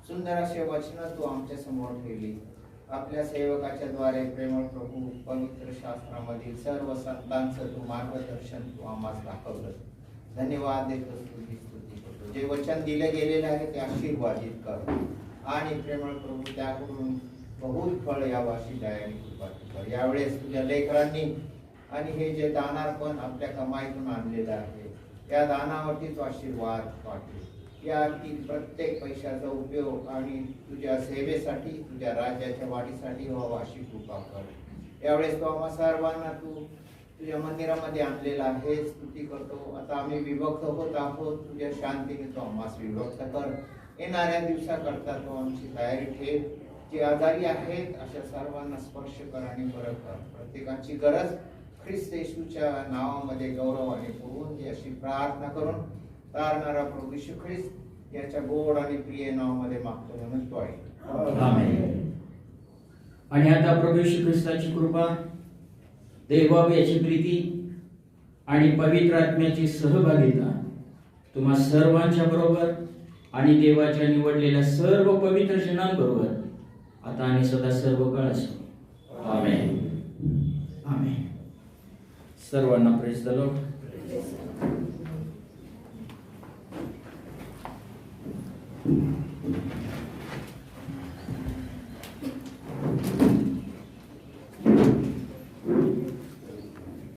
[SPEAKER 7] सुंदर असे वचन तू आमच्या समोर ठेवली. आपल्या सेवकाच्या द्वारे प्रेमळ प्रभू पवित्र शास्त्रामधील सर्व संतांचं तू मार्गदर्शन तू आम्हाला दाखवलं. धन्यवाद देतो, स्तुती करतो. जे वचन दिले गेलेले आहे ते आशीर्वादित कर आणि प्रेमळ प्रभू त्याकडून बहुत फळ यावाशी दयाने कृपा कर. यावेळेस तुझ्या लेकरांनी आणि हे जे दानार्पण आपल्या कमाईतून आणलेलं आहे त्या दानावरती तो आशीर्वाद पाठव. यातील प्रत्येक पैशाचा उपयोग आणि तुझ्या सेवेसाठी तुझ्या राज्याच्या वाढीसाठी व्हावा अशी कृपा कर. यावेळेस तो आम्हा सर्वांना तू तुझ्या मंदिरामध्ये आणलेला आहे. स्तुती करतो. आता आम्ही विभक्त होत आहोत. तुझ्या शांतीने तो आम्हास विभक्त कर. येणाऱ्या दिवसाकरता तो आमची तयारी ठेव. जे आजारी आहेत अशा सर्वांना स्पर्श कर आणि बरं कर. प्रत्येकाची गरज ख्रिस्त येशूच्या नावामध्ये गौरवाने पुरवून दे अशी प्रार्थना करून तारणारा प्रभू येशू ख्रिस्त याच्या गोड आणि प्रिय नावामध्ये मागतो म्हणून तो आहे.
[SPEAKER 1] आमेन. आणि आता प्रभू येशू ख्रिस्ताची कृपा, देवबाब याची प्रीती आणि पवित्र आत्म्याची सहभागिता तुम्हा सर्वांच्या बरोबर आणि देवाच्या निवडलेल्या सर्व पवित्र जनांबरोबर आता आणि सदा सर्व काळ असो. आमेन. आमेन.
[SPEAKER 2] सर्वांना प्रेस द लॉर्ड.
[SPEAKER 8] Yes.